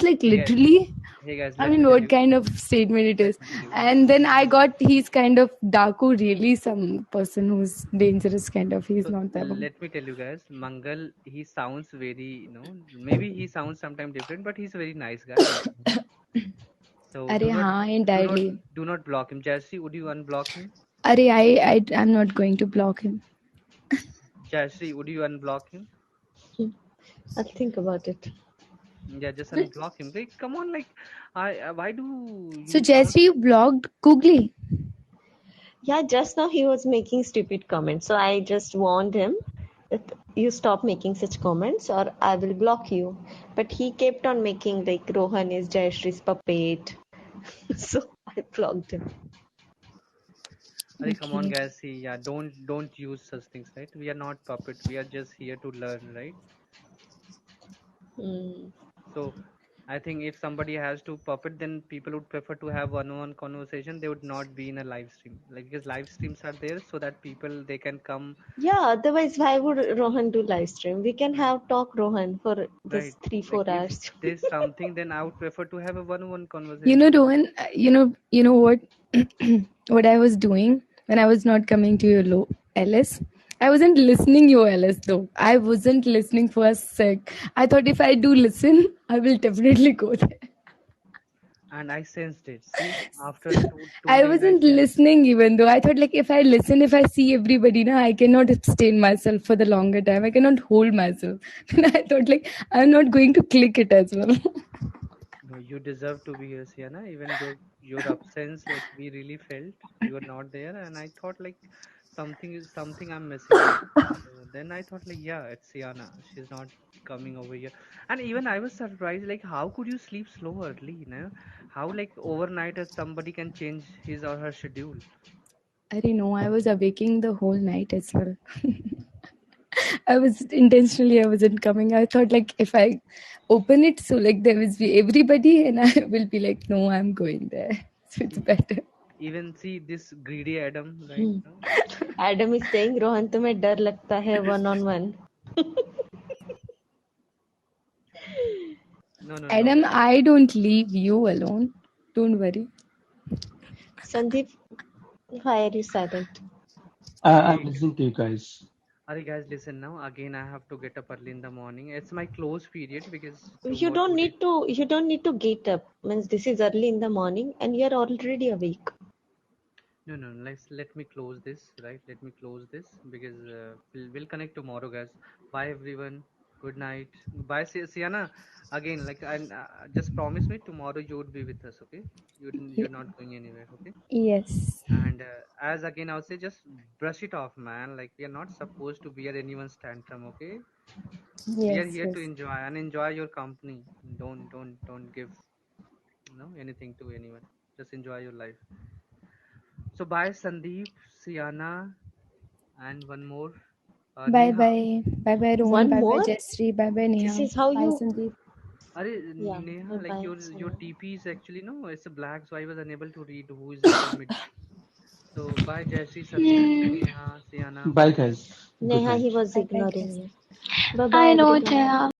like, Hey guys, literally, hey guys, I let me mean, tell what you. kind of statement it Let is? me tell you. And then I got, he's kind of Daku, really some person who's dangerous kind of. He's So not that one. let me tell you guys, Mangal, he sounds very, maybe he sounds sometimes different, but he's a very nice guy. So Arey, haan, do not, entirely. do not block him. Jayashree, would you unblock him? Arey, I'm not going to block him. Jayashree, would you unblock him? I'll think about it. Yeah, just unblock him. Like, come on, like, why do So, you sound? Jesse, you blocked Googly. Yeah, just now he was making stupid comments. So I just warned him that you stop making such comments or I will block you. But he kept on making like Rohan is Jayashree's puppet. So I blocked him. Arey, come on, Okay. guys. See, yeah, don't use such things, right? We are not puppet. We are just here to learn, right? Hmm. So I think if somebody has to puppet, then people would prefer to have one-on-one conversation. They would not be in a live stream, like because live streams are there so that people they can come, Yeah, otherwise why would Rohan do live stream? We can have talk Rohan for right? this three, Like four if hours. there's something, then I would prefer to have a one-on-one conversation. Rohan, you know what, what I was doing when I was not coming to your LS. I wasn't listening your LS though. I wasn't listening for a sec. I thought if I do listen, I will definitely go there. And I sensed it. See, after two I days, I wasn't sensed it. listening even though. I thought like if I listen, if I see everybody, now I cannot abstain myself for the longer time. I cannot hold myself. And I thought like I'm not going to click it as well. No, you deserve to be here, Sienna. Even though your absence, like we really felt you were not there, and I thought like something I'm missing out. So then I thought like, yeah, it's Sienna. She's not coming over here. And even I was surprised, like how could you sleep so early, How like overnight somebody can change his or her schedule? I don't know. I was awaking the whole night as well. I wasn't coming. I thought like if I open it, so like there will be everybody, and I will be like, no, I'm going there. So it's E- better. Even see this greedy Adam, right? Hmm. Adam is saying Rohan तुम्हें डर लगता है one on one. No, no, no, Adam, guys. I don't leave you alone. Don't worry. Sandeep, why are you silent? I'm Hey, listening to you guys. Alright guys, listen now. Again, I have to get up early in the morning. It's my close period because You tomorrow don't today. need to. You don't need to get up. Means this is early in the morning and you're already awake. No, no. Let me close this. Right. Let me close this because we'll connect tomorrow, guys. Bye everyone. Good night. Bye, Sienna. Again, like I just promise me tomorrow you would be with us. Okay. You're not going anywhere. Okay. Yes. And as again I'll say, just brush it off, man. Like we are not supposed to bear anyone's tantrum. Okay. We are Yes, here to yes. enjoy and enjoy your company. Don't give anything to anyone. Just enjoy your life. So bye, Sandeep, Siana, and one more, Bye Neha. bye. Bye bye, Rohan. One Bye bye, more. Jayashree. Bye bye, This Neha. is how Bye, you. Sandeep. Arey, Yeah. Neha, Bye like bye. your Sonia. TP is actually no, it's a black, so I was unable to read who is in the mid. So bye, Jayashree, Sandeep, Hmm. Neha, Siana. Bye, Bye, guys. guys. Good Neha, he night. was Bye bye, ignoring guys. you. Bye bye, I know, everyone. Jaya.